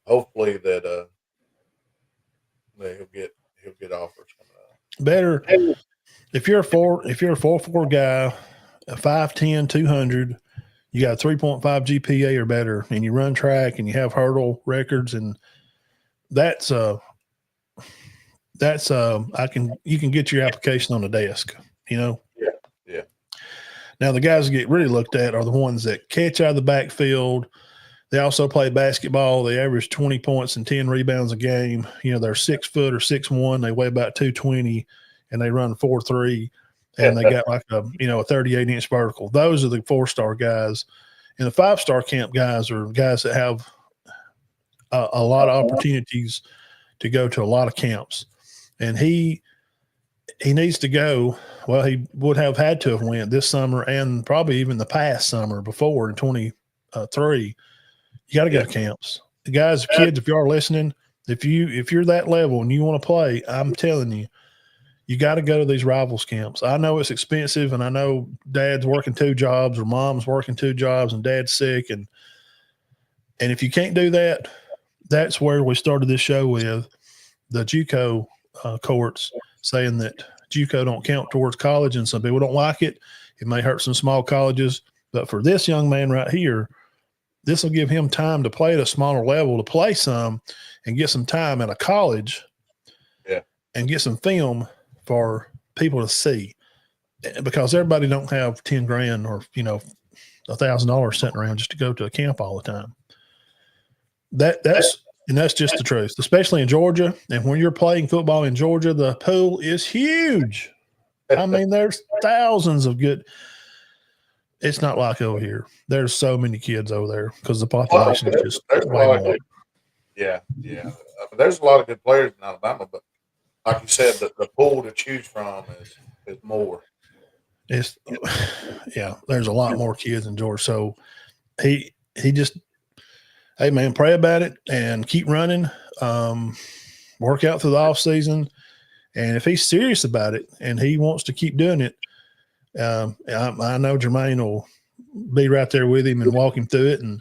hopefully that he'll get offers coming up. Better if you're a 4.4 guy, a 5'10", 200, you got a 3.5 GPA or better, and you run track and you have hurdle records, and that's you can get your application on the desk, you know. Yeah. Now the guys that get really looked at are the ones that catch out of the backfield. They also play basketball. They average 20 points and 10 rebounds a game. You know, they're 6 foot or 6'1". They weigh about 220, and they run 4.3, and they got like a 38-inch vertical. Those are the 4-star guys, and the 5-star camp guys are guys that have a lot of opportunities to go to a lot of camps. And he needs to go. Well, he would have had to have went this summer and probably even the past summer before in 23. You got to go to camps. The guys, kids, if you are listening, if you're that level and you want to play, I'm telling you, you got to go to these rivals camps. I know it's expensive, and I know dad's working 2 jobs or mom's working 2 jobs and dad's sick. And if you can't do that, that's where we started this show with the JUCO courts saying that JUCO don't count towards college, and some people don't like it. It may hurt some small colleges, but for this young man right here, this will give him time to play at a smaller level, to play some and get some time at a college, and get some film for people to see, because everybody don't have 10 grand or $1,000 sitting around just to go to a camp all the time. That's just the truth, especially in Georgia. And when you're playing football in Georgia, the pool is huge. I mean, there's thousands of good. It's not like over here. There's so many kids over there because the population is just way more. Yeah. There's a lot of good players in Alabama, but like you said, the pool to choose from is more. There's a lot more kids in Georgia. So he just, hey man, pray about it and keep running. Work out through the off season, and if he's serious about it and he wants to keep doing it, I know Jermaine will be right there with him and walk him through it. And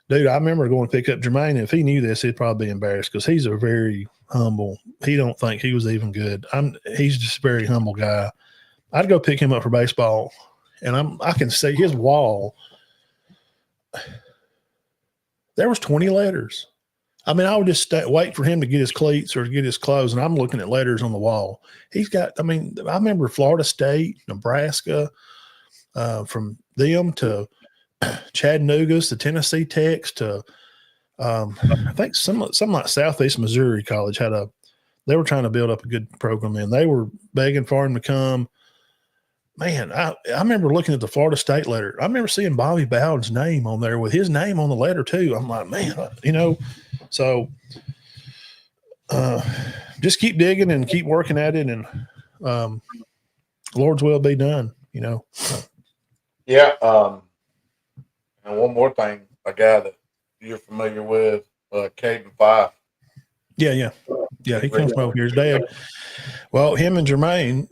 dude, I remember going to pick up Jermaine. And if he knew this, he'd probably be embarrassed because he's a very humble. He don't think he was even good. He's just a very humble guy. I'd go pick him up for baseball, and I can see his wall. There was 20 letters. I mean, I would just wait for him to get his cleats or get his clothes, and I'm looking at letters on the wall. He's got, I remember Florida State, Nebraska, from them to Chattanooga to Tennessee Tech to I think some like Southeast Missouri College they were trying to build up a good program, and they were begging for him to come. Man, I remember looking at the Florida State letter. I remember seeing Bobby Bowden's name on there with his name on the letter too. I'm like, man, so just keep digging and keep working at it, and Lord's will be done, Yeah. And one more thing, a guy that you're familiar with, Caden Fife. Yeah. He comes from over here. His dad. Well, him and Jermaine,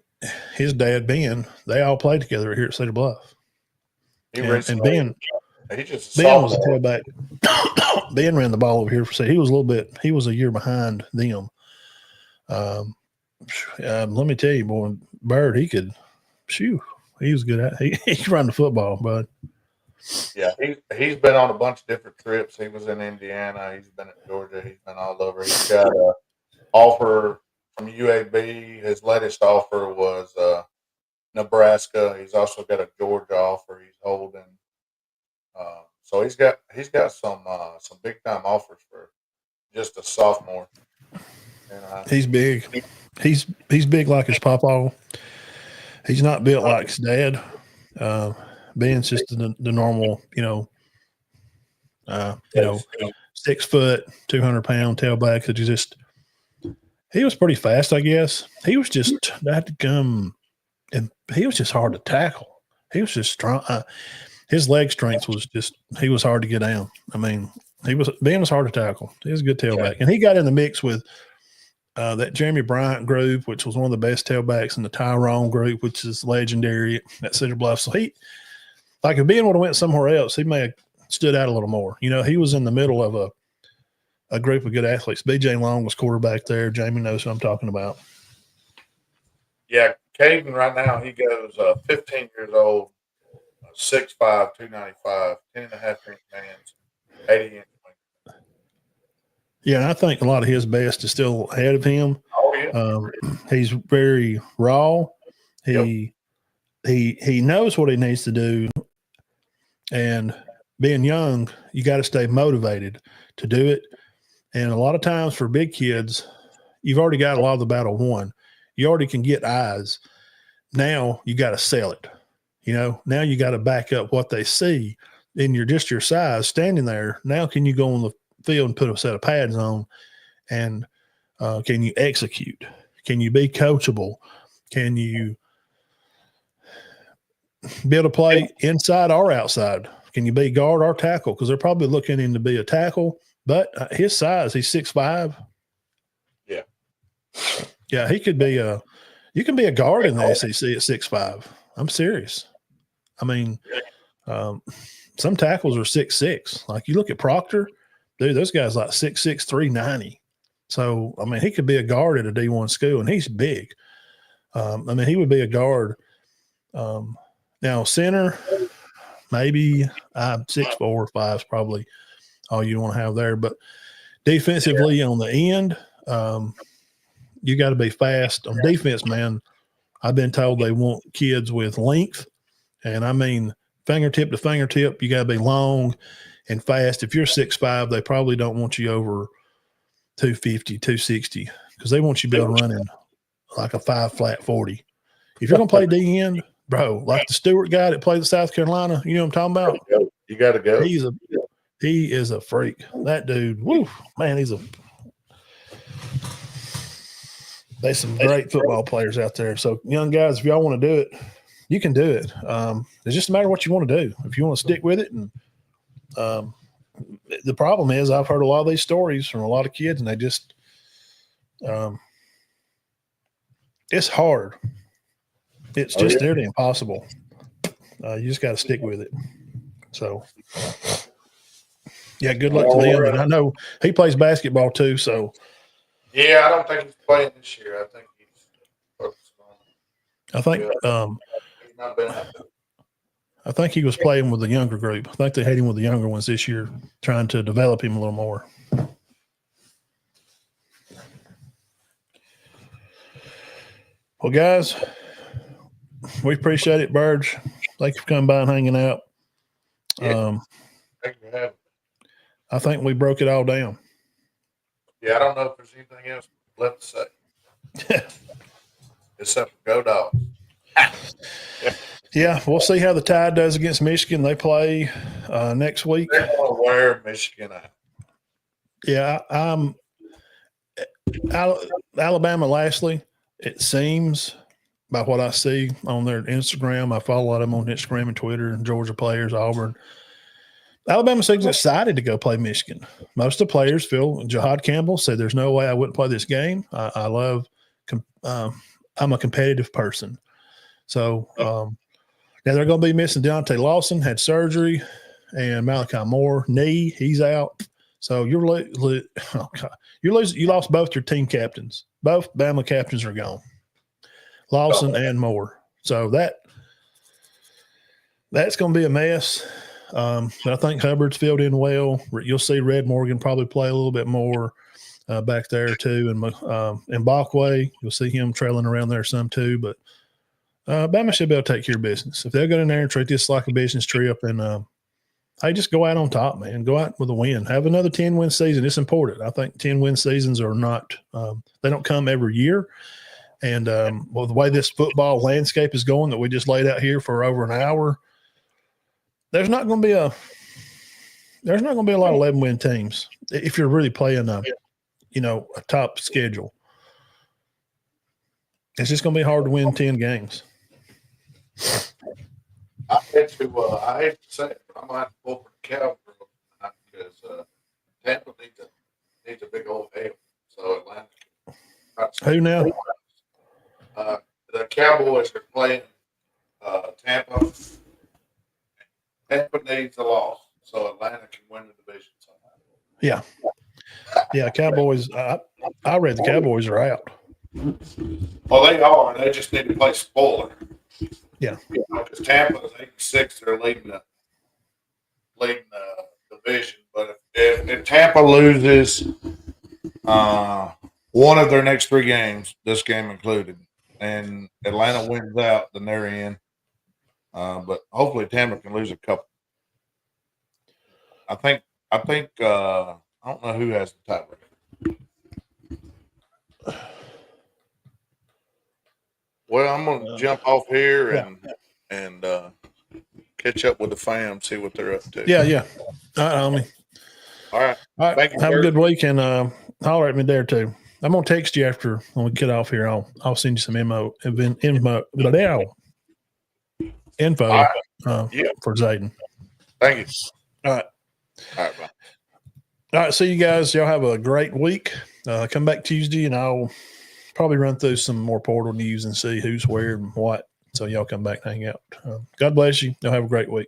his dad Ben, they all played together here at Cedar Bluff. And Ben was a tailback. Ben ran the ball over here for. He was a year behind them. Let me tell you, boy, Bird, he could. He was good at. He could run the football, bud. Yeah, he's been on a bunch of different trips. He was in Indiana. He's been in Georgia. He's been all over. He's got an offer from UAB. His latest offer was Nebraska. He's also got a Georgia offer he's holding. So he's got some big time offers for just a sophomore. And, he's big. He's big like his papa. He's not built like his dad. Ben's just the normal, 6 foot, 200-pound tailback that he was pretty fast, I guess. He was just had to come, and he was just hard to tackle. He was just strong. His leg strength was he was hard to get down. I mean, Ben was hard to tackle. He was a good tailback, and he got in the mix with that Jeremy Bryant group, which was one of the best tailbacks, in the Tyrone group, which is legendary at Cedar Bluff. So he, like, if Ben would have went somewhere else, he may have stood out a little more. You know, he was in the middle of a group of good athletes. B.J. Long was quarterback there. Jamie knows who I'm talking about. Yeah, Caden right now, he goes 15 years old, 6'5", 295, 10.5-inch hands, 80-inch wing. Yeah, and I think a lot of his best is still ahead of him. Oh, yeah. He's very raw. He knows what he needs to do. And being young, you got to stay motivated to do it. And a lot of times for big kids, you've already got a lot of the battle won. You already can get eyes. Now you got to sell it. You know, now you got to back up what they see in your size standing there. Now can you go on the field and put a set of pads on, and can you execute? Can you be coachable? Can you be able to play inside or outside? Can you be guard or tackle? Because they're probably looking in to be a tackle, but his size, he's 6'5". Yeah. Yeah, he could be you can be a guard in the SEC at 6'5". I'm serious. I mean, some tackles are 6'6". Like you look at Proctor, dude, those guys like 6'6", 390. So, I mean, he could be a guard at a D1 school, and he's big. I mean, he would be a guard. Now, center, maybe 6'4", 5 is probably all you want to have there. But defensively on the end, you got to be fast. On defense, man, I've been told they want kids with length. And I mean, fingertip to fingertip, you got to be long and fast. If you're 6'5", they probably don't want you over 250, 260, because they want you to be able to run in like a 5 flat 40. If you're going to play D-end, bro, like the Stewart guy that played at South Carolina, you know what I'm talking about? You got to go. He is a freak. That dude, woo, man, there's some great football players out there. So, young guys, if y'all want to do it, you can do it. It's just a matter of what you want to do. If you want to stick with it, and the problem is I've heard a lot of these stories from a lot of kids, and they just it's hard. It's just nearly impossible. You just got to stick with it. So, yeah, good luck to them. And I know he plays basketball too, so. Yeah, I don't think he's playing this year. I think he's focused on. He's not been out there. I think he was playing with the younger group. I think they had him with the younger ones this year, trying to develop him a little more. Well, guys, we appreciate it, Birge. Thank you for coming by and hanging out. Yeah. Thank you for having me. I think we broke it all down. Yeah, I don't know if there's anything else left to say. Except for go Dogs. Yeah, we'll see how the Tide does against Michigan. They play next week. They're going to wear Michigan out. Yeah, Alabama, lastly, it seems, by what I see on their Instagram, I follow a lot of them on Instagram and Twitter, and Georgia players, Auburn. Alabama seems excited to go play Michigan. Most of the players feel, Jahad Campbell said, there's no way I wouldn't play this game. I love I'm a competitive person. So now they're going to be missing Deontay Lawson, had surgery, and Malachi Moore, knee, he's out. So you lost both your team captains. Both Bama captains are gone, Lawson and Moore. So that's going to be a mess. But I think Hubbard's filled in well. You'll see Red Morgan probably play a little bit more back there too. And Bachway, you'll see him trailing around there some too. But Bama should be able to take care of business. If they'll go in there and treat this like a business trip, and hey, just go out on top, man. Go out with a win. Have another 10-win season. It's important. I think 10-win seasons are not they don't come every year. And well, the way this football landscape is going that we just laid out here for over an hour, there's not going to be a lot of 11-win teams if you're really playing a top schedule. It's just going to be hard to win 10 games. I hate to say it, but I might have to pull for the Cowgirls because Tampa needs a big old L. So Atlanta. Who now? The Cowboys are playing Tampa. Tampa needs a loss, so Atlanta can win the division somehow. Yeah. Yeah, Cowboys. I read the Cowboys are out. Well, they are. They just need to play spoiler. Yeah. Because Tampa is 8-6. They're leading the division. But if Tampa loses one of their next 3 games, this game included, and Atlanta wins out, then they're in. But hopefully Tampa can lose a couple. I think I don't know who has the tiebreaker. Well, I'm gonna jump off here and catch up with the fam, see what they're up to. Yeah. All right, homie. All right. Thank you. Have a good week, and holler at me there too. I'm gonna text you after when we get off here. I'll send you some info for Zayden. Thank you. All right. All right, bye. All right. See you guys. Y'all have a great week. Come back Tuesday, and I'll probably run through some more portal news and see who's where and what. So y'all come back and hang out. God bless you. Y'all have a great week.